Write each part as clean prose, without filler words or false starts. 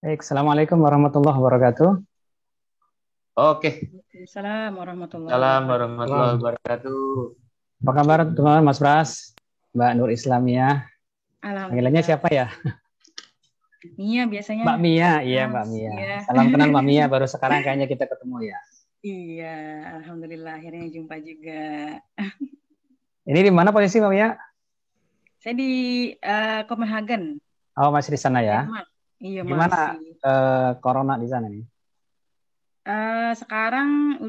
Baik, Assalamualaikum warahmatullahi wabarakatuh. Oke, Waalaikumsalam warahmatullahi salam wabarakatuh. warahmatullahi wabarakatuh. Apa kabar teman Mas Pras, Mbak Nur Islamia? Panggilannya Alhamdulillah. siapa ya? Mia biasanya. Mbak Mia, iya Mbak Mas, Mia. ya. Salam kenal Mbak Mia, baru sekarang kayaknya kita ketemu ya. Iya, alhamdulillah akhirnya jumpa juga. Ini di mana posisi Mbak Mia? Saya di Copenhagen, Oh, masih di sana ya. Denmark. Iya, Gimana masih. corona di sana nih? Sekarang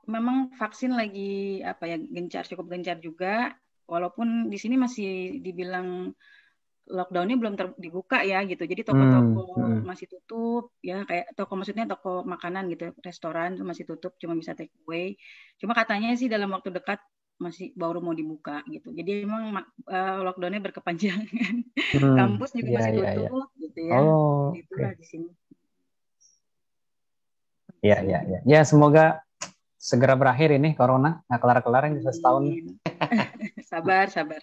memang vaksin lagi cukup gencar juga. Walaupun di sini masih dibilang lockdownnya belum dibuka ya gitu. Jadi toko-toko masih tutup ya, kayak maksudnya toko makanan gitu, restoran itu masih tutup, cuma bisa take away. Cuma katanya sih dalam waktu dekat masih baru mau dibuka gitu. Jadi emang lockdownnya berkepanjangan. Kampus juga Iya, masih iya, iya. tutup gitu ya. Oh, Itulah oke. di sini. Iya, iya, iya. Ya, semoga segera berakhir ini corona. Nah, kelar-kelar ini bisa setahun. Sabar, sabar.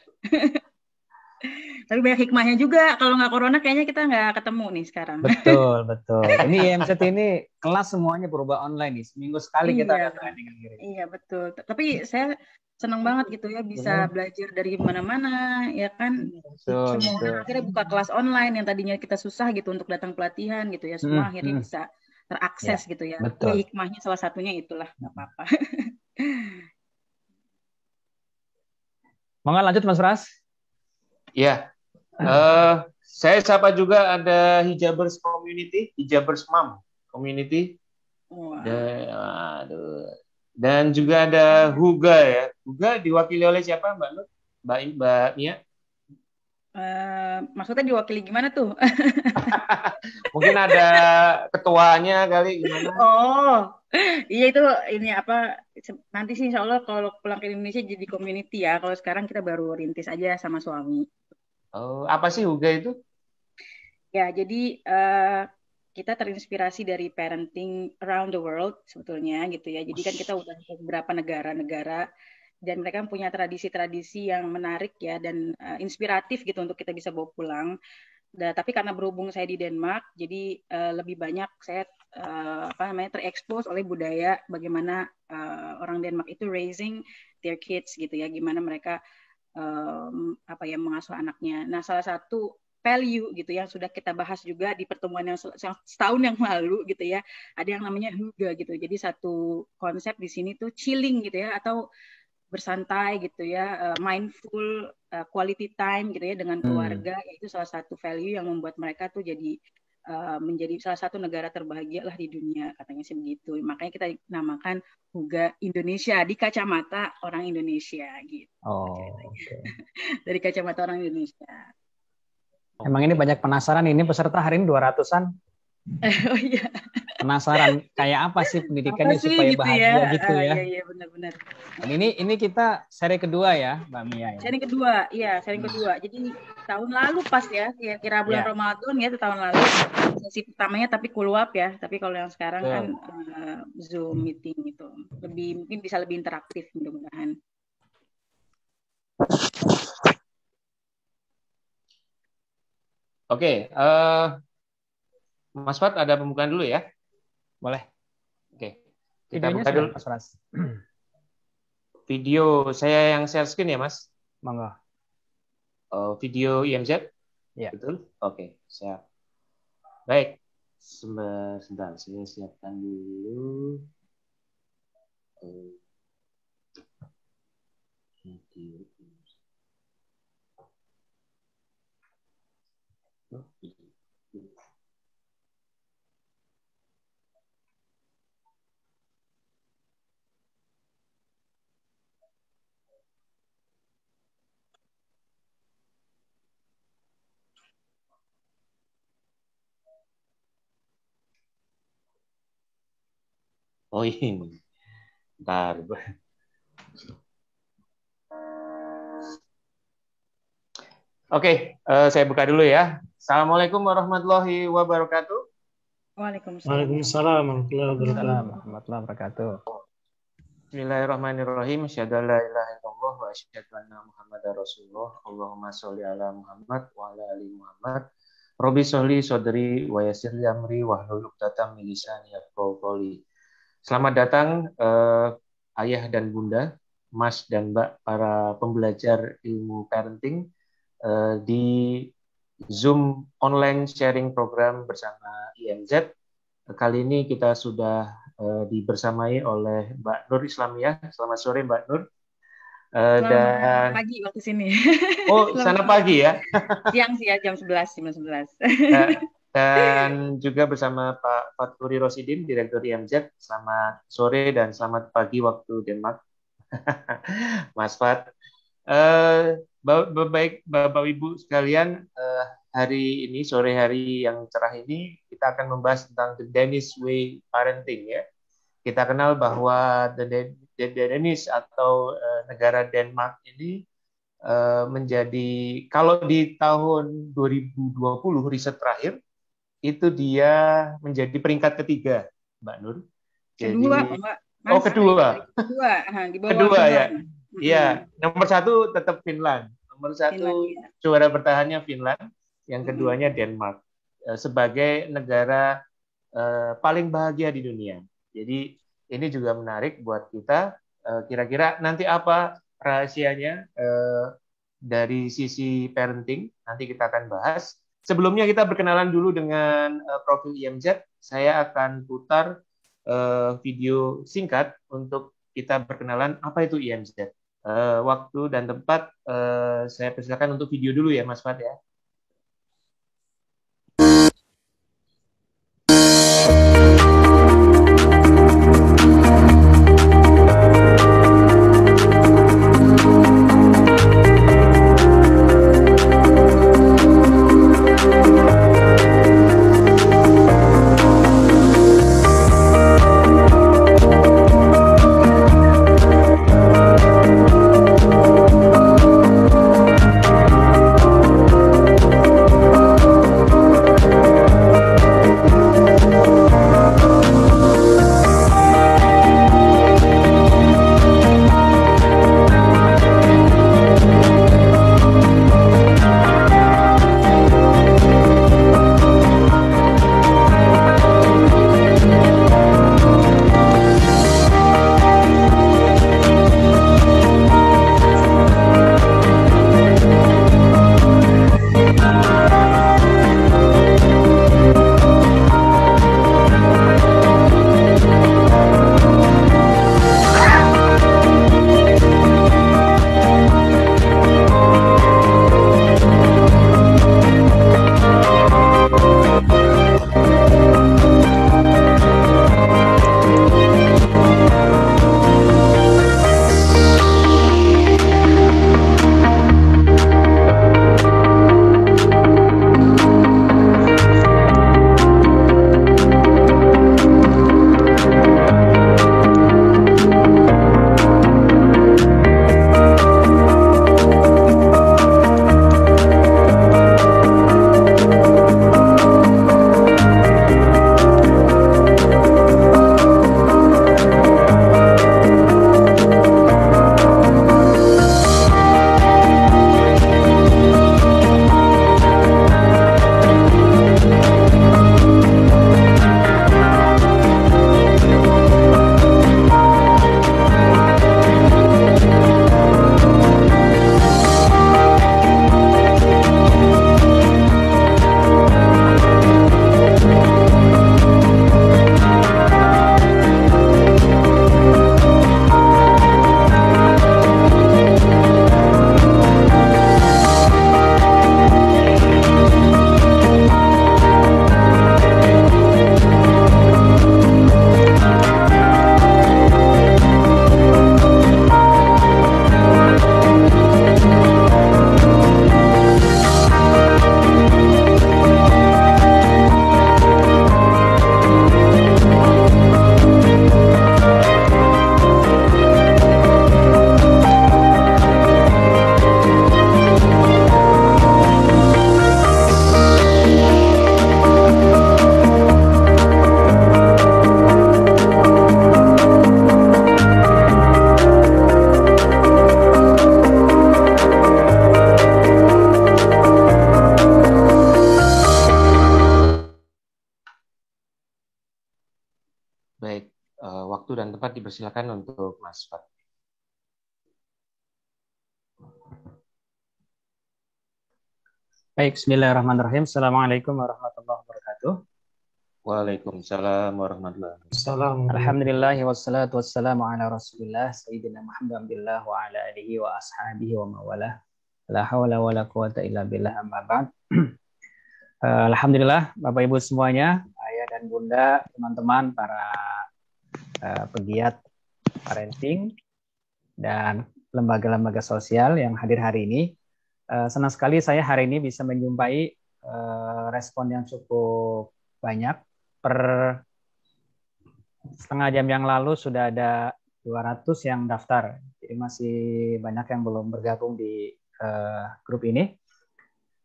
Tapi banyak hikmahnya juga. Kalau nggak corona kayaknya kita nggak ketemu nih sekarang. Betul, betul. Ini IMZ ini kelas semuanya berubah online nih. Seminggu sekali kita ada training. Iya, betul. Tapi saya senang banget gitu ya bisa belajar dari mana-mana ya kan. Semua orang akhirnya buka kelas online yang tadinya kita susah gitu untuk datang pelatihan gitu ya. Semua akhirnya bisa terakses gitu ya. Betul. Ya, hikmahnya salah satunya itulah, nggak apa-apa. Mau nggak lanjut Mas Ras? Ya, saya sapa juga ada Hijabers Community, Hijabers Mom Community. Wow. Dan juga ada Huga ya. Huga diwakili oleh siapa Mbak Nur? Mbak Mia? Maksudnya diwakili gimana tuh? Mungkin ada ketuanya kali gimana? Oh, iya itu ini apa? Nanti sih Insya Allah kalau pulang ke Indonesia jadi community ya. Kalau sekarang kita baru rintis aja sama suami. Oh, apa sih Huga itu? Ya, jadi kita terinspirasi dari parenting around the world sebetulnya gitu ya. Jadi kan kita udah ke beberapa negara-negara dan mereka punya tradisi-tradisi yang menarik ya dan inspiratif gitu untuk kita bisa bawa pulang. Tapi karena berhubung saya di Denmark, jadi lebih banyak saya terekspos oleh budaya bagaimana orang Denmark itu raising their kids gitu ya, gimana mereka mengasuh anaknya. Nah, salah satu value gitu yang sudah kita bahas juga di pertemuan yang setahun yang lalu gitu ya, ada yang namanya hygge gitu. Jadi satu konsep di sini tuh chilling gitu ya, atau bersantai gitu ya, mindful quality time gitu ya dengan keluarga. Itu salah satu value yang membuat mereka tuh jadi menjadi salah satu negara terbahagia lah di dunia, katanya sih begitu. Makanya kita namakan Huga Indonesia di kacamata orang Indonesia gitu. Okay. Dari kacamata orang Indonesia. Emang ini banyak penasaran, ini peserta hari ini 200-an. Oh iya. Penasaran kayak apa sih pendidikannya apa sih, supaya gitu bahagia ya? gitu ya. Iya benar-benar. Dan ini kita seri kedua ya Mbak Mia ya. Seri kedua. Jadi tahun lalu pas ya, kira-kira bulan Ramadan ya, itu tahun lalu sesi pertamanya tapi kuluap ya. Tapi kalau yang sekarang kan Zoom meeting itu mungkin bisa lebih interaktif mudah-mudahan. Oke, Mas Fat ada pembukaan dulu ya? Boleh. Oke. Kita buka dulu Mas Fat. Video saya yang share screen ya Mas? Monggo. Video IMZ? Ya. Betul? Oke, siap. Baik. Sebentar, saya siapkan dulu. Video. Oh ini. Bentar. Oke, saya buka dulu ya. Assalamualaikum warahmatullahi wabarakatuh. Waalaikumsalam warahmatullahi wabarakatuh. Bismillahirrahmanirrahim. Asyhadu an la ilaha illallah wa asyhadu anna Muhammadar Rasulullah. Allahumma sholli ala Muhammad wa ala ali Muhammad. Robi Sohli Sodri Wayasir Yamri Wahlul Uqdatam min lisani yafqahu qawli. Selamat datang ayah dan bunda, mas dan mbak para pembelajar ilmu parenting di Zoom online sharing program bersama IMZ. Kali ini kita sudah dibersamai oleh Mbak Nur Islamiyah. Selamat sore Mbak Nur. Dan pagi waktu sini. Oh, sana pagi ya? Siang sih ya, jam 11. Dan juga bersama Pak Faturi Rosidin, Direktur IMZ. Selamat sore dan selamat pagi waktu Denmark. Mas Fat. Baik Bapak Ibu sekalian, hari ini, sore hari yang cerah ini, kita akan membahas tentang The Danish Way Parenting ya. Kita kenal bahwa The Danish atau negara Denmark ini menjadi, kalau di tahun 2020 riset terakhir, itu dia menjadi peringkat ketiga, Mbak Nur. Kedua, Mbak. Oh, kedua. Di bawah kedua Finland. Ya. Iya, nomor satu tetap Finland. Nomor satu Finland, ya. juara bertahannya Finland, yang keduanya Denmark sebagai negara paling bahagia di dunia. Jadi ini juga menarik buat kita. Kira-kira nanti apa rahasianya dari sisi parenting? Nanti kita akan bahas. Sebelumnya kita berkenalan dulu dengan profil IMZ. Saya akan putar video singkat untuk kita berkenalan apa itu IMZ. Waktu dan tempat saya persilakan untuk video dulu ya Mas Fat ya. waktu dan tempat dipersilakan untuk Mas Fat. Baik, bismillahirrahmanirrahim. Assalamualaikum warahmatullahi wabarakatuh. Waalaikumsalam warahmatullahi wabarakatuh. Alhamdulillah wassalatu wassalamu ala Rasulillah Sayyidina Muhammad billah wa ala alihi wa ashabihi wa mawalah. La haula wa la quwata illa billah amma ba'd. Alhamdulillah Bapak Ibu semuanya, ayah dan bunda, teman-teman para pegiat parenting dan lembaga-lembaga sosial yang hadir hari ini. Senang sekali saya hari ini bisa menjumpai respon yang cukup banyak. Per setengah jam yang lalu sudah ada 200 yang daftar. Jadi masih banyak yang belum bergabung di grup ini.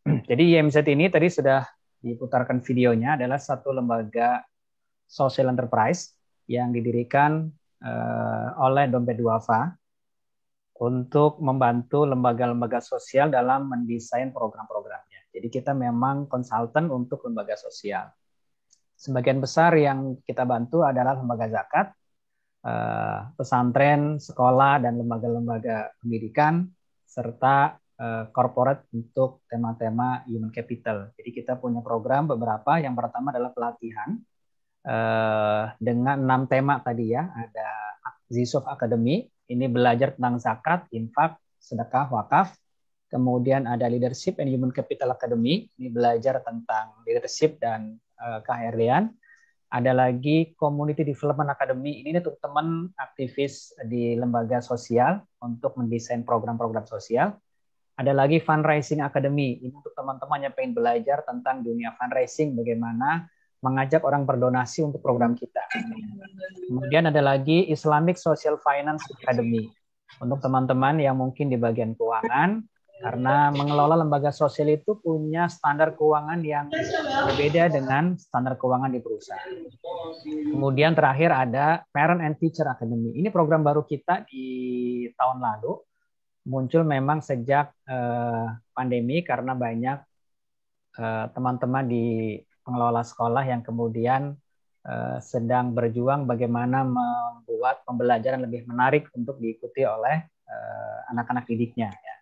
Jadi YMZ ini tadi sudah diputarkan videonya, adalah satu lembaga social enterprise yang didirikan oleh Dompet Duafa untuk membantu lembaga-lembaga sosial dalam mendesain program-programnya. Jadi kita memang konsultan untuk lembaga sosial. Sebagian besar yang kita bantu adalah lembaga zakat, pesantren, sekolah, dan lembaga-lembaga pendidikan, serta corporate untuk tema-tema human capital. Jadi kita punya program beberapa. Yang pertama adalah pelatihan dengan 6 tema tadi ya. Ada Zisuf Academy, ini belajar tentang zakat, infak, sedekah, wakaf. Kemudian ada Leadership and Human Capital Academy, ini belajar tentang leadership dan keahlian. Ada lagi Community Development Academy, ini untuk teman aktivis di lembaga sosial untuk mendesain program-program sosial. Ada lagi Fundraising Academy, ini untuk teman-teman yang pengen belajar tentang dunia fundraising, bagaimana mengajak orang berdonasi untuk program kita. Kemudian ada lagi Islamic Social Finance Academy, untuk teman-teman yang mungkin di bagian keuangan, karena mengelola lembaga sosial itu punya standar keuangan yang berbeda dengan standar keuangan di perusahaan. Kemudian terakhir ada Parent and Teacher Academy. Ini program baru kita di tahun lalu, muncul memang sejak pandemi karena banyak teman-teman di pengelola sekolah yang kemudian sedang berjuang bagaimana membuat pembelajaran lebih menarik untuk diikuti oleh anak-anak didiknya. Ya.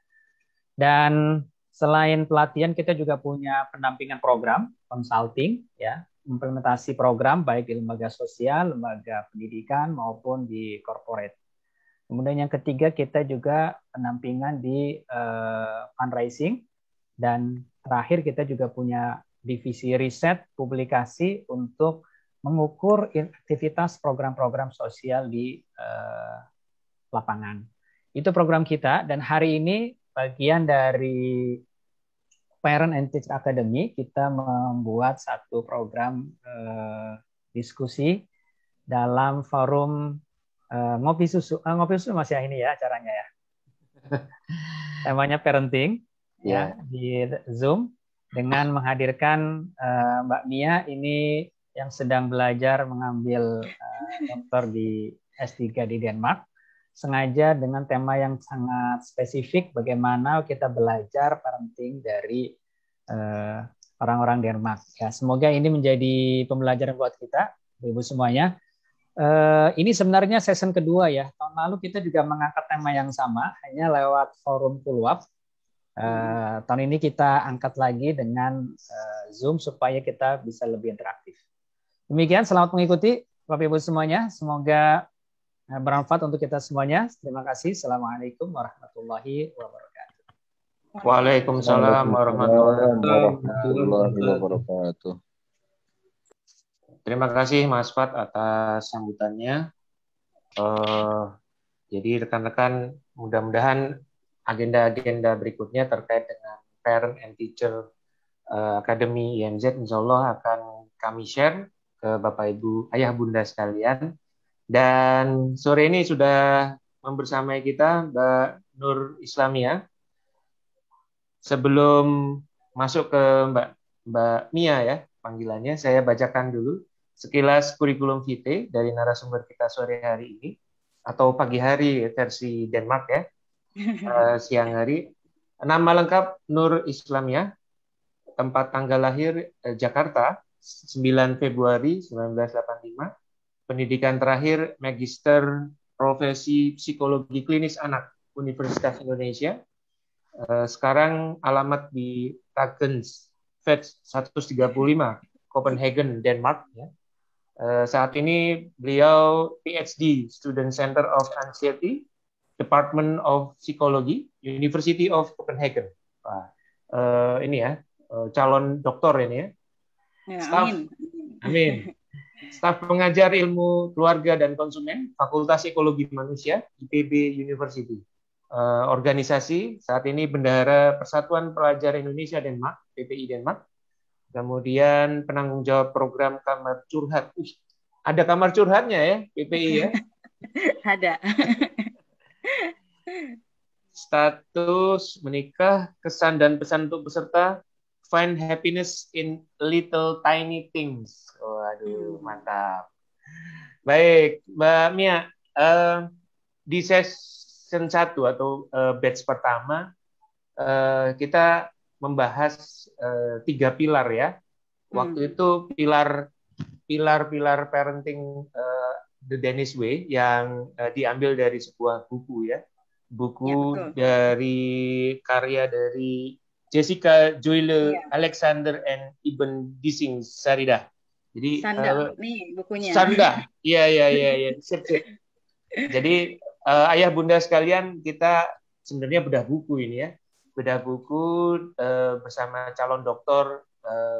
Dan selain pelatihan, kita juga punya pendampingan program, consulting, ya, implementasi program baik di lembaga sosial, lembaga pendidikan, maupun di corporate. Kemudian yang ketiga, kita juga pendampingan di fundraising. Dan terakhir, kita juga punya divisi riset, publikasi untuk mengukur aktivitas program-program sosial di lapangan. Itu program kita, dan hari ini bagian dari Parent and Teacher Academy, kita membuat satu program diskusi dalam forum ngopi susu masih ini ya acaranya ya. Temanya parenting ya di Zoom dengan menghadirkan Mbak Mia ini yang sedang belajar mengambil doktor di S3 di Denmark. Sengaja dengan tema yang sangat spesifik bagaimana kita belajar parenting dari orang-orang Denmark. Ya, semoga ini menjadi pembelajaran buat kita, Ibu semuanya. Ini sebenarnya season kedua ya. Tahun lalu kita juga mengangkat tema yang sama, hanya lewat forum follow-up. Tahun ini kita angkat lagi dengan Zoom supaya kita bisa lebih interaktif. Demikian, selamat mengikuti Bapak Ibu semuanya. Semoga bermanfaat untuk kita semuanya. Terima kasih. Assalamualaikum warahmatullahi wabarakatuh. Waalaikumsalam warahmatullahi wabarakatuh. Terima kasih Mas Fat atas sambutannya. Jadi rekan-rekan, mudah-mudahan agenda-agenda berikutnya terkait dengan Parent and Teacher Academy IMZ insya Allah akan kami share ke Bapak Ibu, Ayah Bunda sekalian. Dan sore ini sudah membersamai kita Mbak Nur Islamia. Sebelum masuk ke Mbak Mia ya panggilannya, saya bacakan dulu sekilas kurikulum vitae dari narasumber kita sore hari ini, atau pagi hari versi Denmark ya, siang hari. Nama lengkap Nur Islamia, tempat tanggal lahir Jakarta 9 Februari 1985, pendidikan terakhir Magister Profesi Psikologi Klinis Anak Universitas Indonesia. Sekarang alamat di Tagens Vet 135 Copenhagen, Denmark. Ya. Saat ini beliau PhD, Student Center of Anxiety, Department of Psychology, University of Copenhagen. Wah, ini ya, calon doktor ini ya. Ya, Staff, amin. Staf pengajar ilmu keluarga dan konsumen, Fakultas Psikologi Manusia, IPB University. Organisasi saat ini Bendahara Persatuan Pelajar Indonesia Denmark, PPI Denmark. Kemudian penanggung jawab program kamar curhat. Ada kamar curhatnya ya, PPI ya? Ada. Status menikah, kesan dan pesan untuk peserta, find happiness in little tiny things. Waduh, mantap. Baik, Mbak Mia, di season 1 atau batch pertama, kita membahas 3 pilar ya. Waktu itu pilar parenting The Danish Way yang diambil dari sebuah buku ya. Buku dari karya dari Jessica Joyle, Alexander and Ibn Dissing Saridah. Jadi Sanda, nih bukunya. Sanda, iya. Sip. Jadi ayah bunda sekalian, kita sebenarnya bedah buku ini ya. Bedah buku bersama calon doktor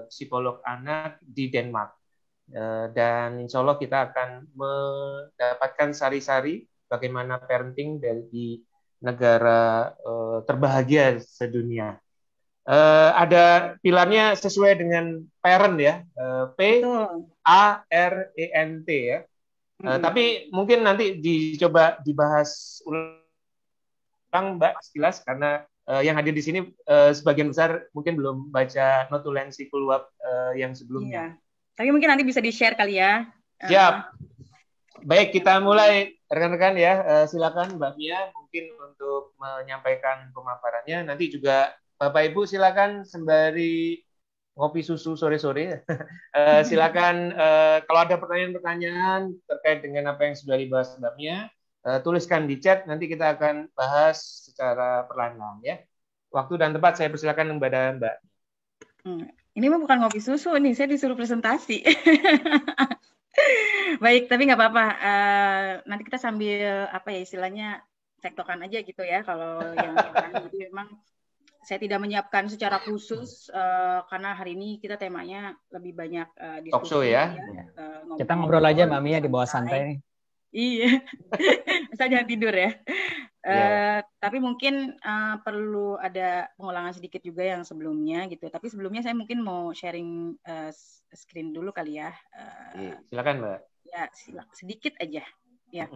psikolog anak di Denmark. Dan insya Allah kita akan mendapatkan sari-sari bagaimana parenting di negara terbahagia sedunia. Ada pilarnya sesuai dengan parent ya, PARENT ya. Tapi mungkin nanti dicoba dibahas ulang Mbak sekilas karena yang hadir di sini sebagian besar mungkin belum baca notulensi keluar yang sebelumnya. Iya. Tapi mungkin nanti bisa di-share kali ya. Siap. Baik, kita mulai rekan-rekan ya. Silakan Mbak Mia mungkin untuk menyampaikan pemaparannya. Nanti juga Bapak Ibu silakan sembari ngopi susu sore-sore. Silakan kalau ada pertanyaan-pertanyaan terkait dengan apa yang sudah dibahas Mbak Mia, tuliskan di chat. Nanti kita akan bahas secara perlahan-lahan ya. Waktu dan tempat saya persilakan kepada Mbak. Ini mah bukan ngopi susu nih, saya disuruh presentasi. Baik, tapi nggak apa-apa. Nanti kita sambil apa ya istilahnya tektokan aja gitu ya. Kalau yang jadi memang saya tidak menyiapkan secara khusus karena hari ini kita temanya lebih banyak diskusi. Talk show ya. Kita ngobrol aja Mbak Mia di bawah santai nih. Iya, saya jangan tidur ya. Tapi mungkin perlu ada pengulangan sedikit juga yang sebelumnya gitu. Tapi sebelumnya saya mungkin mau sharing screen dulu kali ya. Silakan Mbak. Ya, sedikit aja. Ya.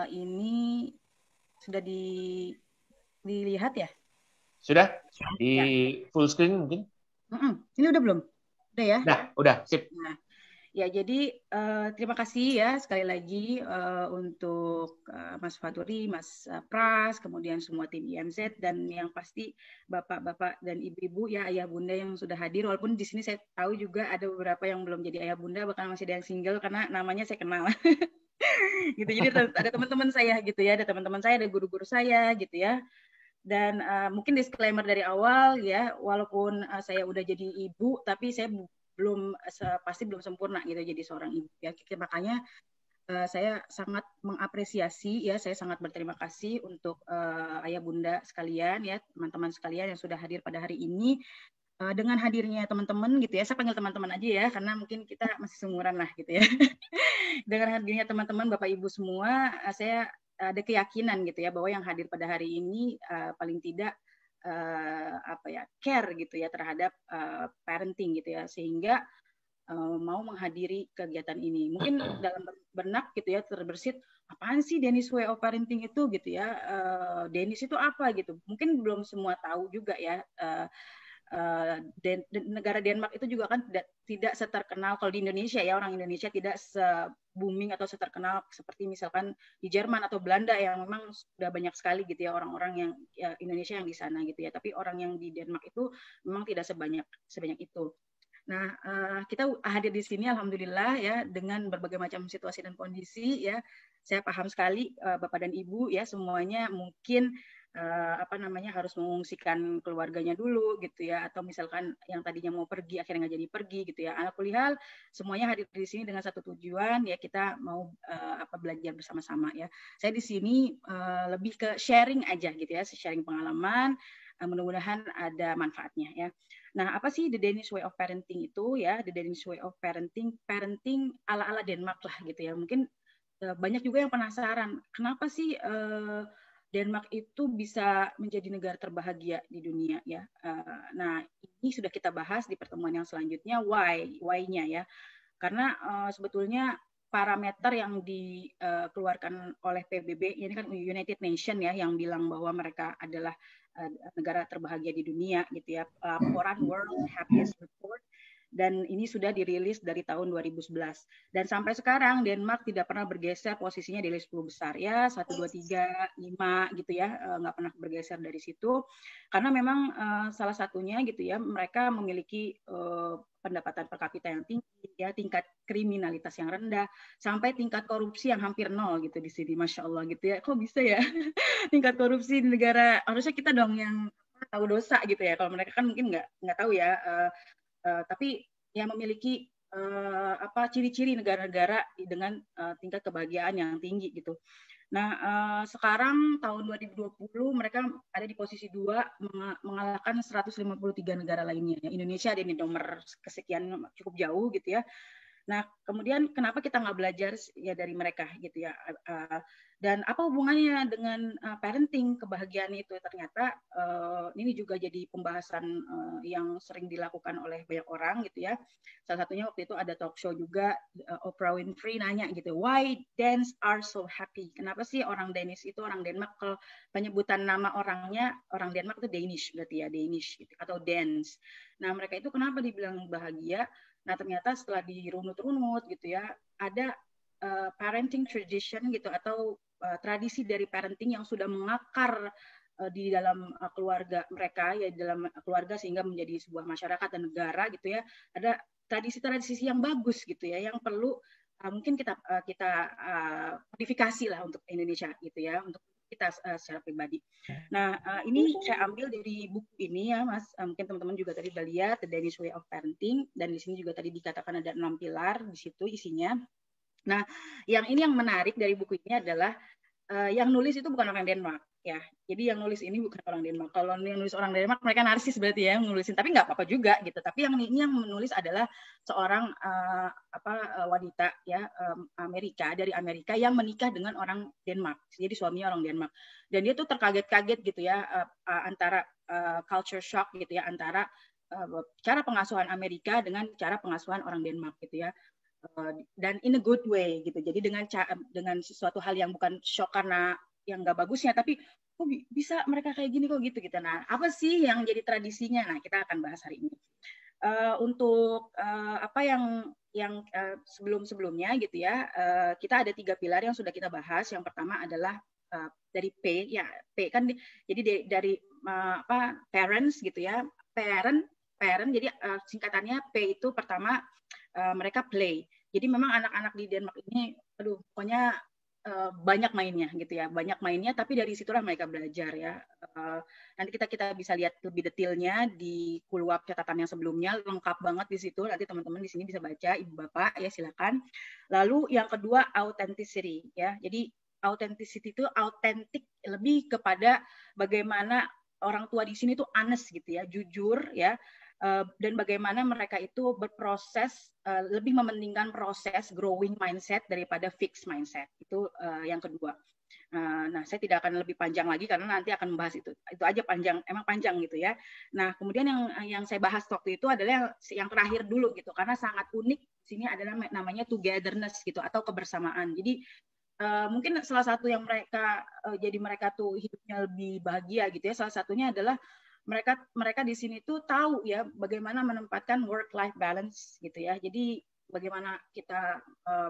Ini sudah dilihat ya? Sudah? Di full screen mungkin? Ini udah belum? Udah ya? Udah, sip. Nah, ya, jadi terima kasih ya sekali lagi untuk Mas Faturi, Mas Pras, kemudian semua tim IMZ, dan yang pasti bapak-bapak dan ibu-ibu ya, ayah bunda yang sudah hadir. Walaupun di sini saya tahu juga ada beberapa yang belum jadi ayah bunda, bahkan masih ada yang single karena namanya saya kenal. Gitu. Jadi ada teman-teman saya gitu ya, ada teman-teman saya, ada guru-guru saya gitu ya. Dan mungkin disclaimer dari awal ya, walaupun saya udah jadi ibu, tapi saya pasti belum sempurna gitu jadi seorang ibu ya. Makanya saya sangat mengapresiasi ya, saya sangat berterima kasih untuk ayah bunda sekalian ya, teman-teman sekalian yang sudah hadir pada hari ini. Dengan hadirnya teman-teman gitu ya, saya panggil teman-teman aja ya karena mungkin kita masih seumuran lah gitu ya. Dengan hadirnya teman-teman Bapak Ibu semua, saya ada keyakinan gitu ya bahwa yang hadir pada hari ini paling tidak care gitu ya terhadap parenting gitu ya, sehingga mau menghadiri kegiatan ini. Mungkin dalam benak gitu ya terbersit, apaan sih Danish Way of Parenting itu gitu ya, Danish itu apa gitu. Mungkin belum semua tahu juga ya. Negara Denmark itu juga kan tidak seterkenal kalau di Indonesia ya, orang Indonesia tidak se-booming atau seterkenal seperti misalkan di Jerman atau Belanda yang memang sudah banyak sekali gitu ya orang-orang yang ya, Indonesia yang di sana gitu ya, tapi orang yang di Denmark itu memang tidak sebanyak itu. Nah, kita hadir di sini alhamdulillah ya dengan berbagai macam situasi dan kondisi ya. Saya paham sekali Bapak dan Ibu ya semuanya mungkin harus mengungsikan keluarganya dulu gitu ya, atau misalkan yang tadinya mau pergi akhirnya nggak jadi pergi gitu ya. Ala kulihal semuanya hadir di sini dengan satu tujuan ya, kita mau belajar bersama-sama ya. Saya di sini lebih ke sharing aja gitu ya, sharing pengalaman, mudah-mudahan ada manfaatnya ya. Nah, apa sih the Danish way of parenting itu ya? The Danish way of parenting ala-ala Denmark lah gitu ya. Mungkin banyak juga yang penasaran, kenapa sih Denmark itu bisa menjadi negara terbahagia di dunia ya. Nah, ini sudah kita bahas di pertemuan yang selanjutnya, why-nya ya. Karena sebetulnya parameter yang dikeluarkan oleh PBB, ini kan United Nations ya, yang bilang bahwa mereka adalah negara terbahagia di dunia gitu ya. Laporan World Happiest Report, dan ini sudah dirilis dari tahun 2011. Dan sampai sekarang Denmark tidak pernah bergeser posisinya di list 10 besar ya, 1, 2, 3, 5 gitu ya, nggak pernah bergeser dari situ. Karena memang salah satunya gitu ya, mereka memiliki pendapatan per kapita yang tinggi ya, tingkat kriminalitas yang rendah, sampai tingkat korupsi yang hampir nol gitu di sini, Masya Allah gitu ya. Kok bisa ya tingkat korupsi di negara, harusnya kita dong yang tahu dosa gitu ya, kalau mereka kan mungkin nggak tahu ya. Tapi yang memiliki ciri-ciri negara-negara dengan tingkat kebahagiaan yang tinggi gitu. Nah, sekarang tahun 2020 mereka ada di posisi 2 mengalahkan 153 negara lainnya. Indonesia ada di nomor kesekian, cukup jauh gitu ya. Nah, kemudian kenapa kita nggak belajar ya dari mereka gitu ya? Dan apa hubungannya dengan parenting, kebahagiaan itu? Ternyata ini juga jadi pembahasan yang sering dilakukan oleh banyak orang gitu ya. Salah satunya waktu itu ada talk show juga, Oprah Winfrey nanya gitu, why Danes are so happy? Kenapa sih orang Danish itu, orang Denmark, kalau penyebutan nama orangnya, orang Denmark itu Danish berarti ya, Danish gitu, atau Danes. Nah, mereka itu kenapa dibilang bahagia? Nah, ternyata setelah dirunut-runut gitu ya, ada parenting tradition gitu, atau tradisi dari parenting yang sudah mengakar di dalam keluarga mereka ya, di dalam keluarga sehingga menjadi sebuah masyarakat dan negara gitu ya. Ada tradisi-tradisi yang bagus gitu ya, yang perlu mungkin kita modifikasi lah untuk Indonesia gitu ya, untuk kita secara pribadi. Nah, ini saya ambil dari buku ini ya, Mas. Mungkin teman-teman juga tadi udah lihat The Danish Way of Parenting, dan di sini juga tadi dikatakan ada 6 pilar di situ isinya. Nah, yang menarik dari buku ini adalah yang nulis itu bukan orang Denmark ya. Jadi yang nulis ini bukan orang Denmark. Kalau yang nulis orang Denmark, mereka narsis berarti ya nulisin. Tapi nggak apa-apa juga gitu. Tapi yang ini yang menulis adalah seorang wanita ya, dari Amerika yang menikah dengan orang Denmark. Jadi suaminya orang Denmark. Dan dia tuh terkaget-kaget gitu ya, antara culture shock gitu ya, antara cara pengasuhan Amerika dengan cara pengasuhan orang Denmark gitu ya. Dan in a good way gitu. Jadi dengan sesuatu hal yang bukan shock karena yang nggak bagusnya, tapi kok bisa mereka kayak gini kok gitu. Nah, apa sih yang jadi tradisinya? Nah, kita akan bahas hari ini. Untuk apa yang sebelum-sebelumnya gitu ya, kita ada 3 pilar yang sudah kita bahas. Yang pertama adalah dari P ya, P kan jadi dari parents gitu ya, parent. Jadi singkatannya P itu pertama mereka play. Jadi memang anak-anak di Denmark ini, pokoknya banyak mainnya gitu ya, tapi dari situlah mereka belajar ya. Nanti kita bisa lihat lebih detailnya di kuluap catatan yang sebelumnya, lengkap banget di situ. Nanti teman-teman di sini bisa baca, ibu bapak ya silakan. Lalu yang kedua authenticity ya. Jadi authenticity itu autentik, lebih kepada bagaimana orang tua di sini tuh honest gitu ya, jujur ya. Dan bagaimana mereka itu berproses, lebih mementingkan proses growing mindset daripada fixed mindset. Itu yang kedua. Nah, saya tidak akan lebih panjang lagi karena nanti akan membahas itu aja panjang, emang panjang gitu ya. Nah, kemudian yang saya bahas waktu itu adalah yang terakhir dulu gitu, karena sangat unik di sini adalah namanya togetherness gitu, atau kebersamaan. Jadi mungkin salah satu yang mereka tuh hidupnya lebih bahagia gitu ya, salah satunya adalah mereka di sini tuh tahu ya bagaimana menempatkan work life balance gitu ya. Jadi bagaimana kita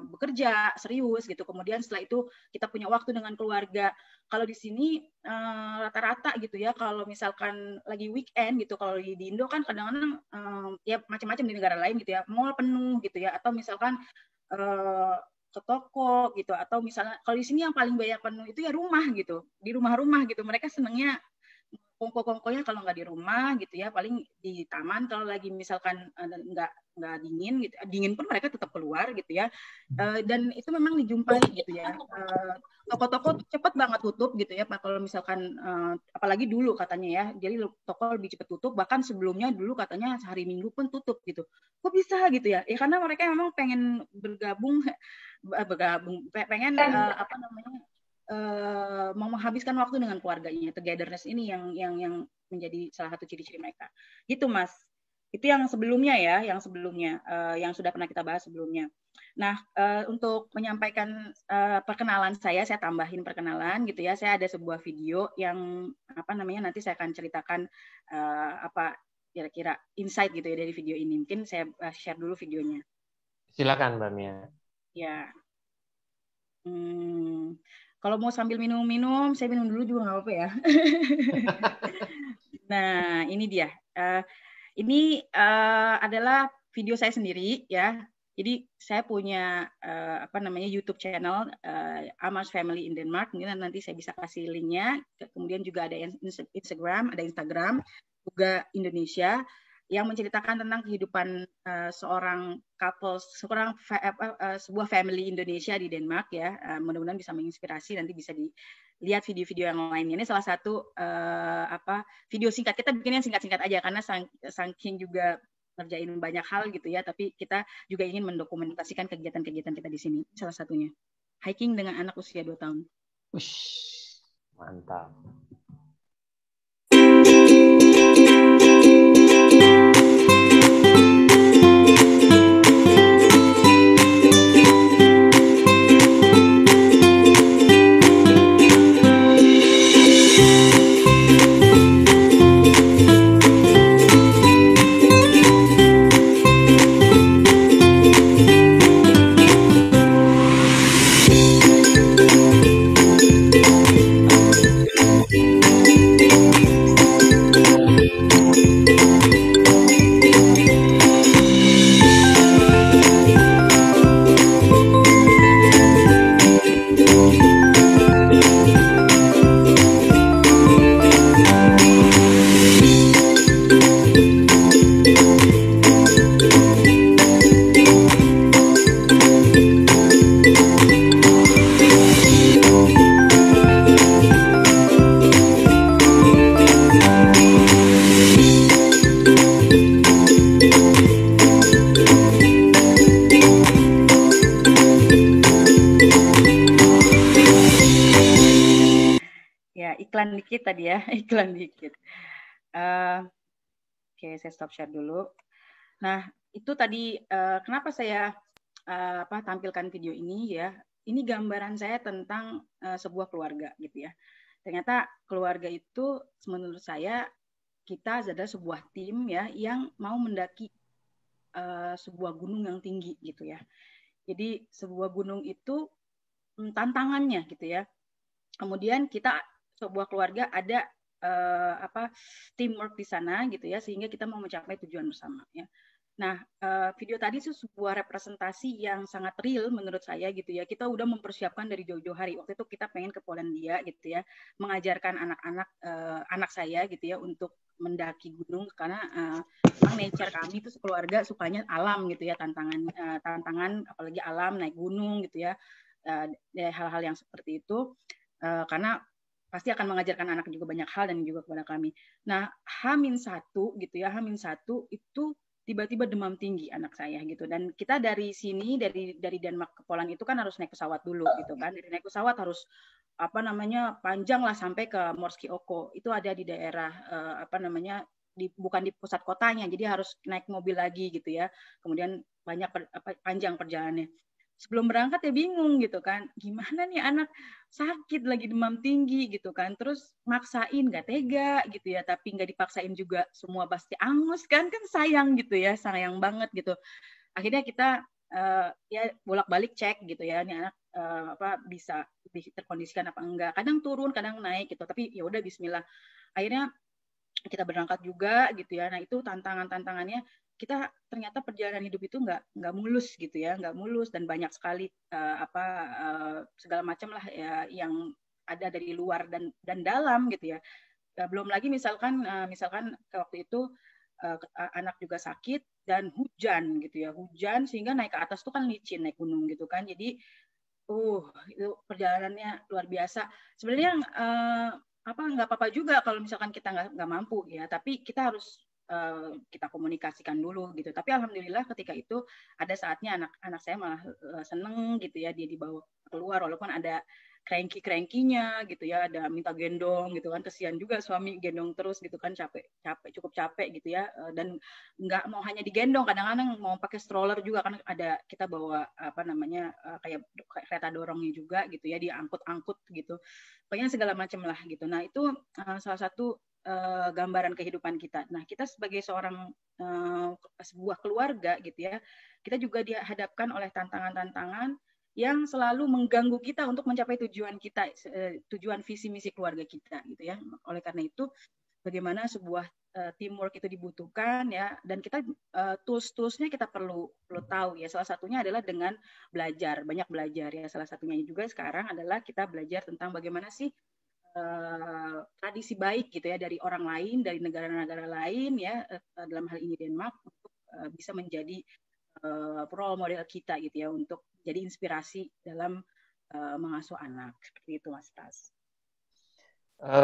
bekerja serius gitu. Kemudian setelah itu kita punya waktu dengan keluarga. Kalau di sini rata-rata gitu ya, kalau misalkan lagi weekend gitu, kalau di Indo kan kadang-kadang ya macam-macam di negara lain gitu ya, mall penuh gitu ya, atau misalkan ke toko gitu, atau misalnya kalau di sini yang paling banyak penuh itu ya rumah gitu, di rumah-rumah gitu. Mereka senangnya kongko-kongkonya kalau nggak di rumah gitu ya, paling di taman kalau lagi misalkan nggak dingin gitu, dingin pun mereka tetap keluar gitu ya. Dan itu memang dijumpai gitu ya. Toko-toko cepat banget tutup gitu ya, kalau misalkan apalagi dulu katanya ya, jadi toko lebih cepat tutup, bahkan sebelumnya dulu katanya hari Minggu pun tutup gitu. Kok bisa gitu ya? Ya karena mereka memang pengen bergabung, pengen apa namanya, mau menghabiskan waktu dengan keluarganya. Togetherness ini yang menjadi salah satu ciri-ciri mereka. Gitu Mas. Itu yang sebelumnya ya, yang sudah pernah kita bahas sebelumnya. Nah, untuk menyampaikan perkenalan saya tambahin perkenalan gitu ya. Saya ada sebuah video yang apa namanya, nanti saya akan ceritakan apa kira-kira insight gitu ya dari video ini. Mungkin saya share dulu videonya. Silakan Mbak Mia. Ya. Kalau mau sambil minum-minum, saya minum dulu juga nggak apa-apa ya. Nah, ini dia. Ini adalah video saya sendiri ya. Jadi saya punya apa namanya YouTube channel Amar's Family in Denmark. Ini nanti saya bisa kasih linknya. Kemudian juga ada Instagram, juga Indonesia, yang menceritakan tentang kehidupan seorang couple, sebuah family Indonesia di Denmark ya. Mudah-mudahan bisa menginspirasi, nanti bisa dilihat video-video yang lainnya. Ini salah satu video singkat. Kita bikinnya singkat-singkat aja karena saking juga ngerjain banyak hal gitu ya, tapi kita juga ingin mendokumentasikan kegiatan-kegiatan kita di sini. Salah satunya hiking dengan anak usia 2 tahun. Ush, mantap. Iklan dikit. Oke, saya stop share dulu. Nah, itu tadi kenapa saya tampilkan video ini ya. Ini gambaran saya tentang sebuah keluarga gitu ya. Ternyata keluarga itu menurut saya kita adalah sebuah tim ya yang mau mendaki sebuah gunung yang tinggi gitu ya. Jadi sebuah gunung itu tantangannya gitu ya. Kemudian kita sebuah keluarga ada teamwork di sana gitu ya, sehingga kita mau mencapai tujuan bersama ya. Nah, video tadi itu sebuah representasi yang sangat real menurut saya gitu ya. Kita udah mempersiapkan dari jauh-jauh hari. Waktu itu kita pengen ke Polandia gitu ya, mengajarkan anak-anak anak saya gitu ya untuk mendaki gunung karena nature kami itu sekeluarga sukanya alam gitu ya, tantangan apalagi alam, naik gunung gitu ya. Hal-hal yang seperti itu karena pasti akan mengajarkan anak juga banyak hal dan juga kepada kami. Nah, H-1 gitu ya, H-1 itu tiba-tiba demam tinggi anak saya gitu. Dan kita dari sini dari Denmark ke Poland itu kan harus naik pesawat dulu gitu kan. Dari naik pesawat harus panjang lah sampai ke Morski Oko. Itu ada di daerah bukan di pusat kotanya. Jadi harus naik mobil lagi gitu ya. Kemudian panjang perjalanannya. Sebelum berangkat ya bingung gitu kan, gimana nih anak sakit lagi demam tinggi gitu kan, terus maksain nggak tega gitu ya, tapi nggak dipaksain juga semua pasti angus kan sayang gitu ya, sayang banget gitu. Akhirnya kita ya bolak-balik cek gitu ya, ini anak bisa terkondisikan apa enggak. Kadang turun, kadang naik gitu. Tapi ya udah Bismillah. Akhirnya kita berangkat juga gitu ya. Nah itu tantangannya kita ternyata perjalanan hidup itu nggak mulus gitu ya, nggak mulus dan banyak sekali segala macam lah ya yang ada dari luar dan dalam gitu ya. Belum lagi misalkan waktu itu anak juga sakit dan hujan gitu ya, hujan sehingga naik ke atas tuh kan licin, naik gunung gitu kan. Jadi itu perjalanannya luar biasa. Sebenarnya nggak apa-apa juga kalau misalkan kita nggak mampu ya, tapi kita harus kita komunikasikan dulu gitu. Tapi alhamdulillah ketika itu ada saatnya anak saya malah seneng gitu ya, dia dibawa keluar walaupun ada cranky-nya gitu ya, ada minta gendong gitu kan, kesian juga suami gendong terus gitu kan, cukup capek gitu ya, dan nggak mau hanya digendong, kadang-kadang mau pakai stroller juga kan, ada kita bawa kayak kereta dorongnya juga gitu ya, diangkut-angkut gitu, pokoknya segala macam lah gitu. Nah itu salah satu gambaran kehidupan kita. Nah kita sebagai sebuah keluarga gitu ya, kita juga dihadapkan oleh tantangan-tantangan yang selalu mengganggu kita untuk mencapai tujuan kita, tujuan visi misi keluarga kita gitu ya. Oleh karena itu bagaimana sebuah teamwork itu dibutuhkan ya, dan kita tools-toolsnya kita perlu tahu ya. Salah satunya adalah dengan banyak belajar ya. Salah satunya juga sekarang adalah kita belajar tentang bagaimana sih tradisi baik gitu ya dari orang lain, dari negara-negara lain ya, dalam hal ini Denmark, untuk bisa menjadi role model kita gitu ya, untuk jadi inspirasi dalam mengasuh anak. Seperti itu Mas Tas.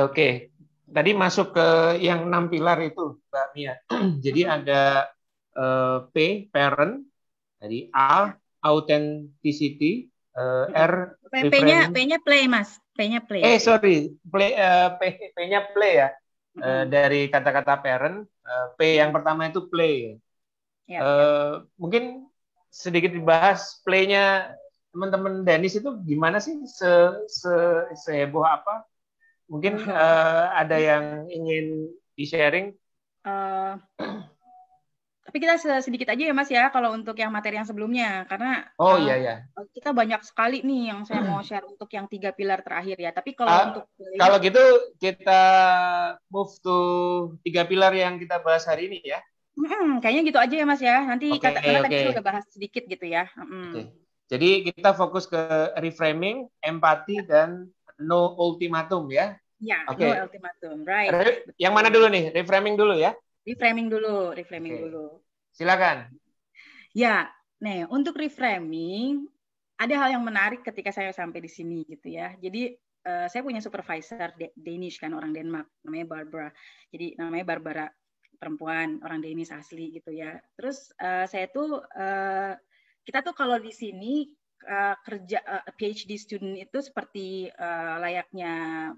Oke, tadi masuk ke yang 6 pilar itu Mbak Mia. Jadi ada P, parent, jadi A, authenticity, R, P-nya play Mas, P-nya play. P-nya play ya. Dari kata-kata parent, P yang pertama itu play. Ya. Mungkin sedikit dibahas play-nya teman-teman Danis itu gimana sih, seheboh apa? Mungkin ada yang ingin di-sharing? Tapi kita sedikit aja ya Mas ya, kalau untuk yang materi yang sebelumnya, karena iya. Kita banyak sekali nih yang saya mau share untuk yang 3 pilar terakhir ya. Tapi kalau kalau gitu kita move to 3 pilar yang kita bahas hari ini ya. Kayaknya gitu aja ya Mas ya. Nanti karena tadi kita udah bahas sedikit gitu ya. Jadi kita fokus ke reframing, empati, dan no ultimatum ya. Ya, no ultimatum, right. Yang mana dulu nih? Reframing dulu ya? Reframing dulu. Silakan. Ya, nih untuk reframing ada hal yang menarik ketika saya sampai di sini gitu ya. Jadi saya punya supervisor Danish kan, orang Denmark, namanya Barbara. Jadi namanya Barbara, perempuan, orang Danish asli gitu ya. Terus kita tuh kalau di sini kerja PhD student itu seperti layaknya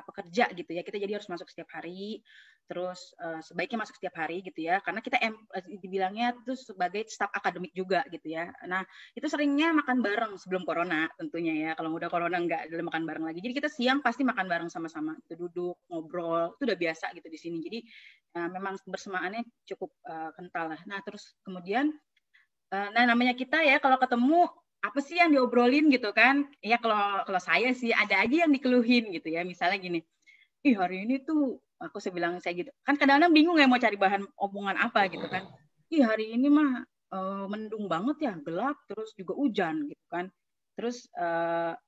pekerja gitu ya. Kita jadi harus masuk setiap hari, terus sebaiknya masuk setiap hari gitu ya, karena kita dibilangnya itu sebagai staf akademik juga gitu ya. Nah itu seringnya makan bareng sebelum corona tentunya ya. Kalau udah corona nggak boleh makan bareng lagi, jadi kita siang pasti makan bareng sama-sama, itu duduk ngobrol, itu udah biasa gitu di sini. Jadi memang bersamaannya cukup kental lah. Nah terus kemudian namanya kita ya, kalau ketemu apa sih yang diobrolin gitu kan ya, kalau saya sih ada aja yang dikeluhin gitu ya. Misalnya gini, hari ini tuh saya bilang gitu kan, kadang-kadang bingung ya mau cari bahan omongan apa gitu kan. Hari ini mah mendung banget ya, gelap, terus juga hujan gitu kan. Terus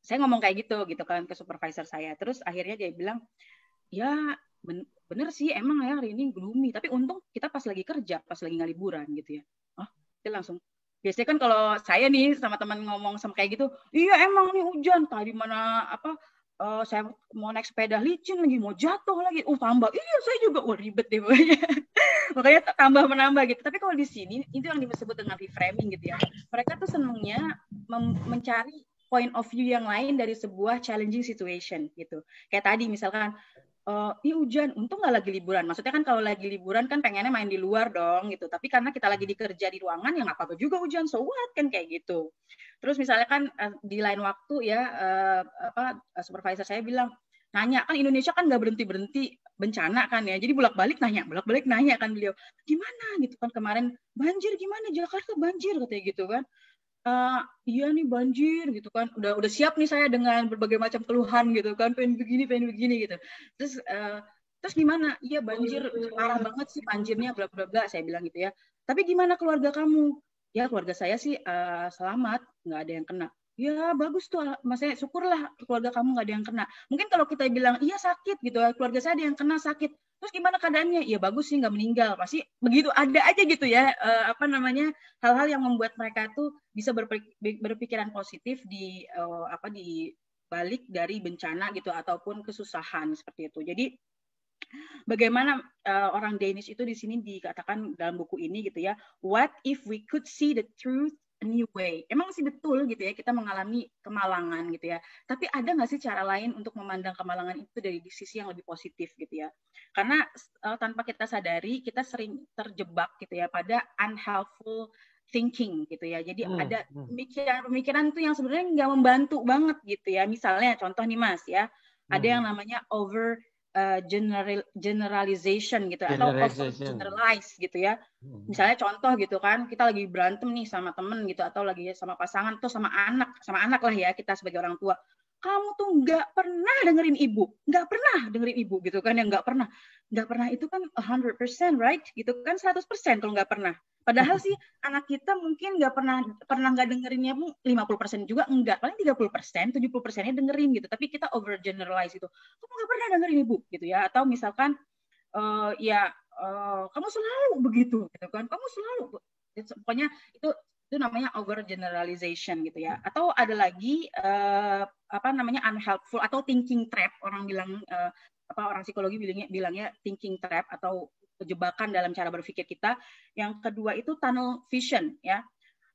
saya ngomong kayak gitu kan ke supervisor saya. Terus akhirnya dia bilang, ya bener sih emang ya hari ini gloomy, tapi untung kita pas lagi kerja, pas lagi nggak liburan gitu ya. Dia langsung, biasanya kan kalau saya nih sama teman ngomong sama kayak gitu, iya emang nih hujan, tadi mana saya mau naik sepeda licin lagi, mau jatuh lagi, tambah, iya saya juga, ribet deh makanya tambah menambah gitu. Tapi kalau di sini itu yang disebut dengan reframing gitu ya. Mereka tuh senangnya mencari point of view yang lain dari sebuah challenging situation gitu. Kayak tadi misalkan, ini hujan, untung nggak lagi liburan. Maksudnya kan kalau lagi liburan kan pengennya main di luar dong gitu. Tapi karena kita lagi dikerja di ruangan, ya nggak apa-apa juga hujan, so what kan kayak gitu. Terus misalnya kan di lain waktu ya, supervisor saya bilang, nanya kan Indonesia kan nggak berhenti bencana kan ya. Jadi bolak-balik nanya kan beliau, gimana gitu kan kemarin banjir, gimana Jakarta banjir katanya gitu kan. iya nih banjir gitu kan, udah siap nih saya dengan berbagai macam keluhan gitu kan, pengen begini gitu. Terus gimana? Iya banjir, parah banget sih banjirnya, bla bla bla, saya bilang gitu ya. Tapi gimana keluarga kamu? Ya keluarga saya sih selamat, nggak ada yang kena. Ya bagus tuh, maksudnya syukurlah keluarga kamu nggak ada yang kena. Mungkin kalau kita bilang iya sakit gitu, keluarga saya ada yang kena sakit. Terus gimana keadaannya? Ya bagus sih, nggak meninggal. Pasti begitu, ada aja gitu ya, hal-hal yang membuat mereka tuh bisa berpikiran positif di balik dari bencana gitu ataupun kesusahan seperti itu. Jadi bagaimana orang Danish itu di sini dikatakan dalam buku ini gitu ya, what if we could see the truth a new way. Emang sih betul gitu ya, kita mengalami kemalangan gitu ya, tapi ada nggak sih cara lain untuk memandang kemalangan itu dari sisi yang lebih positif gitu ya. Karena tanpa kita sadari kita sering terjebak gitu ya pada unhelpful thinking gitu ya. Jadi ada pemikiran-pemikiran itu yang sebenarnya nggak membantu banget gitu ya. Misalnya contoh nih Mas ya, ada yang namanya generalization gitu atau overgeneralize gitu ya. Misalnya contoh gitu kan, kita lagi berantem nih sama temen gitu atau lagi sama pasangan tuh sama anak lah ya, kita sebagai orang tua. Kamu tuh nggak pernah dengerin ibu gitu kan, yang nggak pernah itu kan 100% right gitu kan, 100% kalau nggak pernah. Padahal sih anak kita mungkin nggak pernah nggak dengerinnya 50% juga enggak, paling 30%, 70%-nya dengerin gitu. Tapi kita overgeneralize itu. Kamu nggak pernah dengerin ibu gitu ya, atau misalkan kamu selalu begitu gitu kan, kamu selalu, pokoknya itu namanya overgeneralization gitu ya. Atau ada lagi unhelpful atau thinking trap, orang bilang orang psikologi bilangnya thinking trap atau kejebakan dalam cara berpikir kita. Yang kedua itu tunnel vision ya.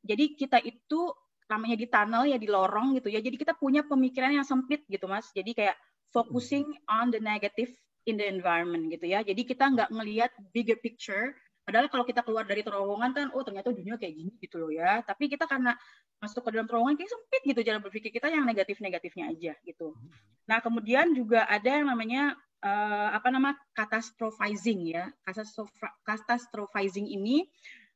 Jadi kita itu namanya di tunnel ya, di lorong gitu ya. Jadi kita punya pemikiran yang sempit gitu Mas. Jadi kayak focusing on the negative in the environment gitu ya. Jadi kita nggak ngelihat bigger picture. Padahal kalau kita keluar dari terowongan kan, oh ternyata dunia kayak gini gitu loh ya. Tapi kita karena masuk ke dalam terowongan kayak sempit gitu cara berpikir kita, yang negatif-negatifnya aja gitu. Nah kemudian juga ada yang namanya catastrophizing ya. Catastrophizing ini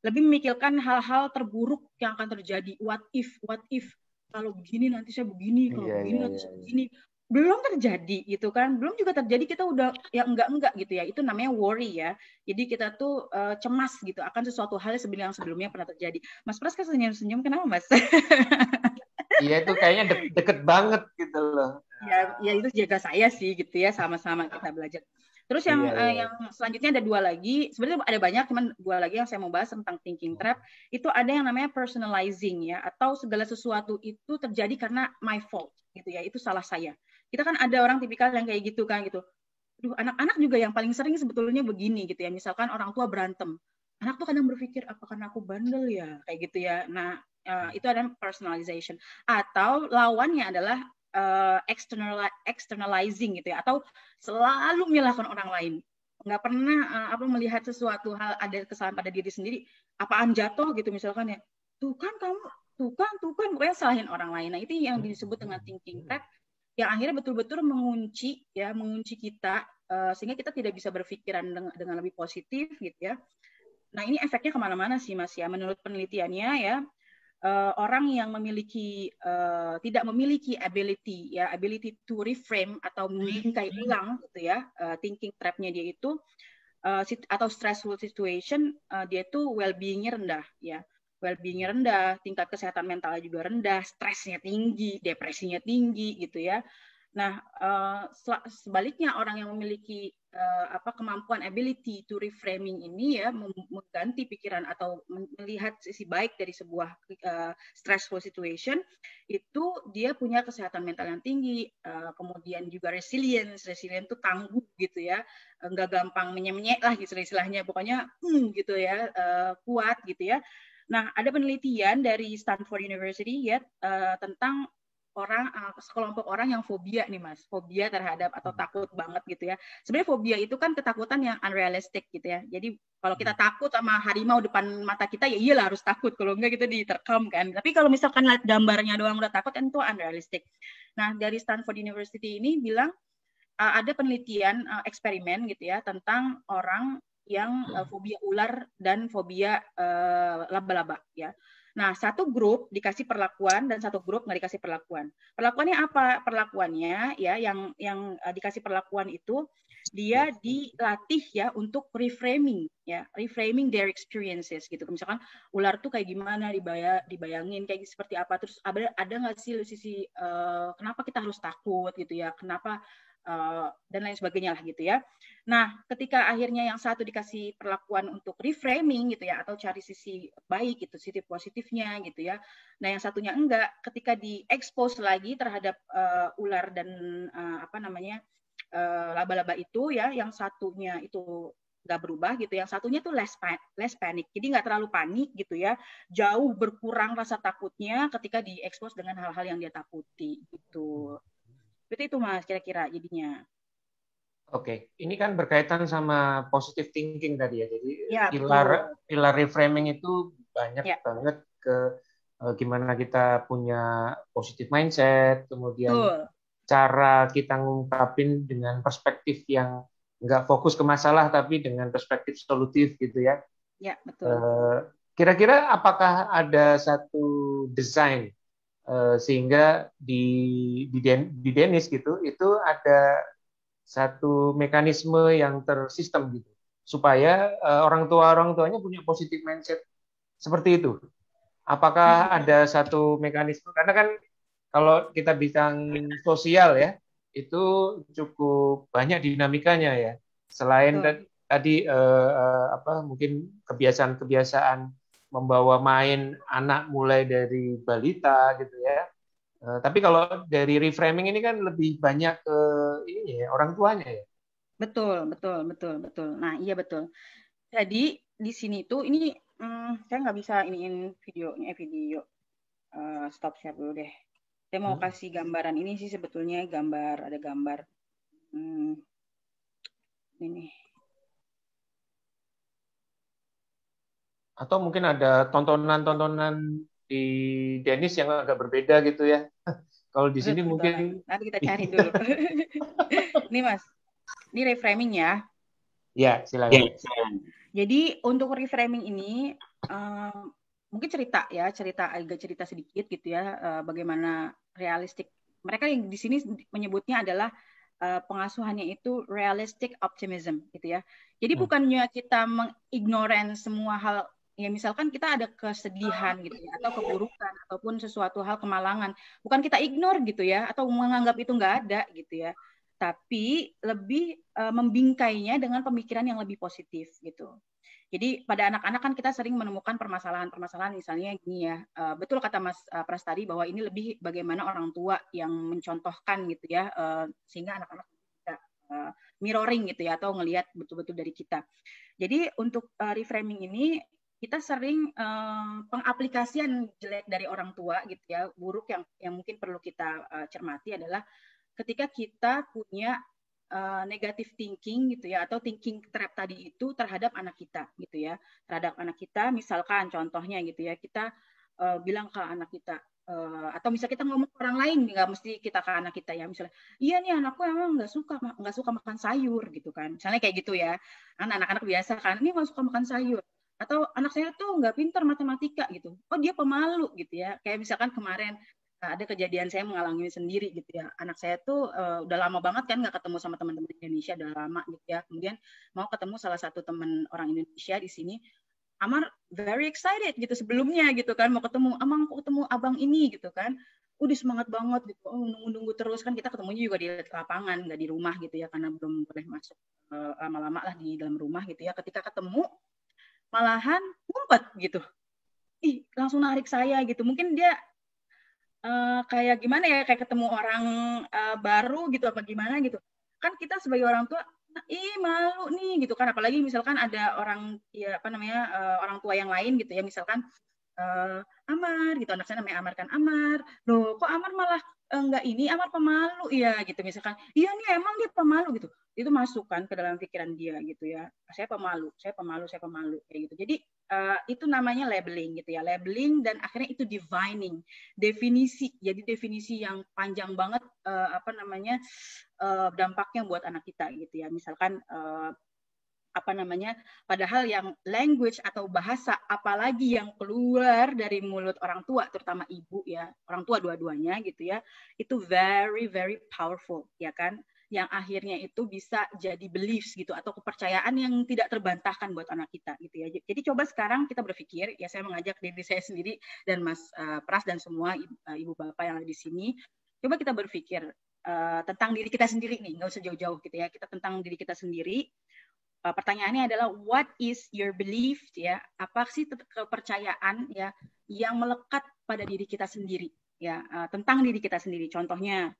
lebih memikirkan hal-hal terburuk yang akan terjadi. What if kalau begini nanti saya begini, kalau begini nanti saya begini. Belum terjadi gitu kan, belum juga terjadi kita udah ya enggak gitu ya. Itu namanya worry ya. Jadi kita tuh cemas gitu akan sesuatu hal yang sebelumnya pernah terjadi. Mas Pras kan senyum-senyum, kenapa Mas? Iya itu kayaknya deket banget gitu loh. Ya itu jaga saya sih gitu ya, sama-sama kita belajar. Terus yang selanjutnya ada dua lagi, sebenarnya ada banyak, cuman dua lagi yang saya mau bahas tentang thinking trap. Itu ada yang namanya personalizing ya, atau segala sesuatu itu terjadi karena my fault gitu ya, itu salah saya. Kita kan ada orang tipikal yang kayak gitu kan gitu. Aduh, anak-anak juga yang paling sering sebetulnya begini gitu ya. Misalkan orang tua berantem, anak tuh kadang berpikir apa karena aku bandel ya, kayak gitu ya. Nah itu ada personalization. Atau lawannya adalah externalizing gitu ya, atau selalu menyalahkan orang lain, nggak pernah melihat sesuatu hal ada kesalahan pada diri sendiri, apaan jatuh gitu misalkan ya, tuh kan kamu, tuh kan pokoknya salahin orang lain. Nah itu yang disebut dengan thinking trap, yang akhirnya betul-betul mengunci kita sehingga kita tidak bisa berpikiran dengan lebih positif gitu ya. Nah ini efeknya kemana-mana sih Mas ya, menurut penelitiannya ya. Orang yang tidak memiliki ability to reframe atau membingkai ulang gitu ya, thinking trap-nya dia itu atau stressful situation, dia itu well-being-nya rendah ya. Well-being-nya rendah, tingkat kesehatan mentalnya juga rendah, stresnya tinggi, depresinya tinggi gitu ya. Nah, sebaliknya orang yang memiliki kemampuan ability to reframing ini ya, mengganti pikiran atau melihat sisi baik dari sebuah stressful situation, itu dia punya kesehatan mental yang tinggi, kemudian juga resilient itu tangguh gitu ya, nggak gampang menyek lah gitu istilahnya, pokoknya gitu ya, kuat gitu ya. Nah, ada penelitian dari Stanford University ya tentang sekelompok orang yang fobia nih Mas, fobia terhadap atau takut banget gitu ya. Sebenarnya fobia itu kan ketakutan yang unrealistic gitu ya. Jadi kalau kita takut sama harimau depan mata kita ya iyalah harus takut, kalau enggak kita diterkam kan. Tapi kalau misalkan lihat gambarnya doang udah takut kan itu unrealistic. Nah dari Stanford University ini bilang ada penelitian eksperimen gitu ya tentang orang yang fobia ular dan fobia laba-laba ya. Nah, satu grup dikasih perlakuan dan satu grup nggak dikasih perlakuan. Perlakuannya apa? Perlakuannya ya yang dikasih perlakuan itu dia dilatih ya untuk reframing ya, reframing their experiences gitu. Misalkan ular tuh kayak gimana, dibayangin kayak seperti apa, terus ada nggak sih sisi kenapa kita harus takut gitu ya, kenapa dan lain sebagainya lah gitu ya. Nah, ketika akhirnya yang satu dikasih perlakuan untuk reframing gitu ya, atau cari sisi baik gitu, sisi positifnya gitu ya. Nah, yang satunya enggak, ketika diekspos lagi terhadap ular dan laba-laba itu ya, yang satunya itu nggak berubah gitu, yang satunya tuh less panic, jadi nggak terlalu panik gitu ya, jauh berkurang rasa takutnya ketika diekspos dengan hal-hal yang dia takuti gitu. Seperti itu Mas, kira-kira jadinya. Oke, ini kan berkaitan sama positive thinking tadi ya. Jadi Ya, pilar reframing itu banyak banget ke gimana kita punya positive mindset, kemudian cara kita ngungkapin dengan perspektif yang nggak fokus ke masalah tapi dengan perspektif solutif gitu ya. Ya, betul. Kira-kira apakah ada satu desain sehingga di Denis gitu itu ada satu mekanisme yang tersistem gitu supaya orang tuanya punya positive mindset seperti itu. Apakah ada satu mekanisme, karena kan kalau kita bilang sosial ya itu cukup banyak dinamikanya ya, selain tadi mungkin kebiasaan membawa main anak mulai dari balita gitu ya. Tapi kalau dari reframing ini kan lebih banyak ke ini ya, orang tuanya ya. Betul. Nah, iya betul. Jadi di sini tuh ini saya nggak bisa iniin video. Stop share dulu deh. Saya mau kasih gambaran ini sih, sebetulnya ada gambar ini. Atau mungkin ada tontonan di Denis yang agak berbeda gitu ya. Kalau di sini mungkin nanti kita cari dulu. Ini Mas, ini reframing ya. Ya, silakan. Jadi untuk reframing ini mungkin cerita sedikit gitu ya, bagaimana realistik. Mereka yang di sini menyebutnya adalah pengasuhannya itu realistic optimism gitu ya. Jadi bukannya kita mengignoran semua hal, ya misalkan kita ada kesedihan gitu ya, atau keburukan ataupun sesuatu hal kemalangan, bukan kita ignore gitu ya, atau menganggap itu nggak ada gitu ya, tapi lebih membingkainya dengan pemikiran yang lebih positif gitu. Jadi pada anak-anak kan kita sering menemukan permasalahan misalnya gini ya, betul kata Mas Pras tadi bahwa ini lebih bagaimana orang tua yang mencontohkan gitu ya, sehingga anak-anak bisa mirroring gitu ya, atau ngelihat betul-betul dari kita. Jadi untuk reframing ini kita sering pengaplikasian jelek dari orang tua gitu ya, buruk yang mungkin perlu kita cermati adalah ketika kita punya negative thinking gitu ya, atau thinking trap tadi itu terhadap anak kita gitu ya, terhadap anak kita. Misalkan contohnya gitu ya, kita bilang ke anak kita, atau misalnya kita ngomong ke orang lain, nggak mesti kita ke anak kita ya, misalnya iya nih anakku emang nggak suka makan sayur gitu kan, misalnya kayak gitu ya. Anak-anak biasa kan, ini nggak suka makan sayur, atau anak saya tuh nggak pintar matematika gitu, oh dia pemalu gitu ya. Kayak misalkan kemarin ada kejadian, saya mengalami sendiri gitu ya, anak saya tuh udah lama banget kan nggak ketemu sama teman-teman Indonesia, udah lama gitu ya, kemudian mau ketemu salah satu teman orang Indonesia di sini. Amar very excited gitu sebelumnya gitu kan, mau ketemu abang ini gitu kan, udah semangat banget gitu, nunggu terus kan, kita ketemunya juga di lapangan, nggak di rumah gitu ya, karena belum boleh masuk lama-lama lah di dalam rumah gitu ya. Ketika ketemu malahan ngumpet gitu, langsung narik saya gitu, mungkin dia kayak gimana ya, kayak ketemu orang baru gitu apa gimana gitu kan, kita sebagai orang tua malu nih gitu kan, apalagi misalkan ada orang ya orang tua yang lain gitu ya, misalkan Amar gitu, anak saya namanya Amar kan, Amar loh kok Amar malah enggak ini, Amar pemalu ya gitu, misalkan iya nih emang dia pemalu gitu, itu masuk kan ke dalam pikiran dia gitu ya, saya pemalu kayak gitu. Jadi itu namanya labeling gitu ya, labeling, dan akhirnya itu defining, definisi. Jadi definisi yang panjang banget dampaknya buat anak kita gitu ya. Misalkan padahal yang language atau bahasa apalagi yang keluar dari mulut orang tua, terutama ibu ya, orang tua dua-duanya gitu ya, itu very very powerful ya kan, yang akhirnya itu bisa jadi beliefs gitu atau kepercayaan yang tidak terbantahkan buat anak kita gitu ya. Jadi coba sekarang kita berpikir ya, saya mengajak diri saya sendiri dan Mas Pras dan semua ibu bapak yang ada di sini, coba kita berpikir tentang diri kita sendiri nih, nggak usah jauh-jauh gitu ya, kita tentang diri kita sendiri. Pertanyaannya adalah what is your belief ya, apa sih kepercayaan ya yang melekat pada diri kita sendiri ya, tentang diri kita sendiri. Contohnya,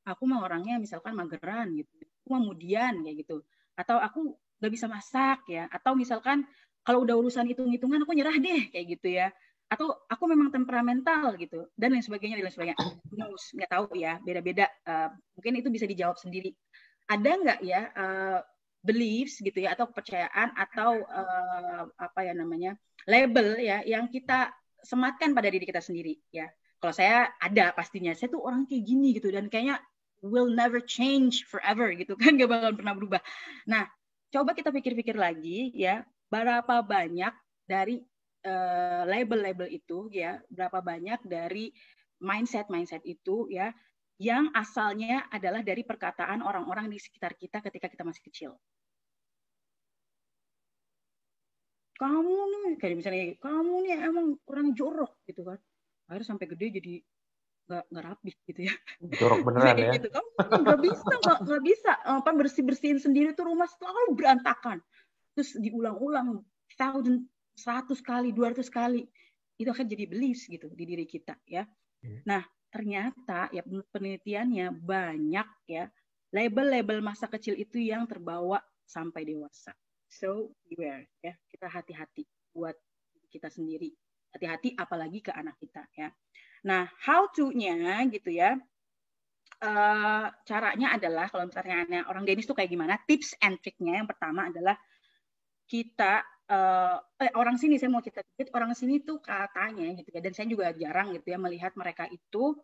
aku mah orangnya misalkan mageran gitu, aku mah mudian kayak gitu, atau aku nggak bisa masak ya, atau misalkan kalau udah urusan hitung-hitungan aku nyerah deh kayak gitu ya, atau aku memang temperamental gitu dan lain sebagainya. Nggak tahu ya, beda-beda. Mungkin itu bisa dijawab sendiri. Ada nggak ya beliefs gitu ya, atau kepercayaan atau label ya yang kita sematkan pada diri kita sendiri ya. Kalau saya ada pastinya, saya tuh orang kayak gini gitu dan kayaknya will never change forever gitu kan, gak bakalan pernah berubah. Nah, coba kita pikir-pikir lagi ya, berapa banyak dari label-label itu ya, berapa banyak dari mindset itu ya yang asalnya adalah dari perkataan orang-orang di sekitar kita ketika kita masih kecil. Kamu nih, kayak misalnya, kamu nih emang orang jorok gitu kan. Akhirnya sampai gede jadi nggak rapi gitu ya. Jorok beneran ya. Gitu. Kamu nggak bisa bersih-bersihin sendiri tuh, rumah selalu berantakan. Terus diulang-ulang 100 kali, 200 kali. Itu akan jadi beliefs gitu di diri kita ya. Nah, ternyata ya penelitiannya banyak ya label-label masa kecil itu yang terbawa sampai dewasa. So beware ya, kita hati-hati buat kita sendiri, hati-hati apalagi ke anak kita ya. Nah, how to-nya gitu ya, caranya adalah kalau misalnya orang Danish tuh kayak gimana, tips and trick-nya yang pertama adalah kita orang sini, saya mau cerita sedikit, orang sini tuh katanya gitu ya, dan saya juga jarang gitu ya melihat mereka itu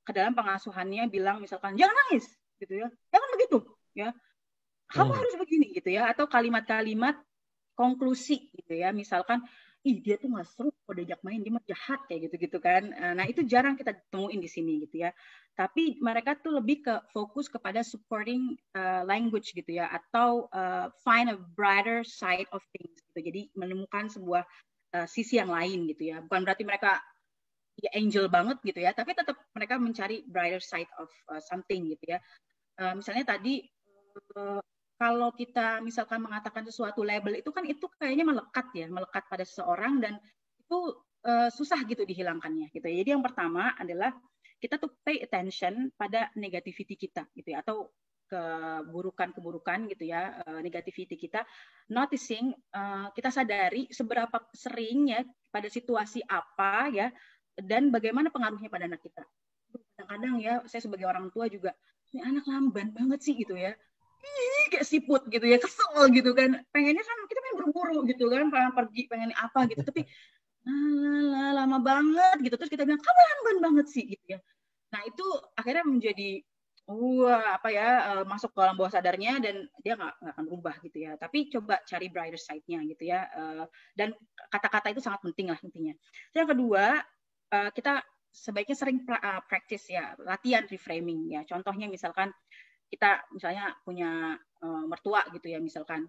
ke dalam pengasuhannya bilang misalkan jangan nangis gitu ya, jangan begitu ya, kamu harus begini gitu ya, atau kalimat-kalimat konklusi gitu ya, misalkan dia tuh nggak seru kalau diajak main, dia mah jahat kayak gitu kan. Nah, itu jarang kita temuin di sini gitu ya. Tapi mereka tuh lebih ke fokus kepada supporting language gitu ya, atau find a brighter side of things gitu. Jadi menemukan sebuah sisi yang lain gitu ya. Bukan berarti mereka ya angel banget gitu ya, tapi tetap mereka mencari brighter side of something gitu ya. Misalnya tadi kalau kita misalkan mengatakan sesuatu label itu kan itu kayaknya melekat pada seseorang dan itu susah gitu dihilangkannya gitu. Jadi yang pertama adalah kita tuh pay attention pada negativity kita gitu ya, atau keburukan gitu ya, negativity kita, noticing, kita sadari seberapa sering ya pada situasi apa ya, dan bagaimana pengaruhnya pada anak kita. Kadang-kadang ya saya sebagai orang tua juga, ini anak lamban banget sih gitu ya, kayak siput gitu ya, kesel gitu kan, pengennya kan kita pengen buru-buru gitu kan, pengen pergi, pengen apa gitu, tapi lama banget gitu, terus kita bilang kamu lamban banget sih gitu ya. Nah itu akhirnya menjadi masuk ke alam bawah sadarnya dan dia nggak akan berubah gitu ya. Tapi coba cari brighter side-nya gitu ya, dan kata-kata itu sangat penting lah intinya. Yang kedua, kita sebaiknya sering practice ya, latihan reframing ya. Contohnya misalkan kita misalnya punya mertua gitu ya, misalkan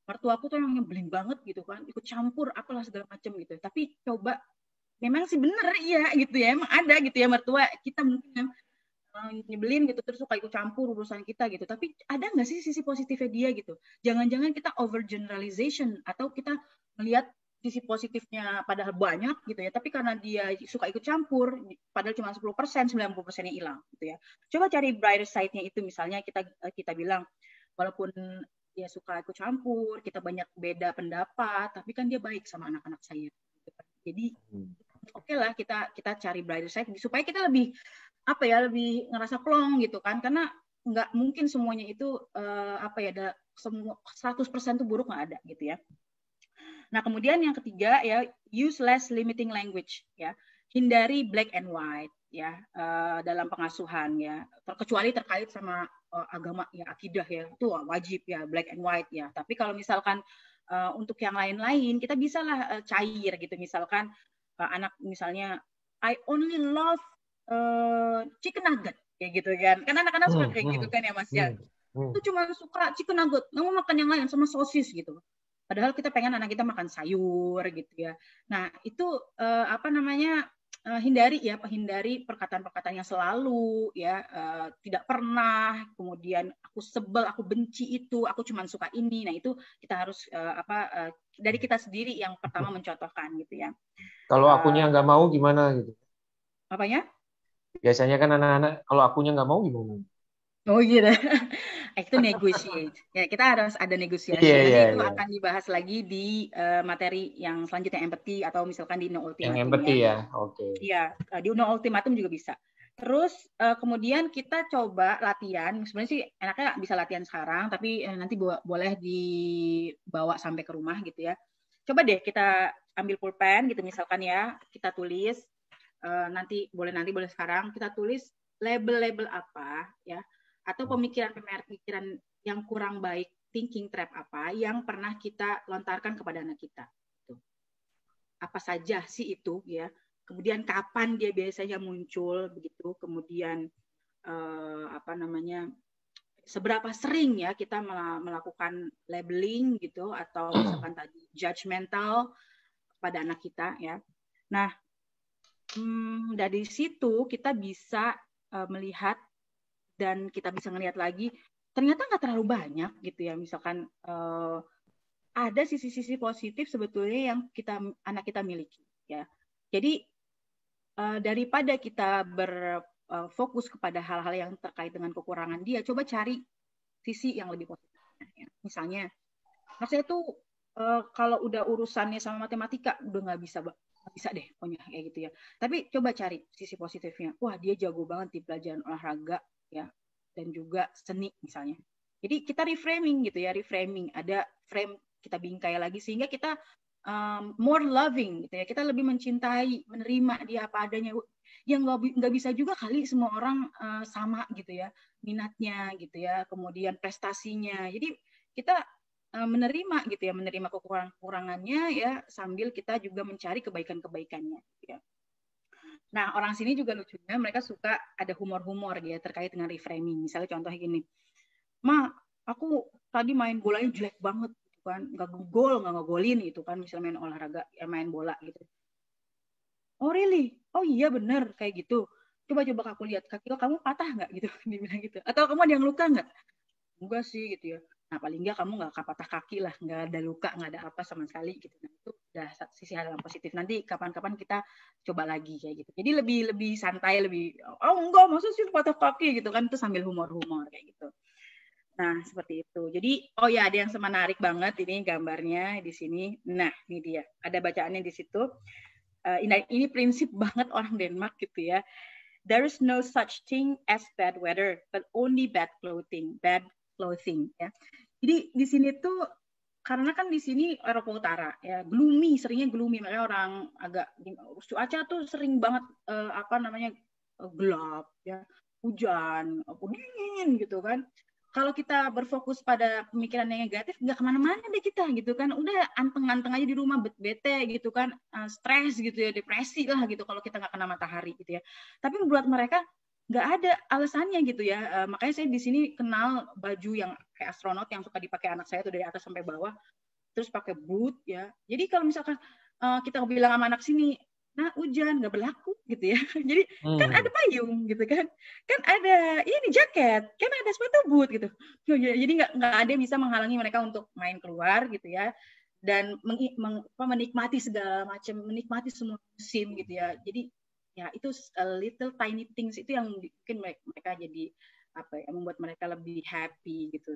mertuaku tuh yang nyebelin banget gitu kan, ikut campur apalah segala macam gitu. Tapi coba, memang sih bener ya gitu ya, emang ada gitu ya mertua kita mungkin yang nyebelin gitu, terus suka ikut campur urusan kita gitu. Tapi ada nggak sih sisi positifnya dia gitu? Jangan-jangan kita over generalization atau kita melihat sisi positifnya padahal banyak gitu ya, tapi karena dia suka ikut campur padahal cuma 10%, 90%-nya hilang gitu ya. Coba cari brighter side-nya itu, misalnya kita bilang walaupun dia suka ikut campur, kita banyak beda pendapat, tapi kan dia baik sama anak-anak saya gitu. Jadi oke lah kita cari brighter side supaya kita lebih lebih ngerasa plong gitu kan, karena nggak mungkin semuanya itu ada semua 100% itu buruk, nggak ada gitu ya. Nah, kemudian yang ketiga ya, use less limiting language ya. Hindari black and white ya dalam pengasuhan ya. Kecuali terkait sama agama ya, akidah ya, itu wajib ya, black and white ya. Tapi kalau misalkan untuk yang lain-lain kita bisalah cair gitu. Misalkan anak misalnya I only love chicken nugget kayak gitu kan. Kan anak-anak suka kayak gitu kan ya Mas ya. Itu cuma suka chicken nugget, nggak mau makan yang lain sama sosis gitu. Padahal kita pengen anak kita makan sayur gitu ya. Nah, itu hindari perkataan-perkataan yang selalu ya, tidak pernah, kemudian aku sebel, aku benci itu, aku cuma suka ini. Nah, itu kita harus dari kita sendiri yang pertama mencontohkan gitu ya. Kalau akunya nggak mau gimana gitu? Apanya? Biasanya kan anak-anak kalau akunya nggak mau gimana? Oh gitu. Itu negotiate. Ya, kita harus ada negosiasi. Nanti itu akan dibahas lagi di materi yang selanjutnya, empathy, atau misalkan di no ultimatum. Yang empathy ya. Oke. Iya, di no ultimatum juga bisa. Terus kemudian kita coba latihan. Sebenarnya sih enaknya bisa latihan sekarang, tapi nanti boleh dibawa sampai ke rumah gitu ya. Coba deh kita ambil pulpen gitu misalkan ya, kita tulis nanti boleh sekarang kita tulis label-label apa ya, atau pemikiran-pemikiran yang kurang baik, thinking trap apa yang pernah kita lontarkan kepada anak kita. Apa saja sih itu ya? Kemudian kapan dia biasanya muncul begitu? Kemudian seberapa sering ya kita melakukan labeling gitu, atau misalkan tadi judgmental pada anak kita ya. Nah, dari situ kita bisa melihat dan kita bisa ngelihat lagi ternyata nggak terlalu banyak gitu ya. Misalkan ada sisi-sisi positif sebetulnya yang anak kita miliki ya. Jadi daripada kita berfokus kepada hal-hal yang terkait dengan kekurangan dia, coba cari sisi yang lebih positif ya. Misalnya saya tuh kalau udah urusannya sama matematika udah nggak bisa deh pokoknya kayak gitu ya. Tapi coba cari sisi positifnya. Wah, dia jago banget di pelajaran olahraga ya, dan juga seni misalnya. Jadi kita reframing gitu ya, ada frame kita bingkai lagi sehingga kita more loving gitu ya. Kita lebih mencintai, menerima dia apa adanya. Yang nggak bisa juga kali semua orang sama gitu ya, minatnya gitu ya, kemudian prestasinya. Jadi kita menerima gitu ya, menerima kekurangannya ya, sambil kita juga mencari kebaikan-kebaikannya ya. Nah, orang sini juga lucunya mereka suka ada humor-humor ya terkait dengan reframing. Misalnya contohnya gini, "Ma, aku tadi main bolanya jelek banget gitu kan, nggak ngegolin gitu kan, misalnya main olahraga, ya main bola gitu." "Oh really? Oh iya bener kayak gitu. Coba aku lihat kaki kamu patah nggak?" gitu, dibilang gitu. "Atau kamu ada yang luka nggak?" "Enggak sih," gitu ya. Nah, paling nggak kamu nggak patah kaki lah, nggak ada luka, nggak ada apa sama sekali gitu. Nah, itu udah sisi hal yang positif. Nanti kapan-kapan kita coba lagi kayak gitu. Jadi lebih santai, oh enggak, maksud sih patah kaki gitu kan, itu sambil humor-humor kayak gitu. Nah, seperti itu. Jadi, oh ya, ada yang menarik banget ini gambarnya di sini. Nah, ini dia. Ada bacaannya di situ. Ini prinsip banget orang Denmark gitu ya. "There is no such thing as bad weather, but only bad clothing ya. Jadi di sini tuh karena kan di sini Eropa Utara ya, seringnya gloomy, makanya orang agak cuaca tuh sering banget gelap ya, hujan, dingin gitu kan. Kalau kita berfokus pada pemikiran yang negatif, nggak kemana-mana deh kita gitu kan. Udah anteng-anteng aja di rumah, bete gitu kan, stres gitu ya, depresi lah gitu kalau kita nggak kena matahari gitu ya. Tapi buat mereka nggak ada alasannya gitu ya. Makanya saya di sini kenal baju yang kayak astronot yang suka dipakai anak saya tuh dari atas sampai bawah, terus pakai boot ya. Jadi kalau misalkan kita bilang sama anak sini, "Nah, hujan," nggak berlaku gitu ya. Jadi kan ada payung gitu kan ada ini jaket, kan ada sepatu boot gitu. Jadi nggak ada yang bisa menghalangi mereka untuk main keluar gitu ya, dan menikmati segala macam, menikmati semua musim gitu ya. Jadi ya itu little tiny things itu yang bikin mereka jadi membuat mereka lebih happy gitu.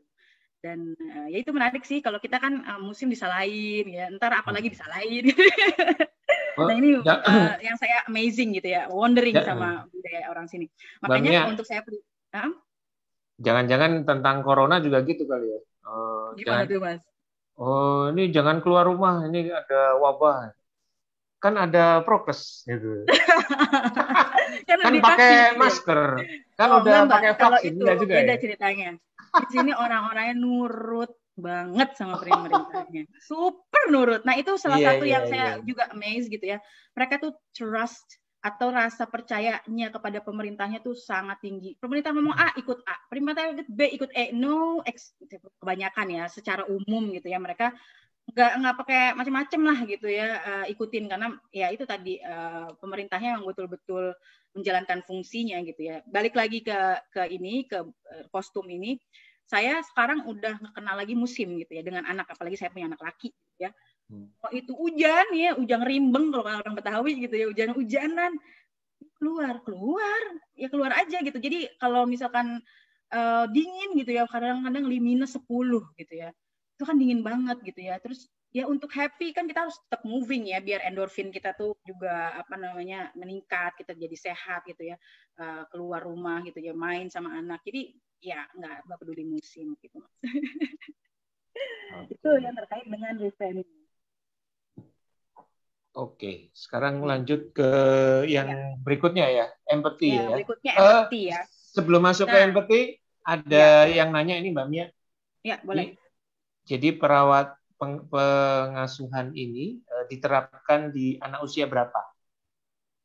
Dan ya itu menarik sih, kalau kita kan musim disalahin ya, ntar apalagi disalahin. Nah ini yang saya amazing gitu ya, wondering sama budaya orang sini. Makanya untuk saya jangan-jangan tentang corona juga gitu kali ya. Gimana tuh Mas? Oh, ini jangan keluar rumah, ini ada wabah. Kan ada prokes gitu. Kan pakai masker. Kan udah pakai vaksin itu juga beda ya? ceritanya. Di sini orang-orangnya nurut banget sama pemerintahnya. Super nurut. Nah, itu salah satu yang saya juga amazed gitu ya. Mereka tuh trust atau rasa percayanya kepada pemerintahnya tuh sangat tinggi. Pemerintah ngomong A, ikut A. Pemerintah ikut B, ikut E. No, kebanyakan ya, secara umum gitu ya. Mereka nggak pakai macam-macam lah gitu ya, ikutin. Karena ya itu tadi, pemerintahnya yang betul-betul menjalankan fungsinya gitu ya. Balik lagi ke kostum ini. Saya sekarang udah nggak kenal lagi musim gitu ya dengan anak, apalagi saya punya anak laki gitu ya. Oh, itu hujan ya, hujan rimbeng kalau orang Betawi gitu ya, hujan-hujanan, keluar aja gitu. Jadi kalau misalkan dingin gitu ya, kadang-kadang -10 gitu ya, itu kan dingin banget gitu ya. Terus ya untuk happy kan kita harus tetap moving ya, biar endorfin kita tuh juga meningkat, kita jadi sehat gitu ya, keluar rumah gitu ya, main sama anak. Jadi ya nggak peduli musim gitu. Itu yang terkait dengan reframing. Oke, sekarang lanjut ke yang berikutnya ya, empathy ya. Berikutnya empathy ya. Sebelum masuk ke empathy, ada yang nanya ini Mbak Mia. Ya, boleh. Jadi perawat pengasuhan ini diterapkan di anak usia berapa?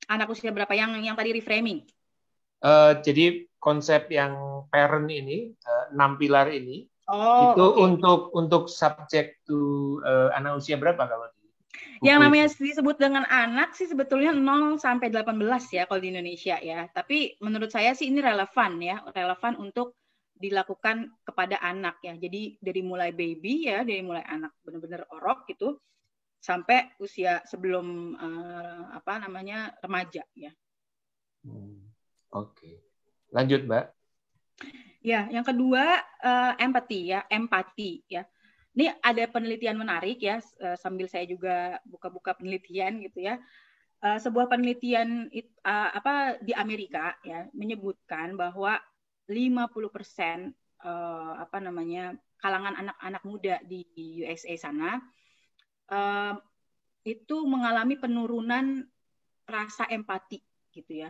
Anak usia berapa? Yang tadi reframing. Jadi konsep yang parent ini, 6 pilar ini, itu untuk subject to anak usia berapa kalau di yang namanya disebut dengan anak sih sebetulnya 0 sampai 18 ya kalau di Indonesia ya. Tapi menurut saya sih ini relevan ya, relevan untuk dilakukan kepada anak ya. Jadi dari mulai baby ya, dari mulai anak benar-benar orok gitu sampai usia sebelum remaja ya. Oke. Lanjut, Mbak. Ya, yang kedua empati ya. Ini ada penelitian menarik ya, sambil saya juga buka-buka penelitian gitu ya. Sebuah penelitian di Amerika ya menyebutkan bahwa 50% kalangan anak-anak muda di USA sana itu mengalami penurunan rasa empati gitu ya.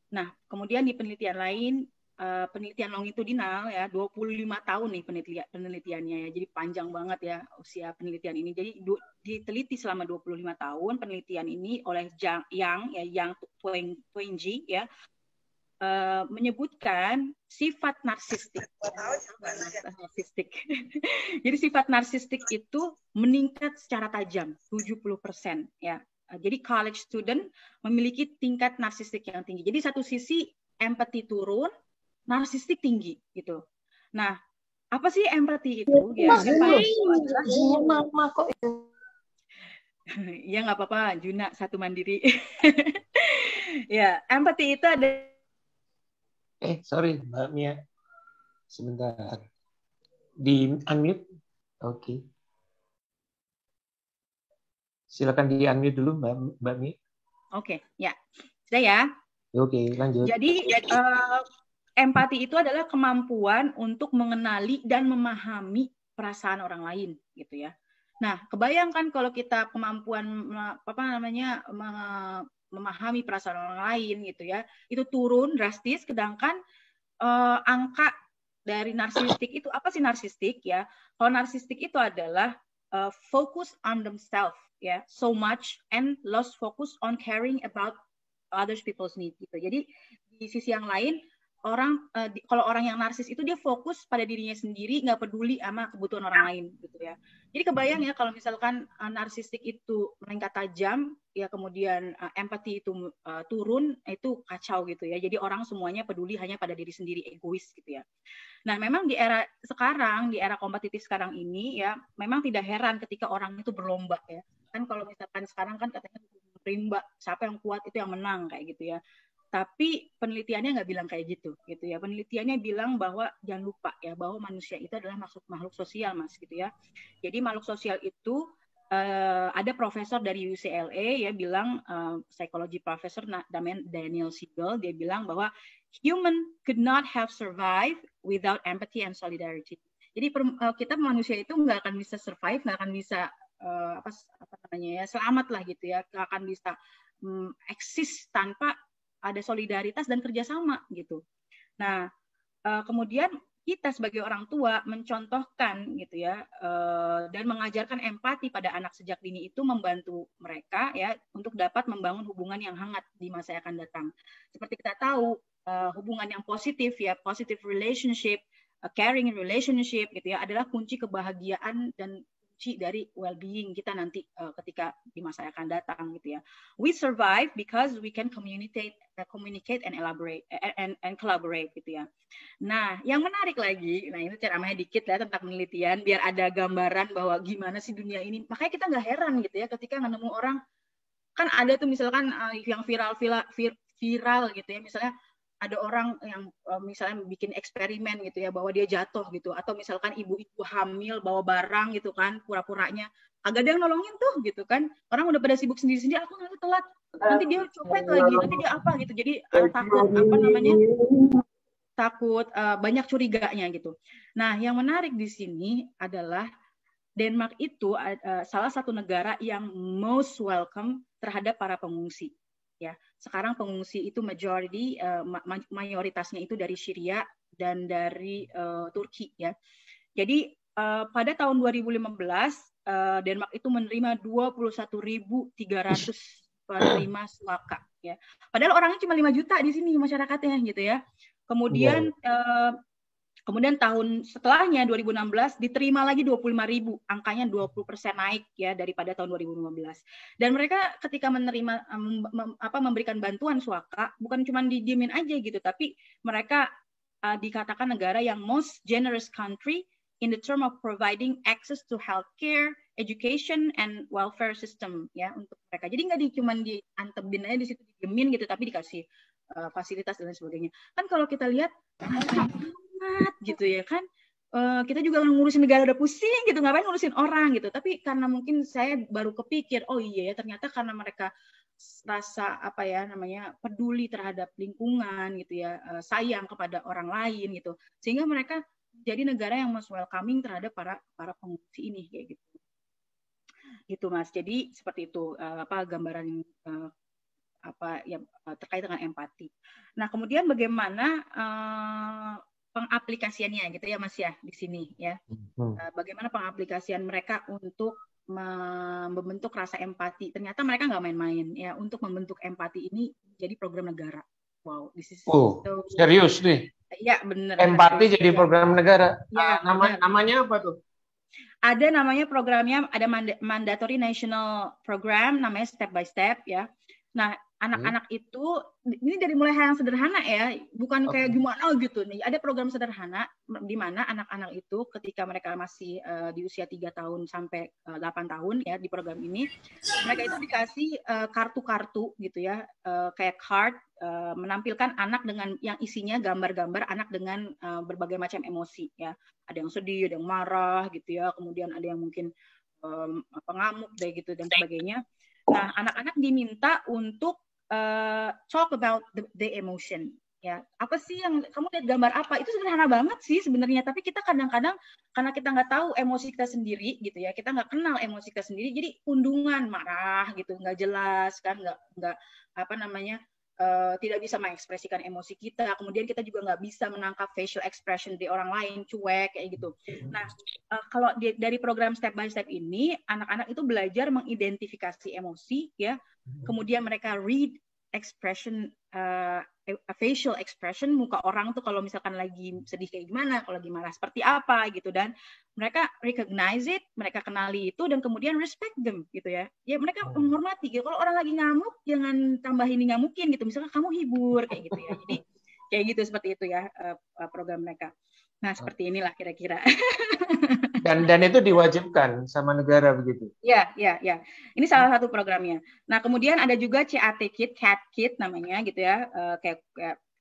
Nah, kemudian di penelitian lain, penelitian longitudinal ya, 25 tahun nih penelitiannya ya. Jadi panjang banget ya usia penelitian ini. Jadi diteliti selama 25 tahun penelitian ini oleh Yang Twenge ya. Menyebutkan sifat narsistik. Jadi sifat narsistik itu meningkat secara tajam, 70% ya. Jadi college student memiliki tingkat narsistik yang tinggi. Jadi satu sisi empati turun, narsistik tinggi gitu. Nah, apa sih empati itu? Ya, ya nggak apa-apa, Juna satu mandiri. Ya, empati itu ada. Sorry, Mbak Mia. Sebentar. Di unmute. Oke. Silakan di unmute dulu, Mbak Mia. Oke, ya. Sudah ya? Oke, lanjut. Jadi, empati itu adalah kemampuan untuk mengenali dan memahami perasaan orang lain, gitu ya. Nah, kebayangkan kalau kita kemampuan memahami perasaan orang lain gitu ya, itu turun drastis, sedangkan angka dari narsistik itu apa sih narsistik ya? Kalau narsistik itu adalah focus on themselves ya, so much and lost focus on caring about other people's needs gitu. Jadi di sisi yang lain kalau orang yang narsis itu dia fokus pada dirinya sendiri, nggak peduli sama kebutuhan orang lain gitu ya. Jadi kebayang ya kalau misalkan narsistik itu meningkat tajam, ya kemudian empati itu turun, itu kacau gitu ya. Jadi orang semuanya peduli hanya pada diri sendiri, egois gitu ya. Nah memang di era sekarang, di era kompetitif sekarang ini ya, memang tidak heran ketika orang itu berlomba ya. Kan kalau misalkan sekarang kan katanya rimba, siapa yang kuat itu yang menang kayak gitu ya. Tapi penelitiannya nggak bilang kayak gitu ya. Penelitiannya bilang bahwa jangan lupa ya bahwa manusia itu adalah makhluk sosial Mas gitu ya. Jadi makhluk sosial itu ada profesor dari UCLA ya bilang, psikologi profesor namanya Daniel Siegel, dia bilang bahwa human could not have survived without empathy and solidarity. Jadi kita manusia itu nggak akan bisa survive, nggak akan bisa selamat lah gitu ya, nggak akan bisa eksis tanpa ada solidaritas dan kerjasama gitu. Nah, kemudian kita sebagai orang tua mencontohkan gitu ya, dan mengajarkan empati pada anak sejak dini itu membantu mereka ya untuk dapat membangun hubungan yang hangat di masa yang akan datang. Seperti kita tahu, hubungan yang positif ya, positive relationship, caring relationship gitu ya, adalah kunci kebahagiaan dan kunci dari well-being kita nanti ketika di masa yang akan datang gitu ya. We survive because we can communicate and elaborate and collaborate gitu ya. Nah, yang menarik lagi, nah ini ceramahnya dikit ya tentang penelitian biar ada gambaran bahwa gimana sih dunia ini. Makanya kita nggak heran gitu ya ketika nemu orang, kan ada tuh misalkan yang viral gitu ya, misalnya ada orang yang misalnya bikin eksperimen gitu ya, bahwa dia jatuh gitu, atau misalkan ibu-ibu hamil bawa barang gitu kan, pura-puranya agak ada yang nolongin tuh gitu kan, orang udah pada sibuk sendiri-sendiri, aku nanti telat, nanti dia copet lagi, nanti dia apa gitu, jadi takut banyak curiganya gitu. Nah, yang menarik di sini adalah Denmark itu salah satu negara yang most welcome terhadap para pengungsi. Ya, sekarang pengungsi itu mayoritasnya itu dari Syria dan dari Turki ya. Jadi pada tahun 2015 Denmark itu menerima 21.300 penerima swaka ya. Padahal orangnya cuma 5 juta di sini masyarakatnya gitu ya. Kemudian kemudian tahun setelahnya 2016 diterima lagi 25.000, angkanya 20% naik ya daripada tahun 2015. Dan mereka ketika menerima memberikan bantuan swaka bukan cuma didiemin aja gitu, tapi mereka dikatakan negara yang most generous country in the term of providing access to healthcare, education and welfare system ya untuk mereka. Jadi nggak cuma diantebin aja di situ didiemin gitu, tapi dikasih fasilitas dan lain sebagainya. Kan kalau kita lihat gitu ya kan, kita juga ngurusin negara udah pusing gitu, ngapain ngurusin orang gitu. Tapi karena mungkin saya baru kepikir, oh iya ya ternyata karena mereka rasa apa ya namanya peduli terhadap lingkungan gitu ya, sayang kepada orang lain gitu, sehingga mereka jadi negara yang most welcoming terhadap para pengungsi ini kayak gitu. Gitu Mas. Jadi seperti itu gambaran apa yang terkait dengan empati. Nah, kemudian bagaimana pengaplikasiannya gitu ya Mas ya di sini ya. Bagaimana pengaplikasian mereka untuk membentuk rasa empati. Ternyata mereka nggak main-main ya untuk membentuk empati ini jadi program negara. Wow, this is serius nih. Ya, benar. Empati jadi program negara. Ya, namanya apa tuh? Ada namanya programnya, ada mandatory national program namanya step by step ya. Nah, anak-anak itu ini dari mulai hal yang sederhana ya, bukan kayak gimana gitu nih. Ada program sederhana di mana anak-anak itu ketika mereka masih di usia 3 tahun sampai 8 tahun ya di program ini, mereka itu dikasih kartu-kartu gitu ya, kayak card menampilkan anak dengan yang isinya gambar-gambar anak dengan berbagai macam emosi ya. Ada yang sedih, ada yang marah gitu ya, kemudian ada yang mungkin ngamuk deh gitu dan sebagainya. Nah, anak-anak diminta untuk talk about the emotion ya. Apa sih yang kamu lihat gambar apa? Itu sederhana banget sih sebenarnya, tapi kita kadang-kadang karena kita nggak tahu emosi kita sendiri gitu ya, kita nggak kenal emosi kita sendiri, jadi undungan, marah gitu, nggak jelas kan, nggak apa namanya, tidak bisa mengekspresikan emosi kita. Kemudian kita juga nggak bisa menangkap facial expression di orang lain, cuek kayak gitu. Nah, kalau dari program step by step ini, anak-anak itu belajar mengidentifikasi emosi ya. Kemudian mereka read expression, facial expression, muka orang tuh kalau misalkan lagi sedih kayak gimana, kalau lagi marah seperti apa gitu, dan mereka recognize it, mereka kenali itu, dan kemudian respect them gitu ya. Ya mereka menghormati gitu. Kalau orang lagi ngamuk, jangan tambahin ngamukin gitu. Misalkan kamu hibur kayak gitu ya. Jadi kayak gitu seperti itu ya program mereka. Nah, seperti inilah kira-kira. Dan itu diwajibkan sama negara begitu? Ya. Ini salah satu programnya. Nah, kemudian ada juga CAT Kit, Cat Kit namanya gitu ya, kayak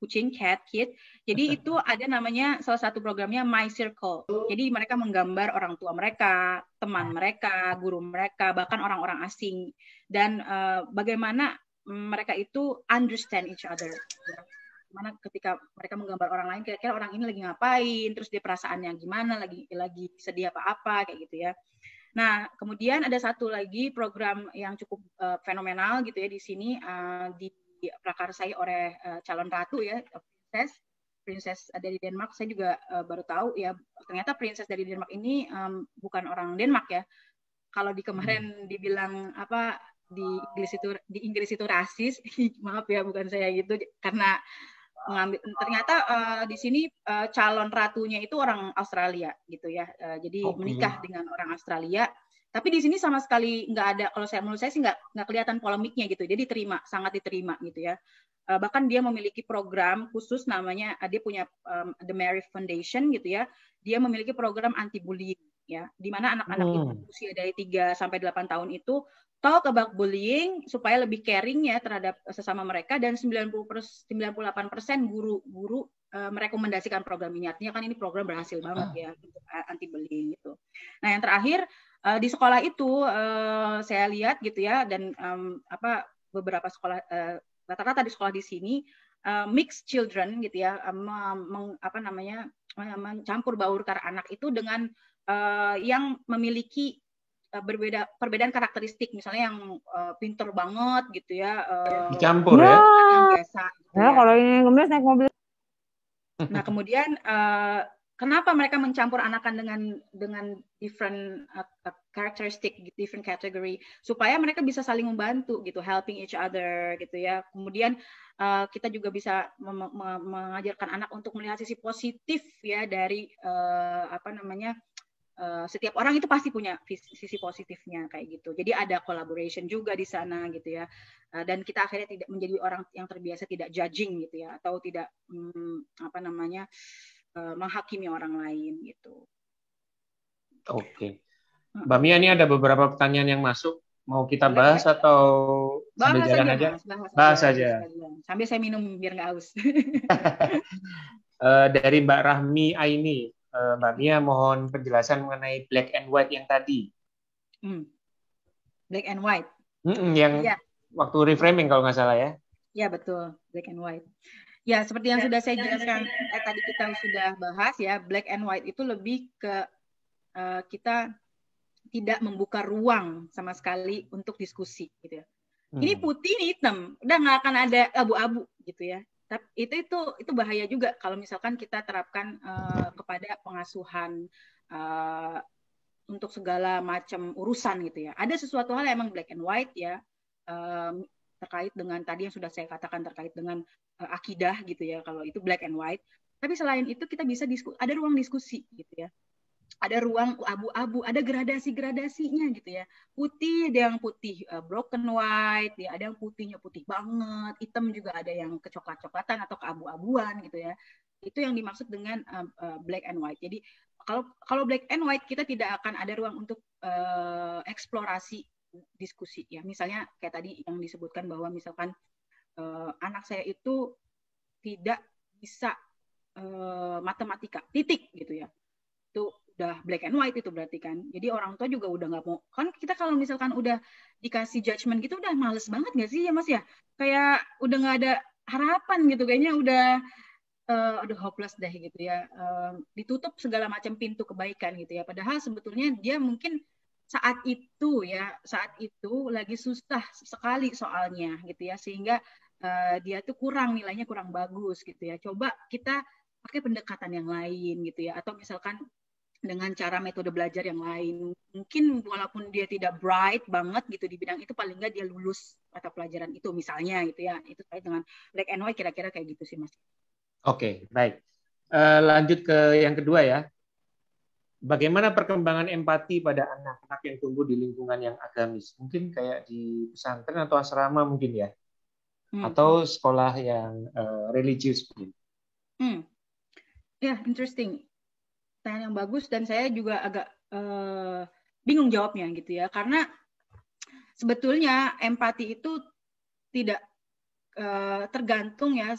kucing, cat kit. Jadi itu ada namanya salah satu programnya My Circle. Jadi mereka menggambar orang tua mereka, teman mereka, guru mereka, bahkan orang-orang asing. Dan bagaimana mereka itu understand each other. Mana ketika mereka menggambar orang lain, kira-kira orang ini lagi ngapain, terus dia perasaannya gimana, lagi sedih apa kayak gitu ya. Nah, kemudian ada satu lagi program yang cukup fenomenal gitu ya di sini, di diprakarsai oleh calon ratu ya, princess dari Denmark. Saya juga baru tahu ya, ternyata princess dari Denmark ini bukan orang Denmark ya. Kalau di kemarin dibilang apa di Inggris itu rasis, maaf ya, bukan saya gitu, karena ternyata di sini calon ratunya itu orang Australia gitu ya. Jadi menikah dengan orang Australia. Tapi di sini sama sekali nggak ada, kalau menurut saya sih nggak kelihatan polemiknya gitu. Jadi sangat diterima gitu ya. Bahkan dia memiliki program khusus namanya, dia punya The Mary Foundation gitu ya. Dia memiliki program anti bullying ya, di mana anak-anak itu usia dari 3 sampai 8 tahun itu talk about bullying supaya lebih caring ya terhadap sesama mereka, dan 98% guru-guru merekomendasikan program ini. Artinya kan ini program berhasil banget ya untuk anti bullying gitu. Nah, yang terakhir di sekolah itu saya lihat gitu ya, dan beberapa sekolah rata-rata di sekolah di sini mixed children gitu ya, mencampur baurkan anak itu dengan yang memiliki perbedaan karakteristik, misalnya yang pinter banget gitu ya, dicampur ya, yang biasa gitu ya. Kalau ini ngemis naik mobil. Nah, kemudian kenapa mereka mencampur anakan dengan different characteristic, different category, supaya mereka bisa saling membantu gitu, helping each other gitu ya. Kemudian kita juga bisa mengajarkan anak untuk melihat sisi positif ya dari setiap orang itu pasti punya sisi positifnya kayak gitu. Jadi ada collaboration juga di sana gitu ya. Dan kita akhirnya tidak menjadi orang yang terbiasa tidak judging gitu ya, atau tidak menghakimi orang lain gitu. Oke. Mbak Mia, ini ada beberapa pertanyaan yang masuk. Mau kita bahas atau sambil jalan aja? Bahas aja. Sambil saya minum biar nggak haus. Dari Mbak Rahmi Aini. Mbak Mia, mohon penjelasan mengenai black and white yang tadi. Black and white. Yang waktu reframing kalau nggak salah ya. Ya, betul. Black and white. Ya, seperti yang sudah saya jelaskan tadi, kita sudah bahas ya, black and white itu lebih ke kita tidak membuka ruang sama sekali untuk diskusi gitu ya. Ini putih, ini hitam, udah nggak akan ada abu-abu gitu ya. Tapi itu bahaya juga kalau misalkan kita terapkan kepada pengasuhan untuk segala macam urusan gitu ya. Ada sesuatu hal yang emang black and white ya, terkait dengan tadi yang sudah saya katakan terkait dengan akidah gitu ya. Kalau itu black and white. Tapi selain itu kita bisa ada ruang diskusi gitu ya. Ada ruang abu-abu, ada gradasi-gradasinya gitu ya. Putih, ada yang putih broken white, ya, ada yang putihnya putih banget, hitam juga ada yang kecoklat-coklatan atau keabu-abuan gitu ya. Itu yang dimaksud dengan black and white. Jadi kalau black and white kita tidak akan ada ruang untuk eksplorasi diskusi ya. Misalnya kayak tadi yang disebutkan bahwa misalkan anak saya itu tidak bisa matematika, titik gitu ya. Itu udah black and white itu berarti kan. Jadi orang tua juga udah nggak mau. Kan kita kalau misalkan udah dikasih judgement gitu udah males banget nggak sih ya Mas ya? Kayak udah nggak ada harapan gitu. Kayaknya udah hopeless deh gitu ya. Ditutup segala macam pintu kebaikan gitu ya. Padahal sebetulnya dia mungkin saat itu lagi susah sekali soalnya gitu ya. Sehingga dia tuh nilainya kurang bagus gitu ya. Coba kita pakai pendekatan yang lain gitu ya. Atau misalkan dengan cara metode belajar yang lain. Mungkin walaupun dia tidak bright banget gitu di bidang itu, paling nggak dia lulus mata pelajaran itu misalnya gitu ya. Itu terkait dengan black and white kira-kira kayak gitu sih Mas. Oke, baik. Lanjut ke yang kedua ya. Bagaimana perkembangan empati pada anak-anak yang tumbuh di lingkungan yang agamis? Mungkin kayak di pesantren atau asrama mungkin ya. Atau sekolah yang religius mungkin. Ya, interesting. Pertanyaan yang bagus, dan saya juga agak bingung jawabnya gitu ya, karena sebetulnya empati itu tidak tergantung ya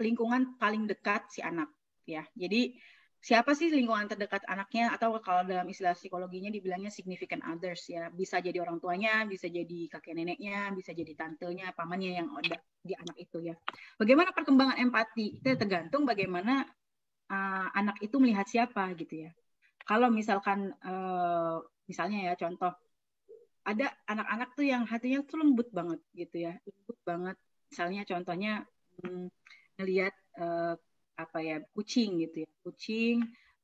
lingkungan paling dekat si anak ya. Jadi siapa sih lingkungan terdekat anaknya, atau kalau dalam istilah psikologinya dibilangnya significant others ya, bisa jadi orang tuanya, bisa jadi kakek neneknya, bisa jadi tantenya, pamannya yang ada di anak itu ya. Bagaimana perkembangan empati itu tergantung bagaimana anak itu melihat siapa gitu ya. Kalau misalkan misalnya ya contoh, ada anak-anak tuh yang hatinya tuh lembut banget gitu ya, lembut banget. Misalnya contohnya ngelihat apa ya, kucing gitu ya, kucing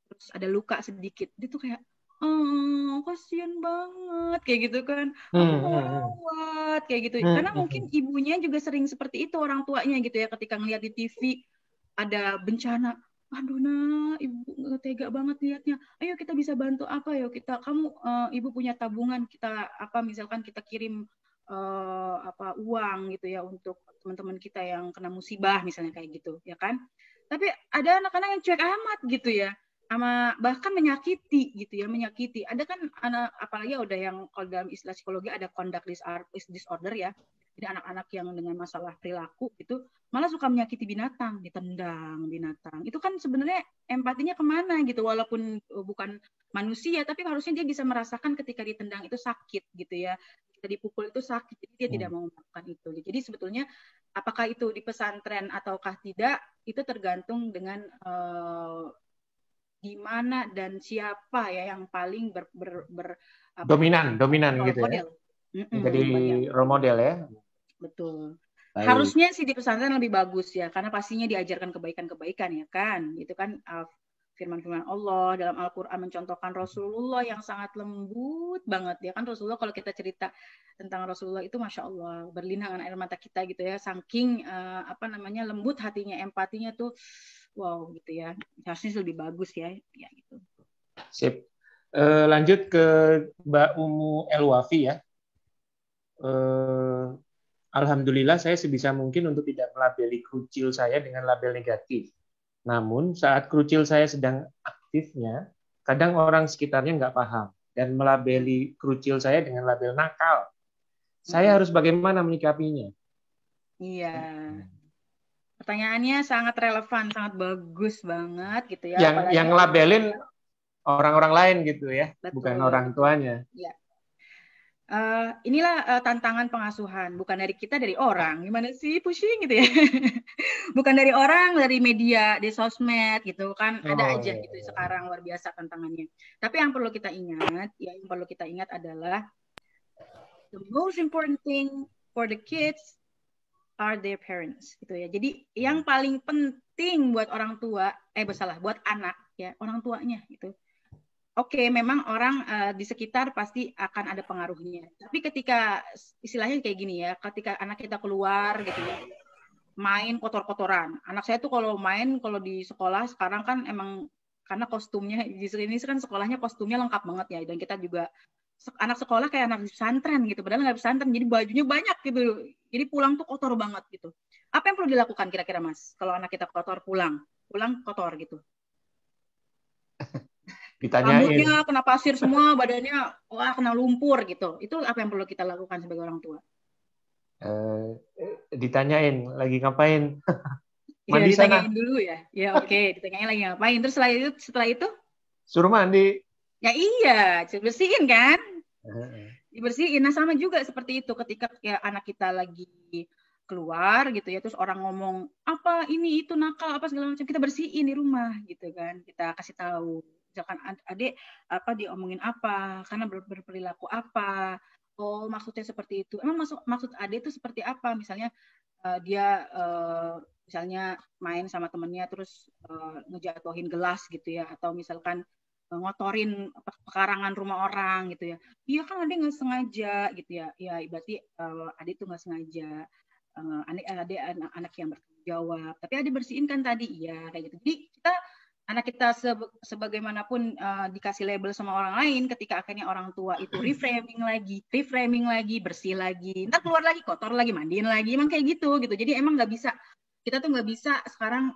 terus ada luka sedikit, dia tuh kayak oh kasihan banget kayak gitu kan, aku mau rawat kayak gitu, karena mungkin ibunya juga sering seperti itu, orang tuanya gitu ya, ketika ngelihat di TV ada bencana, aduh nah ibu nggak tega banget liatnya, ayo kita bisa bantu apa, yo kita kamu ibu punya tabungan, kita apa misalkan kita kirim apa uang gitu ya untuk teman-teman kita yang kena musibah misalnya kayak gitu ya kan. Tapi ada anak-anak yang cuek amat gitu ya, sama bahkan menyakiti gitu ya, menyakiti. Ada kan anak, apalagi udah yang kalau dalam istilah psikologi ada conduct disorder ya. Jadi anak-anak yang dengan masalah perilaku gitu malah suka menyakiti binatang, ditendang binatang. Itu kan sebenarnya empatinya kemana gitu, walaupun bukan manusia, tapi harusnya dia bisa merasakan ketika ditendang itu sakit gitu ya. Kita dipukul itu sakit, jadi dia tidak mau melakukan itu. Jadi sebetulnya apakah itu di pesantren ataukah tidak, itu tergantung dengan di mana dan siapa ya yang paling dominan gitu ya. Jadi role model ya. Betul. Baik. Harusnya sih di pesantren lebih bagus ya, karena pastinya diajarkan kebaikan-kebaikan ya kan. Itu kan firman-firman Allah dalam Al-Quran mencontohkan Rasulullah yang sangat lembut banget ya kan. Rasulullah, kalau kita cerita tentang Rasulullah itu Masya Allah berlinang air mata kita gitu ya, saking lembut hatinya, empatinya tuh wow gitu ya. Harusnya lebih bagus ya gitu. Sip. Lanjut ke Mbak Umu Elwafi ya. Alhamdulillah saya sebisa mungkin untuk tidak melabeli krucil saya dengan label negatif. Namun saat krucil saya sedang aktifnya, kadang orang sekitarnya nggak paham dan melabeli krucil saya dengan label nakal. Saya harus bagaimana menyikapinya? Iya. Pertanyaannya sangat relevan, sangat bagus banget gitu ya. Yang labelin orang-orang lain gitu ya, betul, bukan orang tuanya. Ya. Inilah tantangan pengasuhan, bukan dari kita, dari orang. Gimana sih, pusing gitu ya? Bukan dari orang, dari media, di sosmed gitu kan, ada aja gitu sekarang, luar biasa tantangannya. Tapi yang perlu kita ingat, adalah the most important thing for the kids are their parents gitu ya. Jadi yang paling penting buat orang tua, buat anak ya, orang tuanya gitu. Oke, memang orang di sekitar pasti akan ada pengaruhnya. Tapi ketika istilahnya kayak gini ya, ketika anak kita keluar gitu ya, main kotor-kotoran. Anak saya tuh kalau di sekolah sekarang kan emang karena kostumnya di sini kan sekolahnya kostumnya lengkap banget ya, dan kita juga anak sekolah kayak anak pesantren gitu, padahal nggak pesantren, jadi bajunya banyak gitu. Jadi pulang tuh kotor banget gitu. Apa yang perlu dilakukan kira-kira Mas? Kalau anak kita kotor pulang kotor gitu. Ditanyain. Rambutnya kena pasir semua, badannya kena lumpur gitu. Itu apa yang perlu kita lakukan sebagai orang tua? Ditanyain lagi ngapain? Mandi ditanyain sana dulu ya. Ya oke, ditanyain lagi ngapain. Terus setelah itu suruh mandi. Ya iya, bersihin kan? Dibersihin. Nah sama juga seperti itu ketika ya, anak kita lagi keluar gitu ya, terus orang ngomong apa ini itu nakal apa segala macam, kita bersihin di rumah gitu kan, kita kasih tahu. Misalkan adik diomongin apa, karena berperilaku apa, oh maksudnya seperti itu, emang maksud adik itu seperti apa, misalnya dia misalnya main sama temennya terus ngejatuhin gelas gitu ya, atau misalkan ngotorin pekarangan rumah orang gitu ya, iya kan adik nggak sengaja gitu ya, ya berarti adik tuh nggak sengaja, adik anak yang bertanggung jawab, tapi adik bersihin kan tadi, iya kayak gitu. Jadi anak kita sebagaimanapun dikasih label sama orang lain, ketika akhirnya orang tua itu reframing lagi, bersih lagi, ntar keluar lagi, kotor lagi, mandiin lagi, emang kayak gitu. Jadi emang nggak bisa, kita tuh nggak bisa sekarang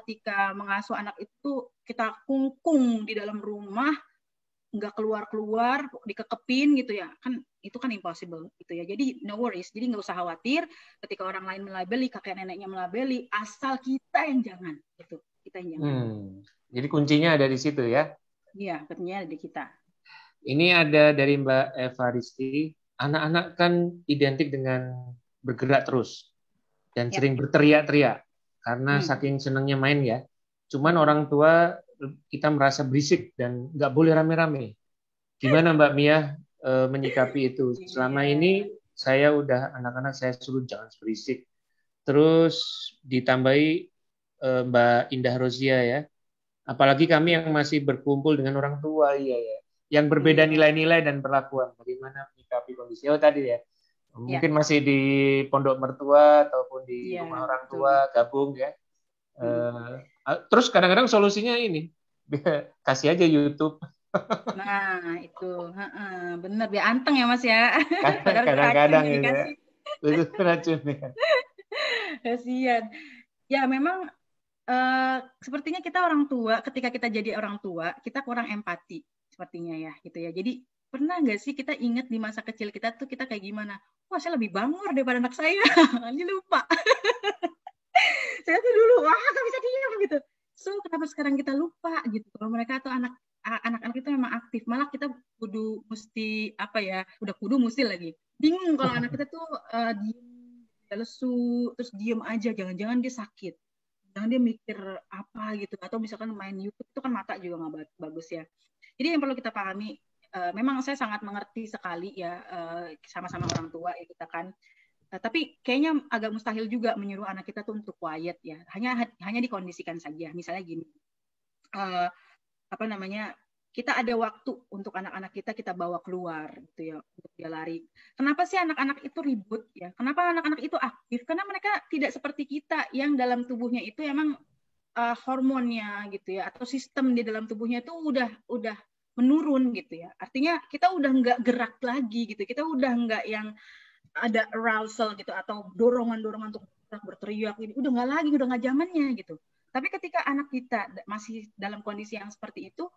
ketika mengasuh anak itu kita kungkung di dalam rumah, nggak keluar, dikekepin gitu ya, kan itu kan impossible gitu ya. Jadi no worries, jadi nggak usah khawatir ketika orang lain melabeli, kakek neneknya melabeli, asal kita yang jangan gitu. Jadi kuncinya ada di situ ya? Iya, kuncinya ada di kita. Ini ada dari Mbak Evaristi. Anak-anak kan identik dengan bergerak terus dan sering berteriak-teriak karena saking senangnya main ya. Cuman orang tua kita merasa berisik dan nggak boleh rame-rame. Gimana Mbak Mia menyikapi itu? Selama ini saya udah anak-anak saya suruh jangan berisik. Terus ditambahi Mbak Indah Rozia ya. Apalagi kami yang masih berkumpul dengan orang tua, iya ya, yang berbeda nilai-nilai dan perlakuan. Bagaimana menyikapi kondisi? Oh tadi ya, mungkin masih di pondok mertua ataupun di rumah orang tua gabung ya. Terus kadang-kadang solusinya ini, kasih aja YouTube. Nah itu, bener dia anteng ya Mas ya. Kadang-kadang ya. Itu racunnya. Kasian. Ya memang sepertinya kita orang tua, ketika kita jadi orang tua, kita kurang empati sepertinya ya, gitu ya. Jadi pernah nggak sih kita ingat di masa kecil kita tuh kita kayak gimana? Wah saya lebih bangor daripada anak saya, ini lupa. Saya tuh dulu, wah nggak bisa diam gitu. So kenapa sekarang kita lupa gitu? Kalau mereka tuh anak-anak itu memang aktif, malah kita kudu mesti apa ya? Udah kudu mesti lagi. Bingung kalau anak kita tuh diem, lesu, terus diem aja, jangan-jangan dia sakit. Jangan dia mikir apa gitu, atau misalkan main YouTube itu kan mata juga nggak bagus ya. Jadi yang perlu kita pahami, memang saya sangat mengerti sekali ya, sama-sama orang tua ya kita kan. Tapi kayaknya agak mustahil juga menyuruh anak kita tuh untuk quiet ya. Hanya dikondisikan saja. Misalnya gini, kita ada waktu untuk anak-anak kita bawa keluar gitu ya, untuk dia lari. Kenapa sih anak-anak itu ribut ya? Kenapa anak-anak itu aktif? Karena mereka tidak seperti kita yang dalam tubuhnya itu emang hormonnya gitu ya, atau sistem di dalam tubuhnya itu udah menurun gitu ya. Artinya kita udah nggak gerak lagi gitu. Kita udah nggak yang ada arousal gitu atau dorongan-dorongan untuk berteriak ini. Udah nggak lagi, udah nggak zamannya gitu. Tapi ketika anak kita masih dalam kondisi yang seperti itu,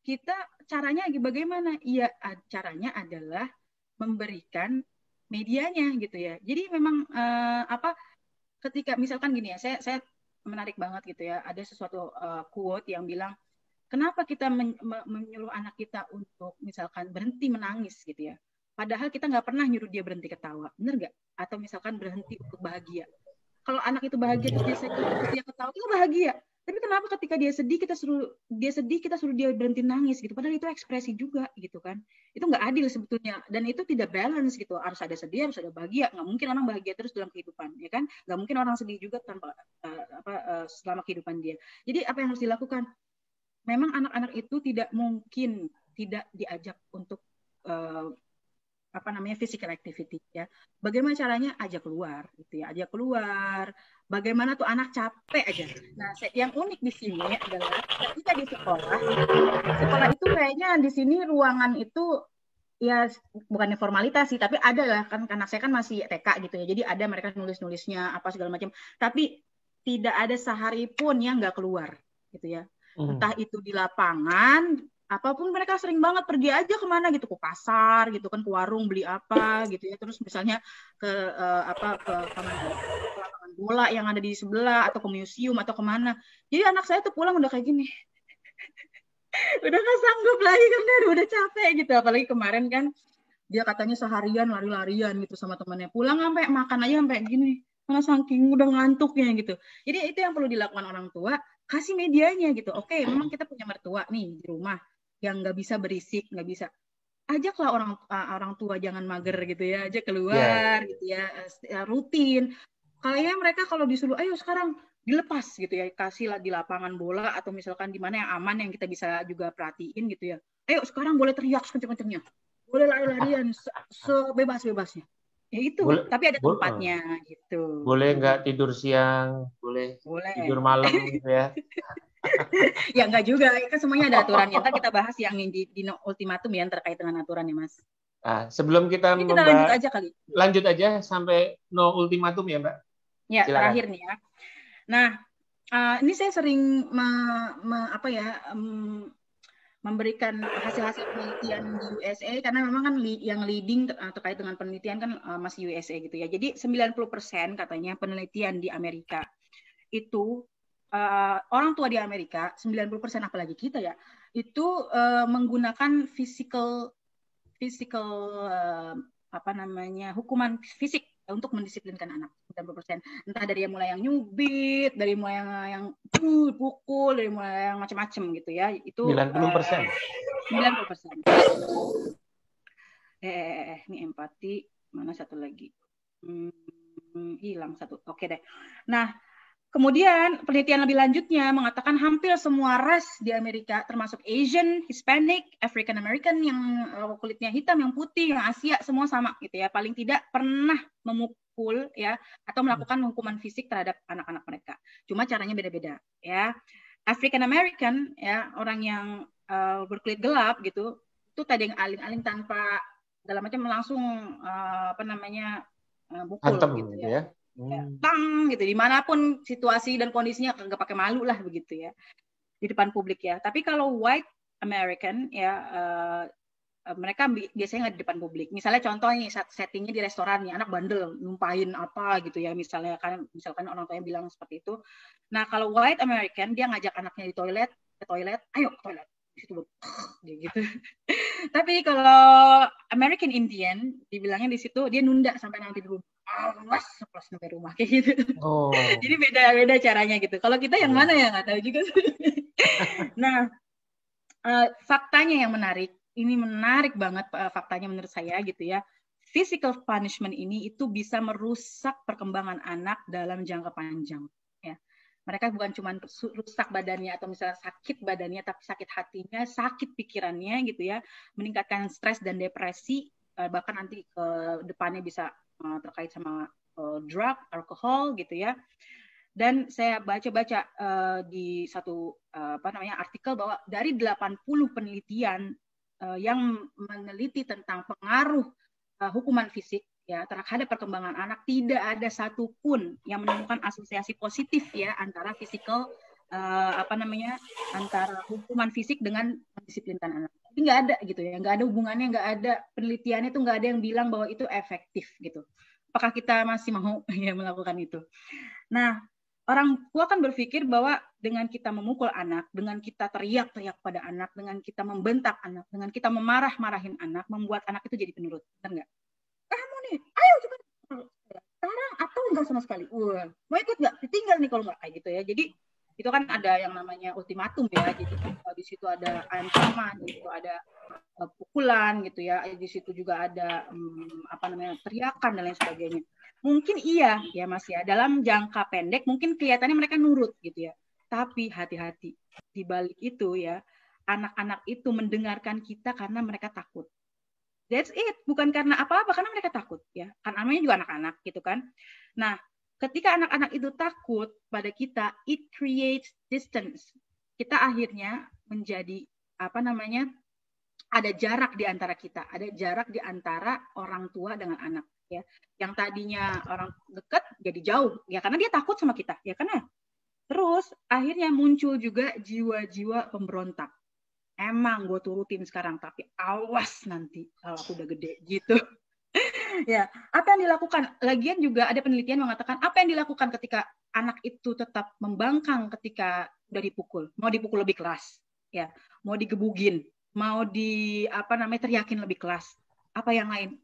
kita caranya bagaimana? Iya, caranya adalah memberikan medianya gitu ya. Jadi memang ketika misalkan gini ya, saya menarik banget gitu ya. Ada sesuatu quote yang bilang, kenapa kita menyuruh anak kita untuk misalkan berhenti menangis gitu ya. Padahal kita nggak pernah nyuruh dia berhenti ketawa, bener nggak? Atau misalkan berhenti untuk bahagia. Kalau anak itu bahagia terus dia ketawa, kita bahagia. Tapi kenapa ketika dia sedih kita suruh dia berhenti nangis gitu? Padahal itu ekspresi juga gitu kan? Itu nggak adil sebetulnya dan itu tidak balance gitu. Harus ada sedih, harus ada bahagia. Nggak mungkin orang bahagia terus dalam kehidupan, ya kan? Nggak mungkin orang sedih juga tanpa selama kehidupan dia. Jadi apa yang harus dilakukan? Memang anak-anak itu tidak mungkin tidak diajak untuk physical activity ya. Bagaimana caranya? Ajak keluar gitu ya. Ajak keluar. Bagaimana tuh anak capek aja. Nah, yang unik di sini adalah ketika di sekolah itu kayaknya di sini ruangan itu ya bukannya formalitas sih, tapi ada lah kan anak saya kan masih TK gitu ya. Jadi ada mereka nulis-nulisnya apa segala macam. Tapi tidak ada sehari pun yang nggak keluar gitu ya. Entah itu di lapangan, apapun mereka sering banget pergi aja kemana gitu, ke pasar gitu kan, ke warung beli apa gitu ya, terus misalnya ke lapangan bola yang ada di sebelah atau ke museum atau kemana. Jadi anak saya tuh pulang udah kayak gini, udah nggak sanggup lagi kan, udah capek gitu. Apalagi kemarin kan dia katanya seharian lari-larian gitu sama temannya, pulang sampai makan aja sampai gini, karena saking udah ngantuknya gitu. Jadi itu yang perlu dilakukan orang tua, kasih medianya gitu. Oke, memang kita punya mertua nih di rumah yang nggak bisa berisik, nggak bisa. Ajaklah orang tua jangan mager gitu ya, ajak keluar gitu ya, rutin. Kayaknya mereka kalau disuruh, ayo sekarang dilepas gitu ya, kasihlah di lapangan bola atau misalkan di mana yang aman yang kita bisa juga perhatiin gitu ya. Ayo sekarang boleh teriak sekencang-kencangnya, boleh lari-larian sebebas-bebasnya. Ya itu, tapi ada tempatnya gitu. Boleh nggak tidur siang, boleh tidur malam gitu ya. Ya enggak juga, kan semuanya ada aturannya. Ntar kita bahas yang di no ultimatum ya terkait dengan aturan ya Mas. Nah, sebelum kita lanjut aja kali. Lanjut aja sampai no ultimatum ya Mbak. Ya, silakan. Terakhir nih ya. Nah, ini saya sering memberikan hasil-hasil penelitian di USA karena memang kan yang leading terkait dengan penelitian kan masih USA gitu ya. Jadi 90% katanya penelitian di Amerika itu orang tua di Amerika 90% apalagi kita ya itu menggunakan physical hukuman fisik untuk mendisiplinkan anak 90%. Entah dari yang mulai yang nyubit, dari mulai yang pukul, dari mulai yang macam-macam gitu ya. Itu 90%. 90%. Ini empati Mana satu lagi? Hilang satu. Oke deh. Nah, kemudian penelitian lebih lanjutnya mengatakan hampir semua ras di Amerika, termasuk Asian, Hispanic, African American, yang kulitnya hitam, yang putih, yang Asia, semua sama gitu ya. Paling tidak pernah memukul ya atau melakukan hukuman fisik terhadap anak-anak mereka. Cuma caranya beda-beda ya. African American ya, orang yang berkulit gelap gitu, itu tadi yang aling-aling tanpa dalam macam langsung mukul Antem, gitu ya. Tang gitu, dimanapun situasi dan kondisinya nggak pakai malu lah begitu ya di depan publik ya. Tapi kalau white American ya mereka biasanya nggak di depan publik. Misalnya contohnya settingnya di restoran nih, anak bandel numpahin apa gitu ya, misalkan orang tuanya bilang seperti itu. Nah kalau white American dia ngajak anaknya ke toilet, ayo ke toilet gitu. Tapi kalau American Indian dibilangnya di situ dia nunda sampai nanti di rumah. Plus sampai rumah kayak gitu. Oh. Jadi beda-beda caranya gitu. Kalau kita yang mana ya nggak tahu juga. Nah, faktanya yang menarik, ini menarik banget faktanya menurut saya gitu ya. Physical punishment ini itu bisa merusak perkembangan anak dalam jangka panjang. Ya. Mereka bukan cuma rusak badannya atau misalnya sakit badannya, tapi sakit hatinya, sakit pikirannya gitu ya, meningkatkan stres dan depresi, bahkan nanti ke depannya bisa terkait sama drug, alkohol gitu ya. Dan saya baca-baca di satu artikel bahwa dari 80 penelitian yang meneliti tentang pengaruh hukuman fisik ya terhadap perkembangan anak, tidak ada satupun yang menemukan asosiasi positif ya antara physical antara hukuman fisik dengan mendisiplinkan anak. Jadi nggak ada gitu ya, nggak ada hubungannya, nggak ada penelitiannya itu, nggak ada yang bilang bahwa itu efektif gitu. Apakah kita masih mau ya melakukan itu? Nah, orang tua kan berpikir bahwa dengan kita memukul anak, dengan kita teriak-teriak pada anak, dengan kita membentak anak, dengan kita memarah-marahin anak, membuat anak itu jadi penurut, benar nggak? Kamu nih, ayo coba sekarang atau enggak sama sekali. Mau ikut nggak? Ditinggal nih kalau nggak kayak gitu ya. Jadi itu kan ada yang namanya ultimatum ya. Jadi di situ ada ancaman, di situ ada pukulan gitu ya. Di situ juga ada teriakan dan lain sebagainya. Mungkin iya ya Mas ya. Dalam jangka pendek mungkin kelihatannya mereka nurut gitu ya. Tapi hati-hati di balik itu ya, anak-anak itu mendengarkan kita karena mereka takut. That's it, bukan karena apa-apa, karena mereka takut ya. Kan namanya juga anak-anak gitu kan. Nah, ketika anak-anak itu takut pada kita, it creates distance. Kita akhirnya menjadi ada jarak di antara kita, ada jarak di antara orang tua dengan anak ya. Yang tadinya orang dekat jadi jauh ya karena dia takut sama kita ya karena. Terus akhirnya muncul juga jiwa-jiwa pemberontak. Emang gue turutin sekarang, tapi awas nanti kalau aku udah gede gitu. Ya, apa yang dilakukan? Lagian juga ada penelitian mengatakan apa yang dilakukan ketika anak itu tetap membangkang ketika udah dipukul. Mau dipukul lebih keras, ya, mau digebugin, mau teriakin lebih keras. Apa yang lain?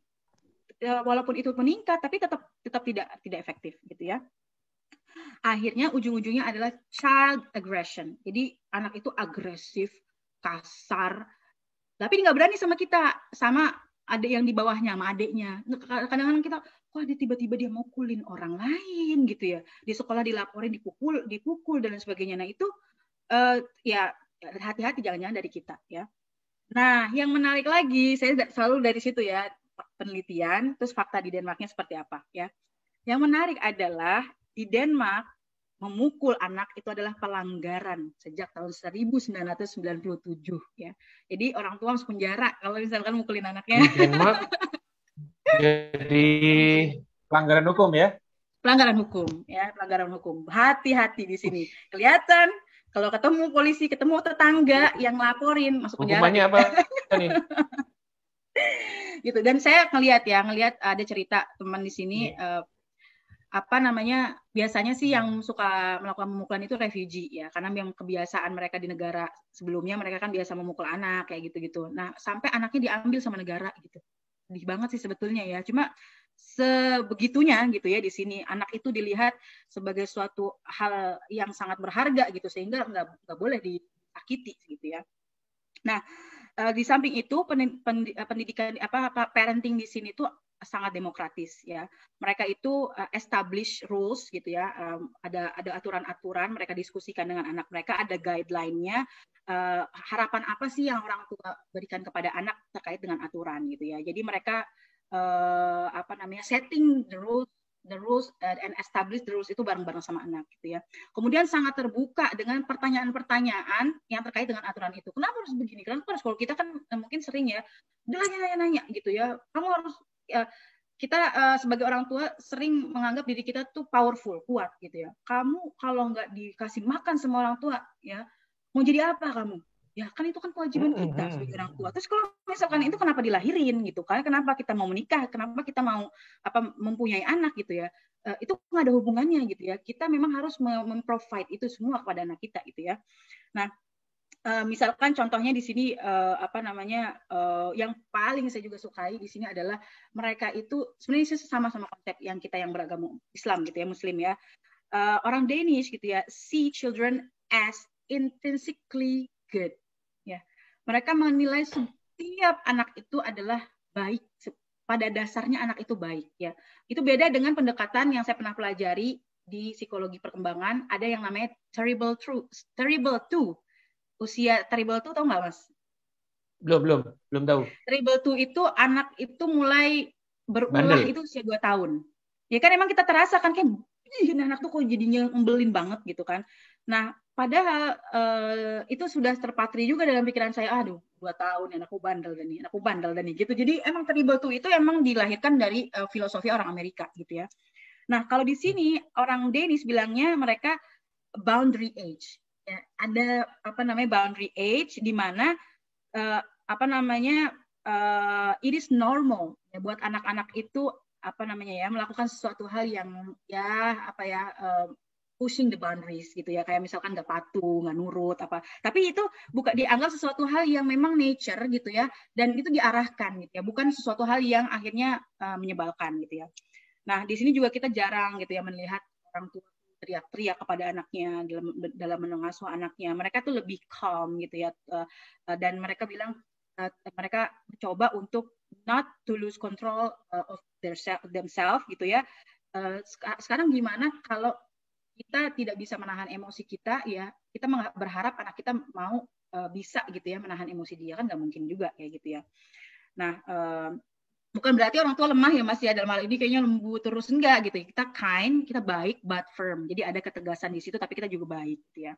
Ya, walaupun itu meningkat, tapi tetap tidak efektif gitu ya. Akhirnya ujung-ujungnya adalah child aggression. Jadi anak itu agresif, kasar, tapi nggak berani sama kita, sama adik yang di bawahnya, sama adiknya. Kadang-kadang kita, wah dia tiba-tiba dia mukulin orang lain gitu ya. Di sekolah dilaporin dipukul dan sebagainya. Nah itu ya hati-hati jangan-jangan dari kita ya. Nah yang menarik lagi, saya selalu dari situ ya penelitian, terus fakta di Denmarknya seperti apa ya. Yang menarik adalah di Denmark memukul anak itu adalah pelanggaran sejak tahun 1997 ya. Jadi orang tua masuk penjara kalau misalkan mukulin anaknya. Di Denmark jadi pelanggaran hukum ya? Pelanggaran hukum ya, pelanggaran hukum. Hati-hati di sini. Kelihatan kalau ketemu polisi, ketemu tetangga yang laporin masuk penjara. Hukumannya apa nih? Gitu. Dan saya ngelihat ada cerita teman di sini biasanya sih yang suka melakukan pemukulan itu refugee ya, karena yang kebiasaan mereka di negara sebelumnya mereka kan biasa memukul anak kayak gitu-gitu. Nah, sampai anaknya diambil sama negara gitu. Sedih banget sih sebetulnya ya. Cuma sebegitunya gitu ya di sini anak itu dilihat sebagai suatu hal yang sangat berharga gitu sehingga nggak boleh disakiti gitu ya. Nah, di samping itu pendidikan parenting di sini tuh sangat demokratis ya. Mereka itu establish rules gitu ya. Ada aturan-aturan, mereka diskusikan dengan anak mereka, ada guideline-nya. Harapan apa sih yang orang tua berikan kepada anak terkait dengan aturan gitu ya. Jadi mereka setting the rules and establish the rules itu bareng-bareng sama anak gitu ya. Kemudian sangat terbuka dengan pertanyaan-pertanyaan yang terkait dengan aturan itu. Kenapa harus begini? Kenapa harus? Kalau kita kan mungkin sering ya, udah nanya-nanya gitu ya. Kamu harus kita sebagai orang tua sering menganggap diri kita tuh powerful, kuat gitu ya. Kamu kalau nggak dikasih makan sama orang tua ya, mau jadi apa kamu? Ya kan itu kan kewajiban kita sebagai orang tua. Terus kalau misalkan itu kenapa dilahirin gitu kan? Kenapa kita mau menikah? Kenapa kita mau mempunyai anak gitu ya? Itu nggak ada hubungannya gitu ya. Kita memang harus memprovide itu semua kepada anak kita gitu ya. Nah, misalkan contohnya di sini yang paling saya juga sukai di sini adalah mereka itu sebenarnya sama-sama konsep yang kita yang beragama Islam gitu ya, Muslim ya. Orang Danish gitu ya, see children as intrinsically good. Ya, mereka menilai setiap anak itu adalah baik. Pada dasarnya anak itu baik. Ya, itu beda dengan pendekatan yang saya pernah pelajari di psikologi perkembangan. Ada yang namanya terrible two. Usia terrible two tahu nggak Mas? Belum tahu. Terrible two itu anak itu mulai berulah itu usia 2 tahun. Ya kan emang kita terasa kan kayak anak tuh kok jadinya ngebelin banget gitu kan. Nah, padahal itu sudah terpatri juga dalam pikiran saya, 2 tahun anakku bandel dan nih gitu. Jadi emang terrible two itu emang dilahirkan dari filosofi orang Amerika gitu ya. Nah, kalau di sini orang Danish bilangnya mereka boundary age. Ya, ada boundary age di mana it is normal ya buat anak-anak itu melakukan sesuatu hal yang pushing the boundaries gitu ya, kayak misalkan nggak patuh, nggak nurut tapi itu bukan dianggap sesuatu hal yang memang nature gitu ya, dan itu diarahkan gitu ya, bukan sesuatu hal yang akhirnya menyebalkan gitu ya. Nah, di sini juga kita jarang gitu ya melihat orang tua teriak-teriak kepada anaknya dalam mengasuh anaknya. Mereka tuh lebih calm gitu ya, dan mereka bilang mereka mencoba untuk not to lose control of themselves gitu ya. Sekarang gimana kalau kita tidak bisa menahan emosi kita ya, kita berharap anak kita mau bisa gitu ya menahan emosi dia, kan nggak mungkin juga kayak gitu ya. Nah, bukan berarti orang tua lemah ya Mas ya, dalam hal ini kayaknya lembut terus, enggak gitu. Kita kind, kita baik but firm. Jadi ada ketegasan di situ tapi kita juga baik gitu ya.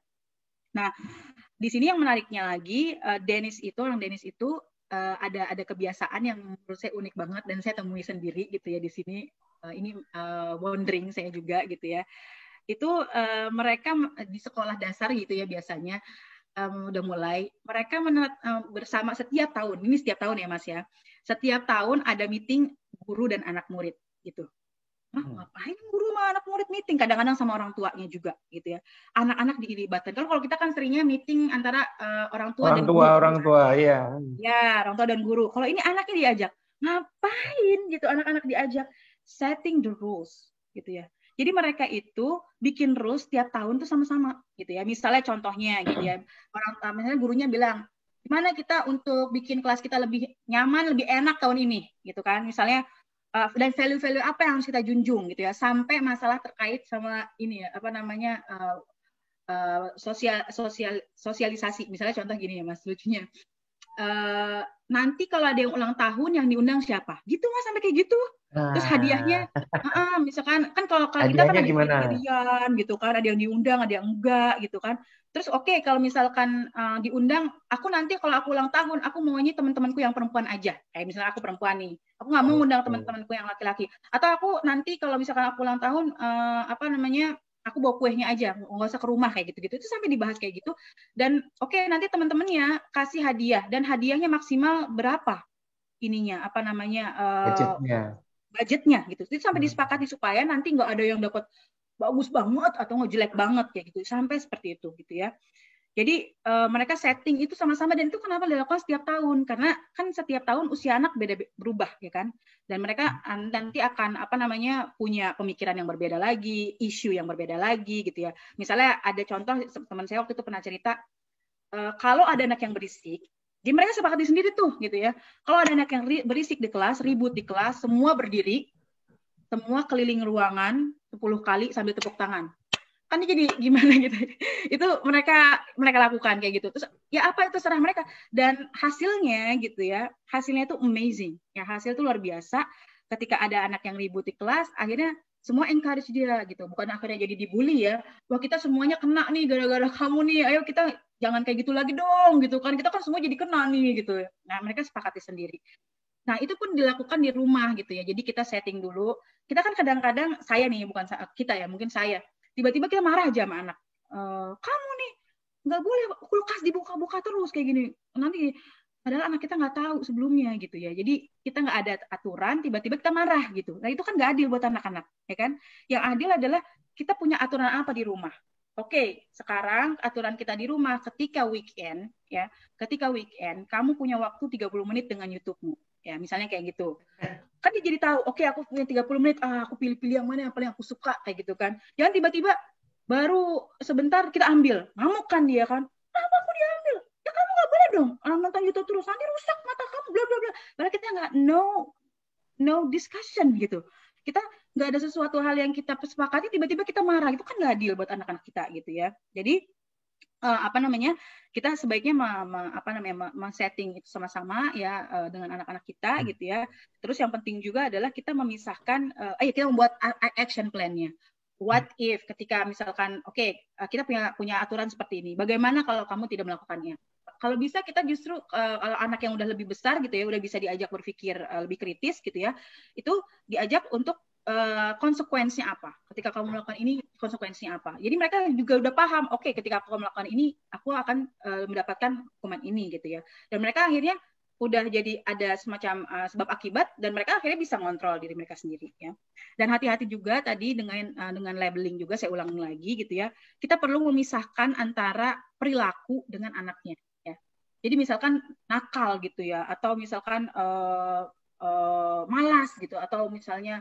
Nah, di sini yang menariknya lagi, orang Danish itu ada kebiasaan yang menurut saya unik banget dan saya temui sendiri gitu ya di sini. Ini wondering saya juga gitu ya. Itu mereka di sekolah dasar gitu ya biasanya udah mulai mereka bersama setiap tahun ya Mas ya. Setiap tahun ada meeting guru dan anak murid gitu. Ngapain guru sama anak murid meeting? Kadang-kadang sama orang tuanya juga gitu ya. Anak-anak dilibatkan. Kalau kita kan seringnya meeting antara orang tua dan guru. Orang tua, iya. Ya, orang tua dan guru. Kalau ini anaknya diajak. Ngapain gitu anak-anak diajak? Setting the rules gitu ya. Jadi mereka itu bikin rules tiap tahun tuh sama-sama gitu ya. Misalnya contohnya gitu ya. Misalnya gurunya bilang, gimana kita untuk bikin kelas kita lebih nyaman, lebih enak tahun ini gitu kan. Misalnya dan value-value apa yang harus kita junjung gitu ya, sampai masalah terkait sama ini ya, sosialisasi. Misalnya contoh gini ya Mas, lucunya nanti kalau ada yang ulang tahun yang diundang siapa gitu Mas, sampai kayak gitu. Terus hadiahnya misalkan kan kalau kita kan ada hadiah gitu kan, ada yang diundang ada yang enggak gitu kan. Terus oke, kalau misalkan diundang, aku nanti kalau aku ulang tahun aku maunya teman-temanku yang perempuan aja, kayak misalnya aku perempuan nih, aku nggak mau undang teman-temanku yang laki-laki. Atau aku nanti kalau misalkan aku ulang tahun aku bawa kuenya aja, nggak usah ke rumah kayak gitu-gitu. Itu sampai dibahas kayak gitu. Dan oke, nanti teman-temannya kasih hadiah, dan hadiahnya maksimal berapa ininya budgetnya gitu. Itu sampai disepakati supaya nanti nggak ada yang dapat bagus banget atau nggak jelek banget kayak gitu, sampai seperti itu gitu ya. Jadi mereka setting itu sama-sama, dan itu kenapa dilakukan setiap tahun, karena kan setiap tahun usia anak berubah ya kan, dan mereka nanti akan punya pemikiran yang berbeda lagi, isu yang berbeda lagi gitu ya. Misalnya ada contoh, teman saya waktu itu pernah cerita, kalau ada anak yang berisik Jadi mereka sepakati sendiri tuh gitu ya. Kalau ada anak yang berisik di kelas, ribut di kelas, semua berdiri, semua keliling ruangan 10 kali sambil tepuk tangan. Kan jadi gimana gitu. Itu mereka lakukan kayak gitu. Terus ya apa itu serah mereka. Dan hasilnya gitu ya, hasilnya itu amazing. Ya hasil itu luar biasa. Ketika ada anak yang ribut di kelas, akhirnya semua encourage dia gitu. Bukan akhirnya jadi dibully ya. Wah kita semuanya kena nih gara-gara kamu nih. Ayo kita jangan kayak gitu lagi dong gitu kan. Kita kan semua jadi kena nih gitu. Nah mereka sepakati sendiri. Nah itu pun dilakukan di rumah gitu ya. Jadi kita setting dulu. Kita kan kadang-kadang saya nih bukan kita ya mungkin saya. Tiba-tiba kita marah aja sama anak. Kamu nih nggak boleh kulkas dibuka-buka terus kayak gini. Nanti padahal anak kita nggak tahu sebelumnya gitu ya. Jadi kita nggak ada aturan, tiba-tiba kita marah gitu. Nah itu kan nggak adil buat anak-anak, ya kan? Yang adil adalah kita punya aturan apa di rumah. Oke, sekarang aturan kita di rumah ketika weekend, ya, ketika weekend kamu punya waktu 30 menit dengan YouTube-mu, ya, misalnya kayak gitu. Kan dia jadi tahu, oke aku punya 30 menit, aku pilih-pilih yang mana yang paling aku suka kayak gitu kan. Jangan tiba-tiba baru sebentar kita ambil, ngamuk kan dia kan. Kenapa aku diambil? Ya kamu nggak boleh dong nonton YouTube terus, nanti rusak mata kamu, bla bla bla. Padahal kita nggak no discussion gitu. Kita nggak ada sesuatu hal yang kita sepakati, tiba-tiba kita marah, itu kan nggak adil buat anak-anak kita gitu ya. Jadi kita sebaiknya men-setting itu sama-sama ya dengan anak-anak kita gitu ya. Terus yang penting juga adalah kita memisahkan, kita membuat action plan-nya. What if ketika misalkan kita punya aturan seperti ini, bagaimana kalau kamu tidak melakukannya? Kalau bisa kita justru kalau anak yang udah lebih besar gitu ya, udah bisa diajak berpikir lebih kritis gitu ya, itu diajak untuk konsekuensinya apa? Ketika kamu melakukan ini, konsekuensinya apa? Jadi mereka juga udah paham, ketika aku melakukan ini, aku akan mendapatkan hukuman ini gitu ya. Dan mereka akhirnya udah jadi ada semacam sebab akibat dan mereka akhirnya bisa ngontrol diri mereka sendiri ya. Dan hati-hati juga tadi dengan labeling juga, saya ulang lagi gitu ya. Kita perlu memisahkan antara perilaku dengan anaknya ya. Jadi misalkan nakal gitu ya, atau misalkan malas gitu, atau misalnya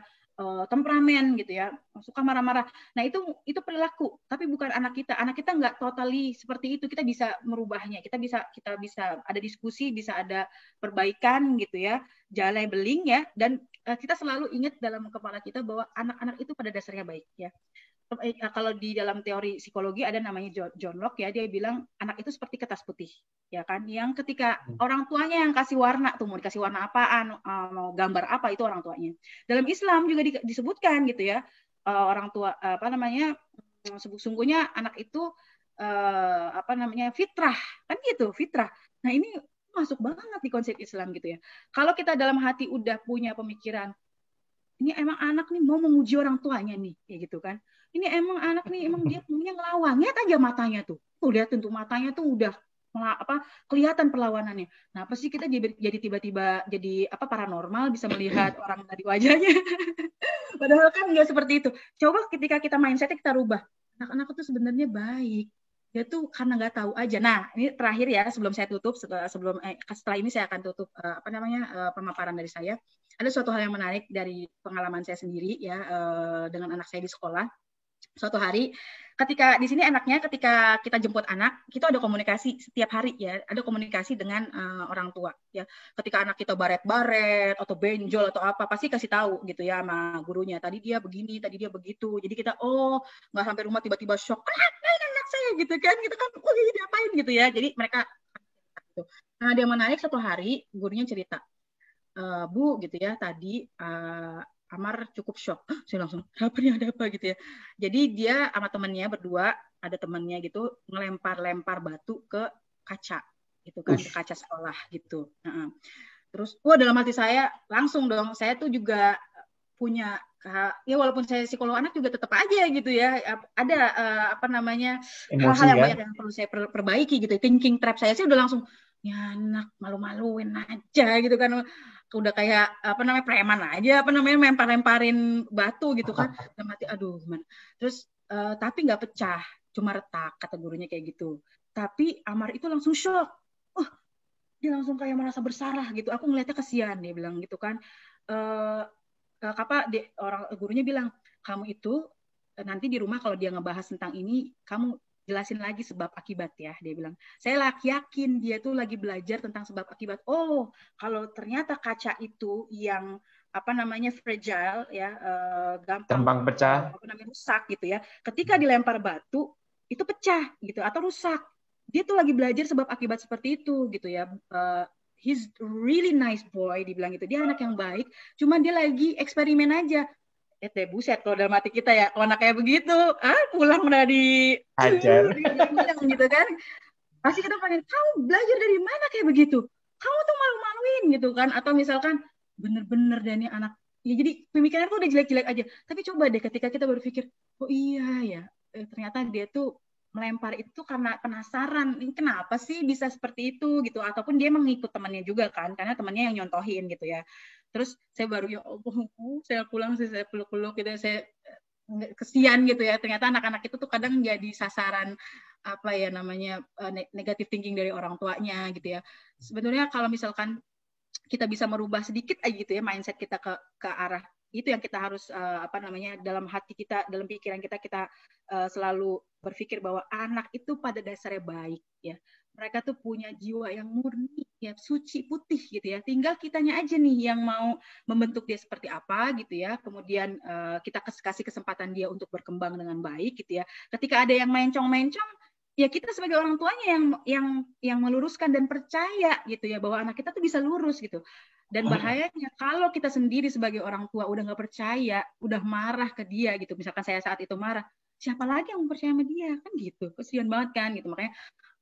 temperamen gitu ya, suka marah-marah. Nah itu perilaku, tapi bukan anak kita. Anak kita nggak totally seperti itu. Kita bisa merubahnya. Kita bisa ada diskusi, bisa ada perbaikan gitu ya, jalan labeling ya. Dan kita selalu ingat dalam kepala kita bahwa anak-anak itu pada dasarnya baik ya. Kalau di dalam teori psikologi ada namanya John Locke ya, dia bilang anak itu seperti kertas putih ya kan, yang ketika orang tuanya yang kasih warna tuh, mau dikasih warna apaan, mau gambar apa, itu orang tuanya. Dalam Islam juga disebutkan gitu ya, orang tua sungguhnya anak itu fitrah kan gitu, fitrah. Nah ini masuk banget di konsep Islam gitu ya. Kalau kita dalam hati udah punya pemikiran ini emang anak nih mau menguji orang tuanya nih, kayak gitu kan. Ini emang anak nih emang dia punya ngelawan, lihat aja matanya tuh. Lihat tuh matanya tuh udah kelihatan perlawanannya. Nah, apa sih kita jadi tiba-tiba jadi paranormal bisa melihat orang dari wajahnya. Padahal kan nggak seperti itu. Coba ketika kita mindsetnya kita rubah. Anak-anak itu sebenarnya baik. Dia tuh karena nggak tahu aja. Nah, ini terakhir ya sebelum saya tutup, setelah ini saya akan tutup pemaparan dari saya. Ada suatu hal yang menarik dari pengalaman saya sendiri ya dengan anak saya di sekolah. Suatu hari ketika di sini enaknya ketika kita jemput anak, kita ada komunikasi setiap hari ya, ada komunikasi dengan orang tua ya. Ketika anak kita baret-baret atau benjol atau apa, pasti kasih tahu gitu ya sama gurunya. Tadi dia begini, tadi dia begitu. Jadi kita nggak sampai rumah tiba-tiba shock. Anak saya gitu kan, kita kan ini diapain gitu ya. Jadi mereka gitu. Nah, dia menarik satu hari gurunya cerita, Bu gitu ya, tadi Amar cukup shock. Saya langsung, ada apa gitu ya. Jadi dia sama temannya berdua, ada temannya gitu, ngelempar-lempar batu ke kaca gitu kan, ke kaca sekolah gitu. Terus, dalam hati saya langsung dong, saya tuh juga punya, ya walaupun saya psikolog anak juga tetap aja gitu ya, ada hal-hal yang banyak yang perlu saya perbaiki gitu. Thinking trap saya sih udah langsung, ya anak malu-maluin aja gitu kan, udah kayak preman aja, lempar-lemparin batu gitu kan. Dalam hati aduh gimana. Terus tapi nggak pecah, cuma retak, kata gurunya kayak gitu. Tapi Amar itu langsung shock. Dia langsung kayak merasa bersalah gitu. Aku ngeliatnya kasihan, dia bilang gitu kan. Orang gurunya bilang, kamu itu nanti di rumah kalau dia ngebahas tentang ini, kamu jelasin lagi sebab akibat ya. Dia bilang, saya yakin dia tuh lagi belajar tentang sebab akibat. Oh, kalau ternyata kaca itu yang apa namanya fragile ya, gampang pecah, apa namanya rusak gitu ya. Ketika dilempar batu itu pecah gitu atau rusak. Dia tuh lagi belajar sebab akibat seperti itu gitu ya. He's really nice boy, dibilang gitu. Dia anak yang baik, cuma dia lagi eksperimen aja. Buset kalau dalam hati kita ya, kalau anak kayak begitu, pulang udah di ajar, gitu kan. Pasti kita pengen, kamu belajar dari mana kayak begitu? Kamu tuh malu-maluin gitu kan. Atau misalkan, bener-bener Dani anak, ya jadi pemikiran tuh udah jelek-jelek aja. Tapi coba deh ketika kita berpikir, oh iya ya, ternyata dia tuh melempar itu karena penasaran, ini kenapa sih bisa seperti itu gitu, ataupun dia mengikut temannya juga kan, karena temannya yang nyontohin gitu ya. Terus saya baru ya Allah, saya pulang sih, saya peluk-peluk gitu, saya kesian gitu ya. Ternyata anak-anak itu tuh kadang jadi sasaran apa ya namanya negative thinking dari orang tuanya gitu ya. Sebetulnya kalau misalkan kita bisa merubah sedikit aja gitu ya mindset kita ke arah itu yang kita harus apa namanya dalam hati kita, dalam pikiran kita selalu berpikir bahwa anak itu pada dasarnya baik ya. Mereka tuh punya jiwa yang murni ya, suci putih gitu ya. Tinggal kitanya aja nih yang mau membentuk dia seperti apa gitu ya. Kemudian kita kasih kesempatan dia untuk berkembang dengan baik gitu ya. Ketika ada yang mencong-mencong, ya kita sebagai orang tuanya yang meluruskan dan percaya gitu ya bahwa anak kita tuh bisa lurus gitu. Dan bahayanya kalau kita sendiri sebagai orang tua udah nggak percaya, udah marah ke dia gitu. Misalkan saya saat itu marah, siapa lagi yang mau percaya sama dia kan gitu. Kesian banget kan gitu. Makanya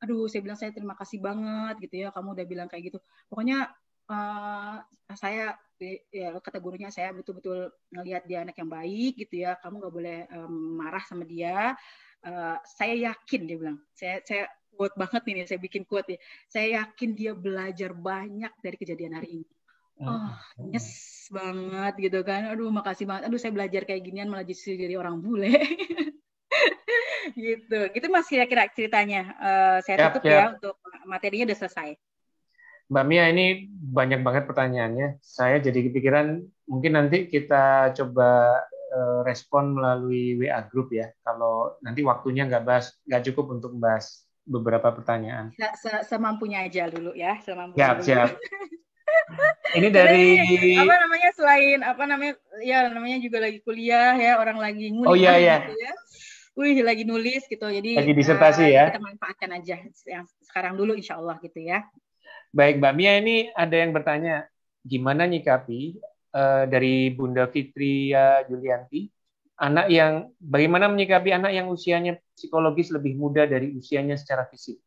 aduh saya bilang saya terima kasih banget gitu ya kamu udah bilang kayak gitu. Pokoknya saya ya kata gurunya saya betul-betul ngelihat dia anak yang baik gitu ya. Kamu nggak boleh marah sama dia. Saya yakin dia bilang. Saya quote banget ini, saya bikin quote ya. Saya yakin dia belajar banyak dari kejadian hari ini. Oh, yes banget gitu kan. Aduh, makasih banget. Aduh, saya belajar kayak ginian malah jadi orang bule. Gitu. Gitu Mas kira-kira ceritanya. Saya tutup ya untuk materinya udah selesai. Mbak Mia, ini banyak banget pertanyaannya. Saya jadi kepikiran mungkin nanti kita coba respon melalui WA group ya. Kalau nanti waktunya nggak cukup untuk membahas beberapa pertanyaan. Semampunya aja dulu ya. Semampunya siap. Ini dari apa namanya selain apa namanya ya namanya juga lagi kuliah ya, orang lagi ngulik gitu ya. Lagi nulis gitu. Jadi lagi disertasi ya. Kita manfaatkan aja yang sekarang dulu insya Allah gitu ya. Baik Mbak Mia, ini ada yang bertanya gimana nyikapi dari Bunda Fitria Julianti, bagaimana menyikapi anak yang usianya psikologis lebih muda dari usianya secara fisik,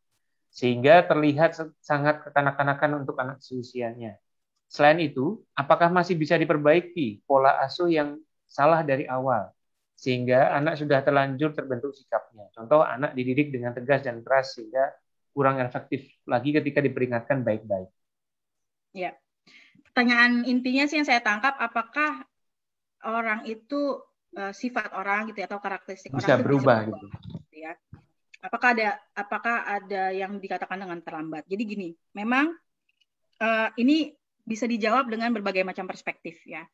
sehingga terlihat sangat kekanak-kanakan untuk anak seusianya. Selain itu, apakah masih bisa diperbaiki pola asuh yang salah dari awal, sehingga anak sudah terlanjur terbentuk sikapnya. Contoh, anak dididik dengan tegas dan keras sehingga kurang efektif lagi ketika diperingatkan baik-baik. Ya, pertanyaan intinya sih yang saya tangkap, apakah orang itu sifat orang gitu atau karakteristik bisa orang berubah itu gitu ya. Apakah ada yang dikatakan dengan terlambat. Jadi gini, memang ini bisa dijawab dengan berbagai macam perspektif ya.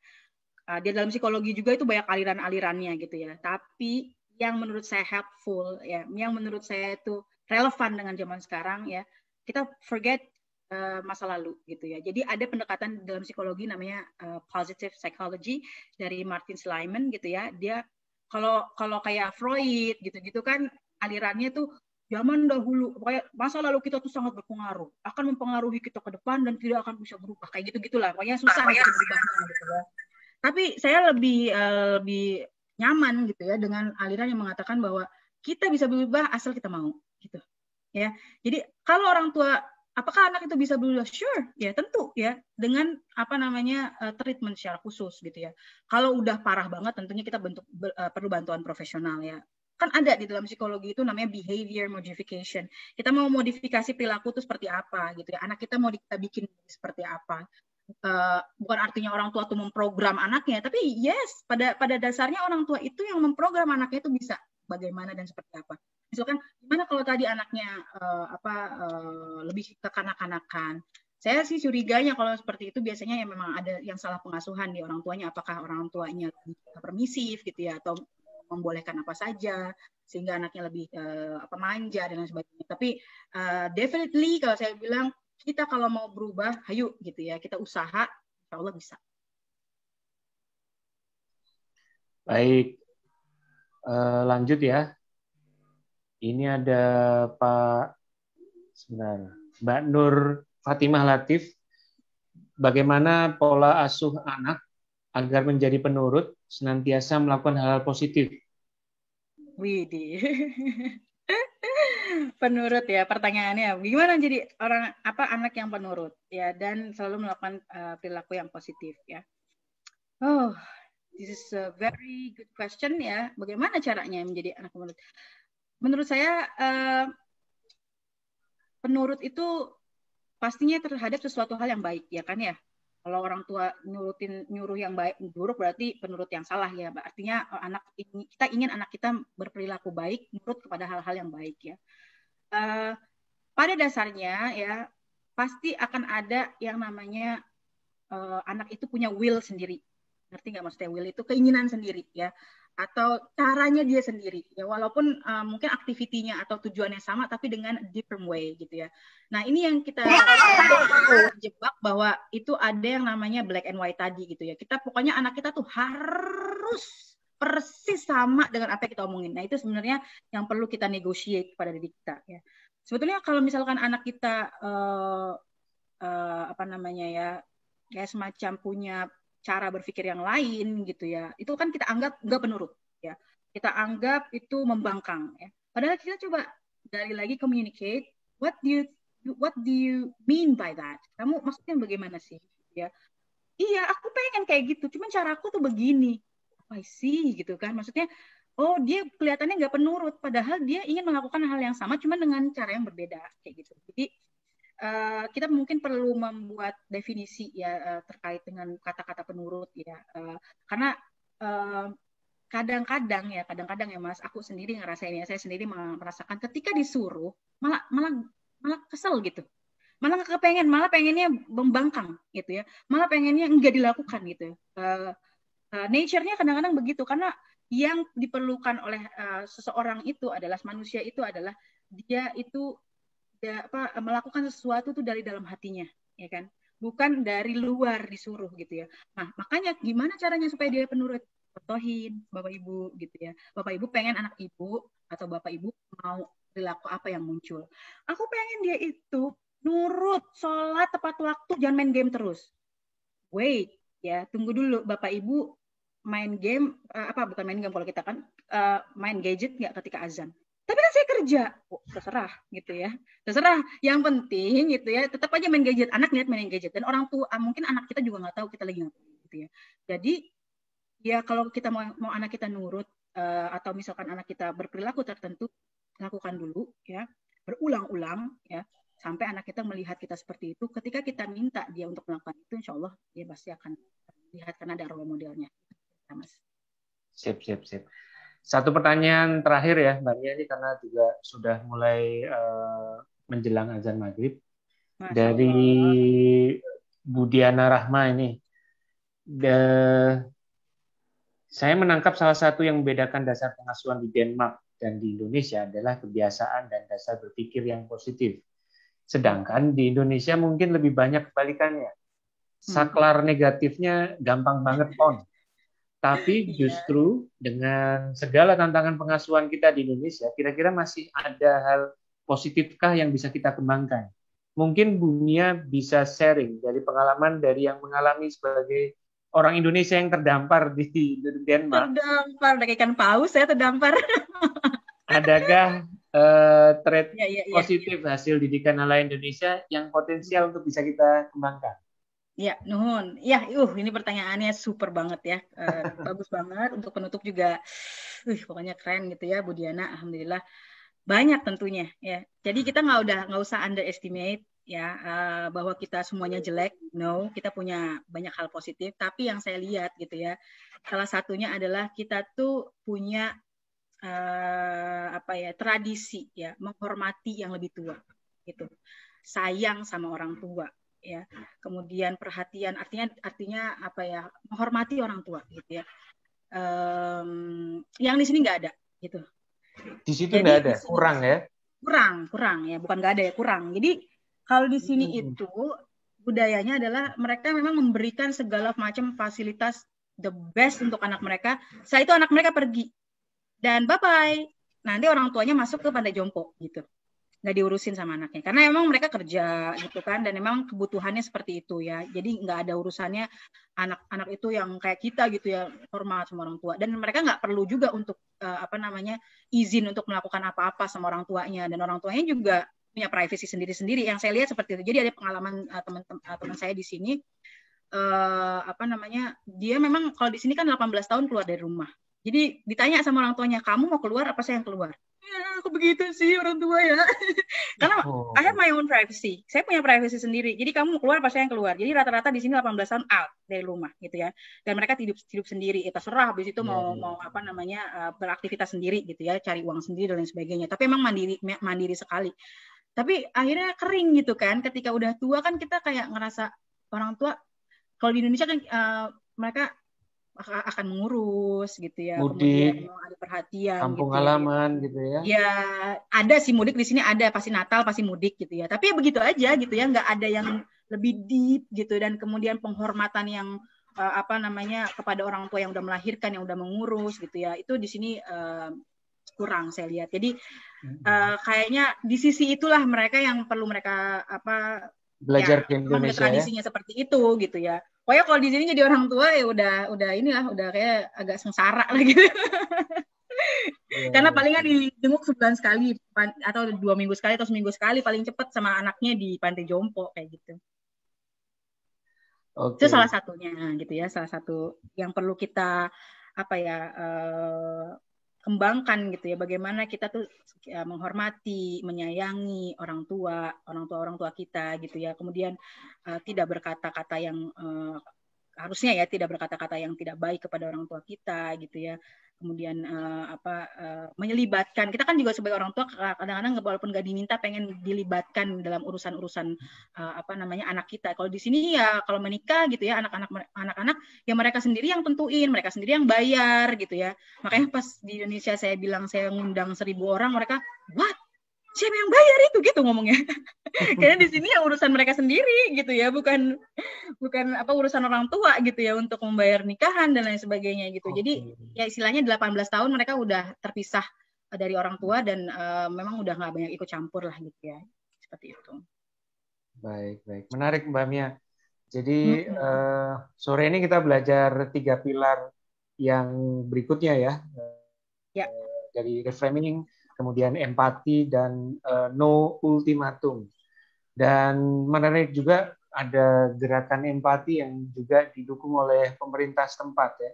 Di dalam psikologi juga itu banyak aliran-alirannya gitu ya. Tapi yang menurut saya helpful ya, yang menurut saya itu relevan dengan zaman sekarang ya, kita forget masa lalu gitu ya. Jadi ada pendekatan dalam psikologi namanya positive psychology dari Martin Seligman gitu ya. Dia kalau kayak Freud gitu-gitu kan alirannya tuh zaman dahulu, pokoknya masa lalu kita tuh sangat berpengaruh, akan mempengaruhi kita ke depan dan tidak akan bisa berubah kayak gitu-gitulah. Pokoknya susah gitu berubahnya gitu ya. Tapi saya lebih nyaman gitu ya dengan aliran yang mengatakan bahwa kita bisa berubah asal kita mau gitu. Ya. Jadi kalau orang tua, apakah anak itu bisa berubah? Sure, ya tentu ya dengan apa namanya treatment secara khusus gitu ya. Kalau udah parah banget tentunya kita perlu bantuan profesional ya. Kan ada di dalam psikologi itu namanya behavior modification. Kita mau modifikasi perilaku itu seperti apa gitu ya. Anak kita mau kita bikin seperti apa. Bukan artinya orang tua tuh memprogram anaknya, tapi yes, pada dasarnya orang tua itu yang memprogram anaknya itu bisa bagaimana dan seperti apa. Misalkan gimana kalau tadi anaknya lebih kekanak-kanakan. Saya sih curiganya kalau seperti itu biasanya memang ada yang salah pengasuhan di orang tuanya. Apakah orang tuanya lebih permisif gitu ya, atau membolehkan apa saja sehingga anaknya lebih manja dan lain sebagainya. Tapi definitely kalau saya bilang kita kalau mau berubah, ayo gitu ya, kita usaha, insya Allah bisa. Baik, lanjut ya. Ini ada Mbak Nur Fatimah Latif. Bagaimana pola asuh anak agar menjadi penurut, senantiasa melakukan hal-hal positif? Widih. Penurut ya pertanyaannya, gimana jadi anak yang penurut ya dan selalu melakukan perilaku yang positif ya. Oh, this is a very good question ya. Bagaimana caranya menjadi anak penurut? Menurut saya penurut itu pastinya terhadap sesuatu hal yang baik ya kan ya. Kalau orang tua nyuruh yang baik buruk berarti penurut yang salah ya. Artinya kita ingin anak kita berperilaku baik, nurut kepada hal-hal yang baik ya. Pada dasarnya ya pasti akan ada yang namanya anak itu punya will sendiri. Ngerti nggak maksudnya will itu keinginan sendiri ya. Atau caranya dia sendiri ya walaupun mungkin aktivitinya atau tujuannya sama tapi dengan different way gitu ya. Nah ini yang kita jebak bahwa itu ada yang namanya black and white tadi gitu ya. Kita pokoknya anak kita tuh harus persis sama dengan apa yang kita omongin. Nah itu sebenarnya yang perlu kita negotiate pada diri kita ya. Sebetulnya kalau misalkan anak kita kayak semacam punya cara berpikir yang lain gitu ya, itu kan kita anggap nggak penurut ya, kita anggap itu membangkang ya. Padahal kita coba gali lagi communicate, what do you mean by that? Kamu maksudnya bagaimana sih ya? Iya, aku pengen kayak gitu, cuman caraku tuh begini. Apa sih gitu kan? Maksudnya, oh dia kelihatannya nggak penurut, padahal dia ingin melakukan hal yang sama, cuman dengan cara yang berbeda kayak gitu. Jadi kita mungkin perlu membuat definisi ya terkait dengan kata-kata penurut ya, karena kadang-kadang ya Mas, aku sendiri ngerasain ya, saya sendiri merasakan ketika disuruh malah kesel gitu, malah pengennya membangkang gitu ya, malah pengennya enggak dilakukan gitu. Nature-nya kadang-kadang begitu, karena yang diperlukan oleh seseorang itu adalah manusia itu adalah dia itu melakukan sesuatu tuh dari dalam hatinya, ya kan? Bukan dari luar disuruh gitu ya. Nah, makanya gimana caranya supaya dia penurut? Contohin Bapak Ibu gitu ya. Bapak Ibu pengen anak Ibu atau Bapak Ibu mau perilaku apa yang muncul. Aku pengen dia itu nurut, sholat tepat waktu, jangan main game terus. Wait, ya, tunggu dulu Bapak Ibu main game bukan main game kalau kita kan main gadget nggak ketika azan. Tapi kan saya kerja, terserah gitu ya, terserah. Yang penting gitu ya, tetap aja main gadget. Anak lihat main gadget dan orang tua mungkin anak kita juga nggak tahu kita lagi ngapain gitu ya. Jadi ya kalau kita mau anak kita nurut atau misalkan anak kita berperilaku tertentu, lakukan dulu ya, berulang-ulang ya, sampai anak kita melihat kita seperti itu. Ketika kita minta dia untuk melakukan itu, insya Allah dia pasti akan lihat karena ada role modelnya, ya, Mas. Sip. Satu pertanyaan terakhir ya, Mbak Nia, ini karena juga sudah mulai menjelang azan maghrib. Dari Budiana Rahma ini. Saya menangkap salah satu yang membedakan dasar pengasuhan di Denmark dan di Indonesia adalah kebiasaan dan dasar berpikir yang positif. Sedangkan di Indonesia mungkin lebih banyak kebalikannya. Saklar negatifnya gampang banget on. Tapi justru dengan segala tantangan pengasuhan kita di Indonesia, kira-kira masih ada hal positifkah yang bisa kita kembangkan? Mungkin Bu Nia bisa sharing dari pengalaman dari yang mengalami sebagai orang Indonesia yang terdampar di Denmark. Terdampar, dari ikan paus saya terdampar. Adakah trait positif hasil didikan ala Indonesia yang potensial untuk bisa kita kembangkan? Ya, nuhun. Ya, ini pertanyaannya super banget ya. Bagus banget. Untuk penutup juga, pokoknya keren gitu ya, Bu Diana. Alhamdulillah. Banyak tentunya ya. Jadi kita nggak usah underestimate ya bahwa kita semuanya jelek. No, kita punya banyak hal positif. Tapi yang saya lihat gitu ya, salah satunya adalah kita tuh punya tradisi ya, menghormati yang lebih tua gitu. Sayang sama orang tua. Ya, kemudian perhatian artinya menghormati orang tua gitu ya. yang di sini nggak ada gitu. Di situ nggak ada, kurang ya? Kurang ya, bukan nggak ada ya, kurang. Jadi kalau di sini itu budayanya adalah mereka memang memberikan segala macam fasilitas the best untuk anak mereka. Setelah itu anak mereka pergi dan bye bye. Nanti orang tuanya masuk ke pantai jompo gitu, nggak diurusin sama anaknya karena emang mereka kerja gitu kan, dan emang kebutuhannya seperti itu ya. Jadi nggak ada urusannya anak-anak itu yang kayak kita gitu ya, hormat sama orang tua, dan mereka nggak perlu juga untuk izin untuk melakukan apa-apa sama orang tuanya, dan orang tuanya juga punya privacy sendiri-sendiri yang saya lihat seperti itu. Jadi ada pengalaman teman saya di sini, dia memang kalau di sini kan 18 tahun keluar dari rumah. Jadi ditanya sama orang tuanya, kamu mau keluar apa saya yang keluar? Ya, aku begitu sih orang tua ya. Karena I have my own privacy. Saya punya privacy sendiri. Jadi kamu mau keluar apa saya yang keluar? Jadi rata-rata di sini 18 tahun out dari rumah gitu ya. Dan mereka hidup sendiri. Terserah habis itu mau beraktivitas sendiri gitu ya, cari uang sendiri dan lain sebagainya. Tapi emang mandiri sekali. Tapi akhirnya kering gitu kan. Ketika udah tua kan kita kayak ngerasa orang tua, kalau di Indonesia kan mereka akan mengurus gitu ya, mudik, kemudian ada perhatian kampung gitu halaman gitu ya. Ya ada sih mudik di sini, ada pasti Natal pasti mudik gitu ya. Tapi ya begitu aja gitu ya, nggak ada yang lebih deep gitu, dan kemudian penghormatan yang kepada orang tua yang udah melahirkan, yang udah mengurus gitu ya. Itu di sini kurang saya lihat. Jadi kayaknya di sisi itulah mereka yang perlu mereka belajar ke Indonesia tradisinya seperti itu gitu ya. Pokoknya kalau di sini jadi orang tua ya udah kayak agak sengsara lah gitu. Karena palingan dijenguk sebulan sekali atau 2 minggu sekali atau seminggu sekali paling cepat sama anaknya di pantai jompo kayak gitu. Itu salah satunya gitu ya, salah satu yang perlu kita kembangkan gitu ya, bagaimana kita tuh menghormati, menyayangi orang tua kita gitu ya. Kemudian tidak berkata-kata yang harusnya ya tidak berkata-kata yang tidak baik kepada orang tua kita gitu ya. Kemudian menyelibatkan, kita kan juga sebagai orang tua kadang-kadang walaupun nggak diminta pengen dilibatkan dalam urusan-urusan anak kita. Kalau di sini ya kalau menikah gitu ya, anak-anak ya mereka sendiri yang tentuin, mereka sendiri yang bayar gitu ya. Makanya pas di Indonesia saya bilang saya ngundang 1.000 orang, mereka what? Siapa yang bayar itu gitu ngomongnya. Karena di sini ya urusan mereka sendiri gitu ya, bukan urusan orang tua gitu ya untuk membayar nikahan dan lain sebagainya gitu. Jadi ya istilahnya 18 tahun mereka udah terpisah dari orang tua dan memang udah nggak banyak ikut campur lah gitu ya. Seperti itu. Baik. Menarik Mbak Mia. Jadi sore ini kita belajar 3 pilar yang berikutnya ya. Dari reframing, kemudian empati, dan no ultimatum. Dan menarik juga ada gerakan empati yang juga didukung oleh pemerintah setempat ya.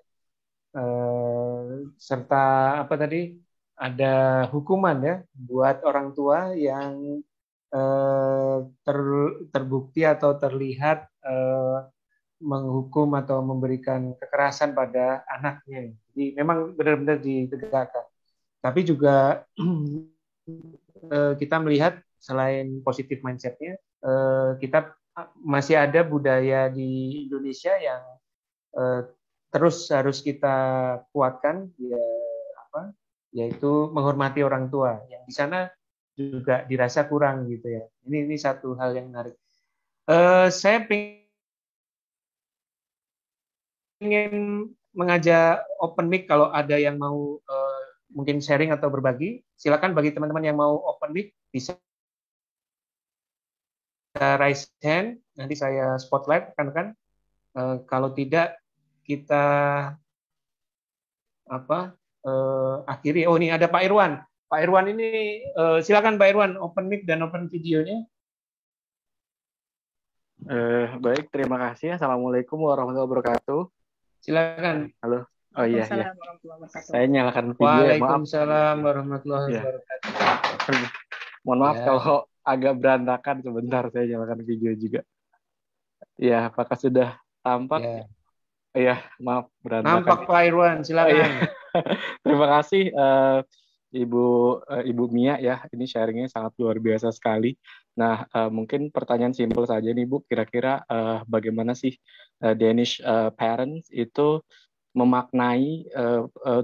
Serta ada hukuman ya buat orang tua yang terbukti atau terlihat menghukum atau memberikan kekerasan pada anaknya. Jadi memang benar-benar ditegakkan. Tapi juga kita melihat selain positif mindset-nya, kita masih ada budaya di Indonesia yang terus harus kita kuatkan, yaitu menghormati orang tua. Yang di sana juga dirasa kurang gitu ya. Ini satu hal yang menarik. Saya ingin mengajak open mic kalau ada yang mau mungkin sharing atau berbagi. Silakan bagi teman-teman yang mau open mic bisa raise hand, nanti saya spotlight kan. Kalau tidak kita akhiri. Oh, ini ada Pak Irwan. Pak Irwan ini silakan Pak Irwan open mic dan open videonya. Baik, terima kasih. Assalamualaikum warahmatullahi wabarakatuh. Silakan. Halo. Oh iya. Saya nyalakan video. Waalaikumsalam warahmatullahi wabarakatuh. Mohon maaf kalau agak berantakan sebentar, saya nyalakan video juga. Ya, apakah sudah tampak? Iya, maaf berantakan. Nampak Pak Irwan, silakan. Terima kasih Ibu Mia ya. Ini sharingnya sangat luar biasa sekali. Nah, mungkin pertanyaan simpel saja nih Bu. Kira-kira bagaimana sih Danish parents itu memaknai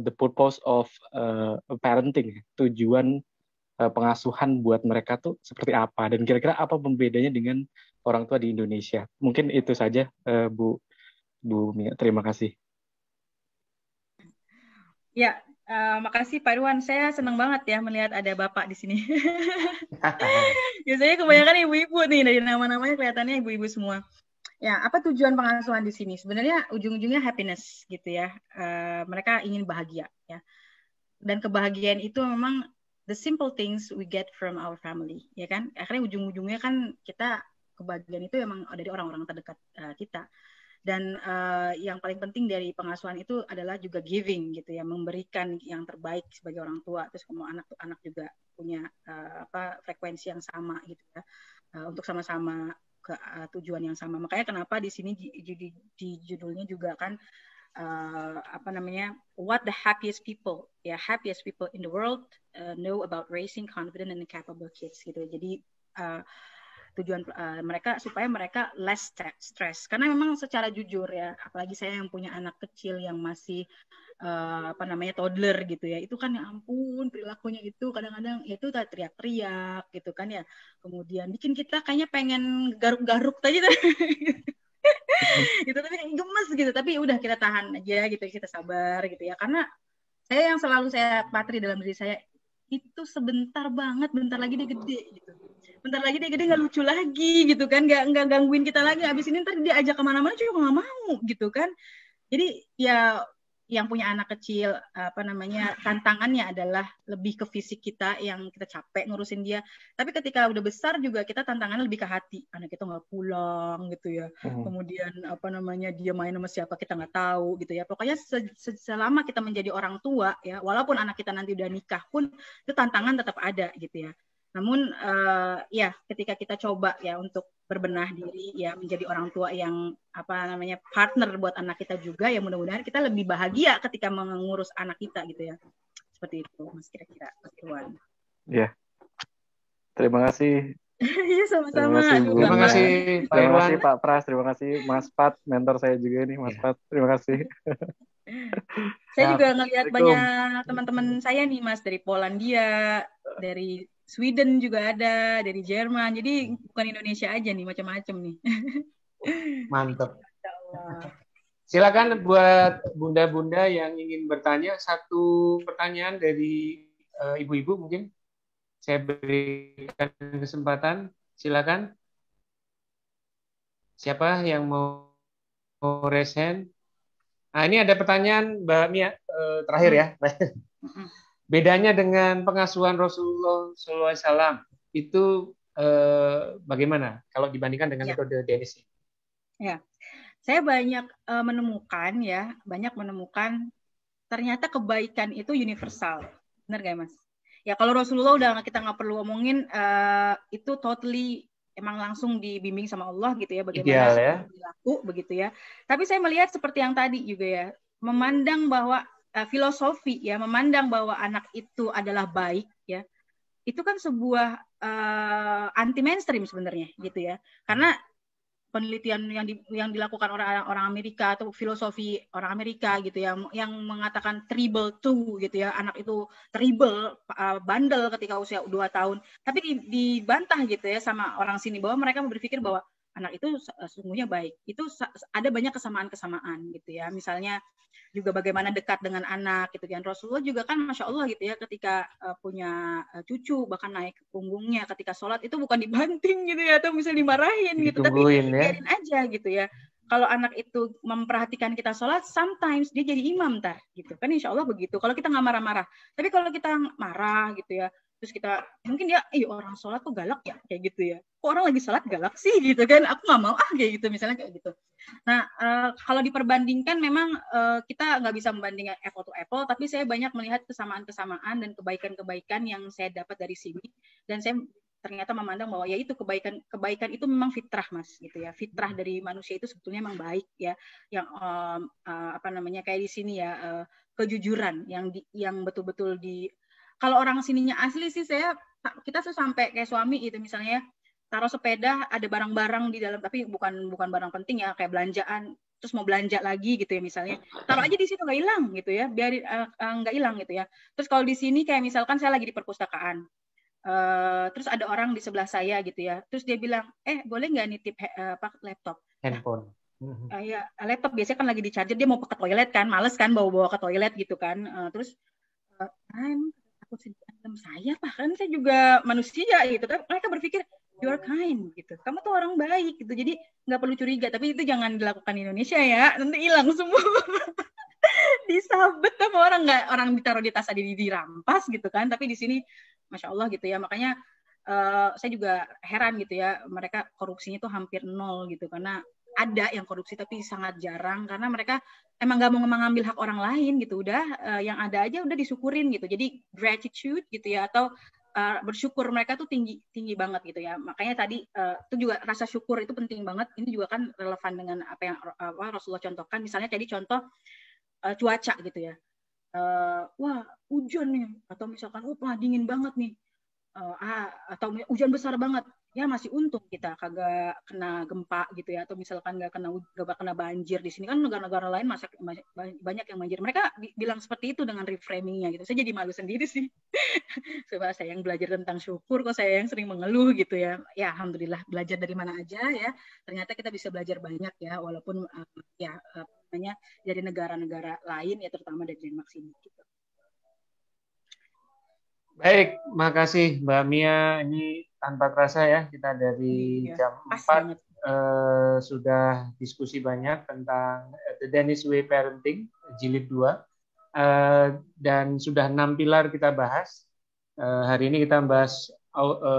the purpose of parenting, tujuan pengasuhan buat mereka tuh seperti apa, dan kira-kira apa pembedanya dengan orang tua di Indonesia. Mungkin itu saja, Bu Mia. Terima kasih. Ya, makasih Pak Irwan. Saya senang banget ya melihat ada Bapak di sini. Biasanya kebanyakan ibu-ibu nih, dari nama-namanya kelihatannya ibu-ibu semua. Ya, apa tujuan pengasuhan di sini? Sebenarnya ujung-ujungnya happiness gitu ya. Mereka ingin bahagia ya. Dan kebahagiaan itu memang the simple things we get from our family, ya kan? Akhirnya ujung-ujungnya kan kita kebahagiaan itu memang dari orang-orang terdekat kita. Dan yang paling penting dari pengasuhan itu adalah juga giving gitu ya, memberikan yang terbaik sebagai orang tua. Terus kalau anak juga punya frekuensi yang sama gitu ya, untuk sama-sama ke tujuan yang sama. Makanya kenapa di sini di judulnya juga kan what the happiest people in the world know about raising confident and capable kids gitu. Jadi tujuan mereka supaya mereka less stress, karena memang secara jujur ya, apalagi saya yang punya anak kecil yang masih toddler gitu ya, itu kan ya ampun perilakunya itu kadang-kadang itu teriak-teriak gitu kan ya, kemudian bikin kita kayaknya pengen garuk-garuk aja gitu, tapi gemes gitu, tapi udah kita tahan aja gitu, kita sabar gitu ya, karena saya yang selalu saya patri dalam diri saya itu sebentar banget, bentar lagi dia gede gitu, bentar lagi dia gede nggak lucu lagi gitu kan, nggak gangguin kita lagi, abis ini ntar dia ajak kemana-mana juga nggak mau gitu kan. Jadi ya yang punya anak kecil tantangannya adalah lebih ke fisik kita yang kita capek ngurusin dia, tapi ketika udah besar juga kita tantangannya lebih ke hati, anak kita nggak pulang gitu ya, kemudian dia main sama siapa kita nggak tahu gitu ya. Pokoknya selama kita menjadi orang tua ya, walaupun anak kita nanti udah nikah pun itu tantangan tetap ada gitu ya. Namun ya ketika kita coba ya untuk berbenah diri ya menjadi orang tua yang partner buat anak kita juga, ya mudah-mudahan kita lebih bahagia ketika mengurus anak kita gitu ya. Seperti itu Mas, kira-kira Mas Irwan. Ya. Terima kasih. Iya, sama-sama. Terima kasih Pak Irwan. Terima kasih Pak Pras, terima kasih Mas Pat, mentor saya juga ini Mas Pat. Terima kasih. Saya juga ngelihat banyak teman-teman saya nih Mas, dari Polandia, dari Sweden juga ada, dari Jerman. Jadi bukan Indonesia aja nih, macam-macam nih. Mantap. Silakan buat bunda-bunda yang ingin bertanya, satu pertanyaan dari ibu-ibu mungkin. Saya berikan kesempatan. Silakan. Siapa yang mau raise hand? Nah, ini ada pertanyaan Mbak Mia terakhir ya. Bedanya dengan pengasuhan Rasulullah SAW itu bagaimana kalau dibandingkan dengan metode Dennis? Ya, saya banyak menemukan ternyata kebaikan itu universal, benar gak Mas? Ya kalau Rasulullah udah kita nggak perlu omongin, itu totally emang langsung dibimbing sama Allah gitu ya, bagaimana berlaku begitu ya. Tapi saya melihat seperti yang tadi juga ya, memandang bahwa filosofi ya, memandang bahwa anak itu adalah baik ya, itu kan sebuah anti mainstream sebenarnya gitu ya, karena penelitian yang dilakukan orang Amerika atau filosofi orang Amerika gitu ya, yang mengatakan terrible too gitu ya, anak itu terrible, bandel ketika usia 2 tahun, tapi dibantah gitu ya sama orang sini bahwa mereka berpikir bahwa anak itu sesungguhnya baik. Itu ada banyak kesamaan-kesamaan gitu ya. Misalnya juga bagaimana dekat dengan anak gitu kan. Rasulullah juga kan Masya Allah gitu ya, ketika punya cucu bahkan naik ke punggungnya ketika sholat itu bukan dibanting gitu ya, atau misalnya dimarahin gitu, tapi biarin aja gitu ya. Kalau anak itu memperhatikan kita sholat, sometimes dia jadi imam gitu kan, Insya Allah begitu. Kalau kita nggak marah-marah, tapi kalau kita marah gitu ya, terus kita mungkin dia, orang sholat tuh galak ya kayak gitu ya, kok orang lagi sholat galak sih gitu kan, aku nggak mau kayak gitu misalnya kayak gitu. Nah kalau diperbandingkan memang kita nggak bisa membandingkan apple to apple, tapi saya banyak melihat kesamaan-kesamaan dan kebaikan-kebaikan yang saya dapat dari sini, dan saya ternyata memandang bahwa ya itu kebaikan itu memang fitrah Mas gitu ya, fitrah dari manusia itu sebetulnya memang baik ya, yang kayak di sini ya, kejujuran yang betul-betul kalau orang sininya asli sih kita tuh sampai kayak suami gitu misalnya taruh sepeda ada barang-barang di dalam, tapi bukan barang penting ya, kayak belanjaan terus mau belanja lagi gitu ya misalnya, taruh aja di situ nggak hilang gitu ya, biarin nggak hilang gitu ya. Terus kalau di sini kayak misalkan saya lagi di perpustakaan, terus ada orang di sebelah saya gitu ya, terus dia bilang, boleh nggak nitip laptop? Handphone. Ya laptop biasanya kan lagi di charger, dia mau ke toilet kan, males kan bawa ke toilet gitu kan, terus aku dalam saya pak, kan saya juga manusia gitu kan, mereka berpikir you're kind gitu, kamu tuh orang baik gitu, jadi nggak perlu curiga. Tapi itu jangan dilakukan di Indonesia ya, nanti hilang semua. Disabet sama orang ditaruh di tas tadi dirampas gitu kan. Tapi di sini masya Allah gitu ya, makanya saya juga heran gitu ya, mereka korupsinya tuh hampir nol gitu, karena ada yang korupsi tapi sangat jarang, karena mereka emang nggak mau mengambil hak orang lain gitu. Udah yang ada aja udah disyukurin gitu. Jadi gratitude gitu ya, atau bersyukur mereka tuh tinggi banget gitu ya. Makanya tadi itu juga rasa syukur itu penting banget. Ini juga kan relevan dengan apa yang Rasulullah contohkan. Misalnya tadi contoh cuaca gitu ya. Wah hujan nih, atau misalkan dingin banget nih, atau hujan besar banget. Ya masih untung kita kagak kena gempa gitu ya, atau misalkan nggak kena banjir. Di sini kan negara-negara lain banyak yang banjir. Mereka bilang seperti itu dengan reframingnya gitu. Saya jadi malu sendiri sih. Coba saya yang belajar tentang syukur, kok saya yang sering mengeluh gitu ya. Ya alhamdulillah, belajar dari mana aja ya. Ternyata kita bisa belajar banyak ya, walaupun dari negara-negara lain ya, terutama dari Denmark sini gitu. Baik, makasih Mbak Mia. Ini tanpa terasa ya, kita dari jam 4 sudah diskusi banyak tentang The Danish Way Parenting, jilid 2. Dan sudah 6 pilar kita bahas. Hari ini kita bahas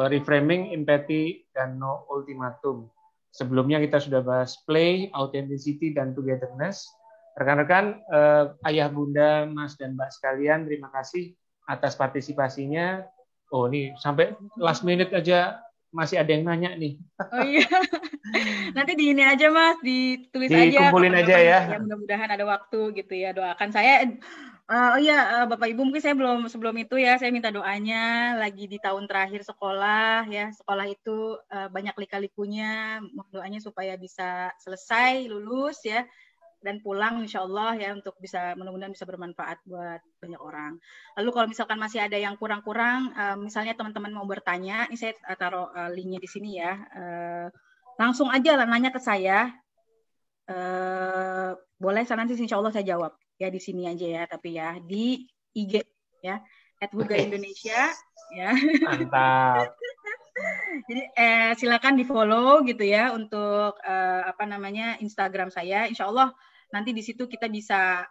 reframing, empathy, dan no ultimatum. Sebelumnya kita sudah bahas play, authenticity, dan togetherness. Rekan-rekan, ayah, bunda, mas, dan mbak sekalian, terima kasih atas partisipasinya. Oh, nih sampai last minute aja masih ada yang nanya nih. Oh iya. Nanti di ini aja Mas, ditulis dikumpulin aja ya. Ya mudah-mudahan ada waktu gitu ya. Doakan saya. Bapak Ibu, mungkin saya sebelum itu ya, saya minta doanya lagi di tahun terakhir sekolah ya. Sekolah itu banyak lika-likunya. Doanya supaya bisa selesai, lulus ya, dan pulang insya Allah ya, untuk mudah-mudahan bisa bermanfaat buat banyak orang. Lalu kalau misalkan masih ada yang kurang-kurang, misalnya teman-teman mau bertanya, ini saya taruh linknya di sini ya, langsung aja lah nanya ke saya, boleh, nanti insya Allah saya jawab ya di sini aja ya, tapi ya di IG ya, @huga_indonesia ya. Mantap. Jadi silakan di follow gitu ya untuk Instagram saya. Insya Allah nanti di situ kita bisa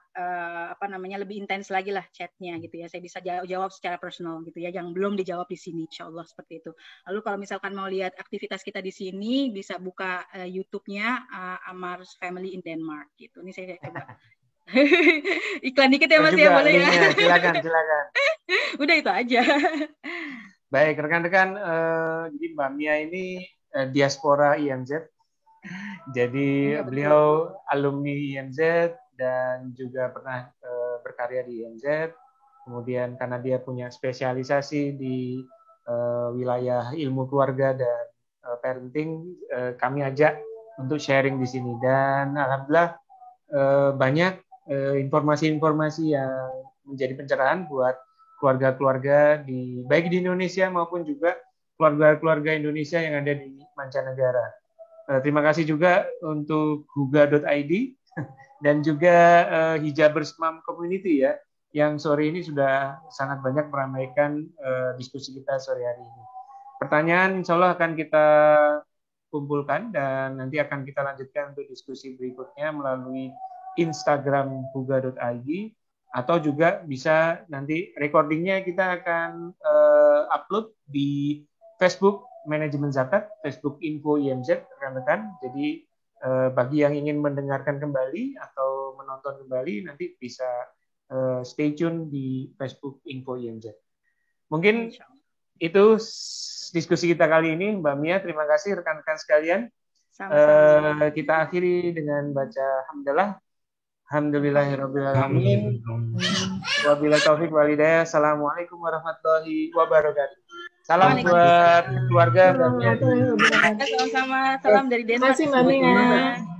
lebih intens lagi lah chatnya gitu ya. Saya bisa jawab secara personal gitu ya, yang belum dijawab di sini, insya Allah seperti itu. Lalu kalau misalkan mau lihat aktivitas kita di sini, bisa buka YouTube-nya Amar's Family in Denmark gitu. Ini saya coba iklan dikit ya Mas ya, boleh ya? Silakan. Udah itu aja. Baik, rekan-rekan, jadi Mbak Mia ini diaspora IMZ. Jadi beliau alumni IMZ dan juga pernah berkarya di IMZ. Kemudian karena dia punya spesialisasi di wilayah ilmu keluarga dan parenting, kami ajak untuk sharing di sini. Dan alhamdulillah banyak informasi-informasi yang menjadi pencerahan buat keluarga-keluarga baik di Indonesia maupun juga keluarga-keluarga Indonesia yang ada di mancanegara. Terima kasih juga untuk huga.id dan juga Hijabers Mom Community ya, yang sore ini sudah sangat banyak meramaikan diskusi kita sore hari ini. Pertanyaan insya Allah akan kita kumpulkan dan nanti akan kita lanjutkan untuk diskusi berikutnya melalui Instagram huga.id, atau juga bisa nanti recordingnya kita akan upload di Facebook Manajemen Zakat, Facebook Info IMZ, rekan-rekan. Jadi bagi yang ingin mendengarkan kembali atau menonton kembali, nanti bisa stay tune di Facebook Info IMZ. Mungkin itu diskusi kita kali ini, Mbak Mia. Terima kasih rekan-rekan sekalian. Kita akhiri dengan baca hamdalah. Alhamdulillahirrabbilalamin. Wabillahi taufiq walhidayah. Assalamualaikum warahmatullahi wabarakatuh. Salam buat keluarga. Sama-sama. Salam dari Denmark. Terima kasih, Mbak Mia.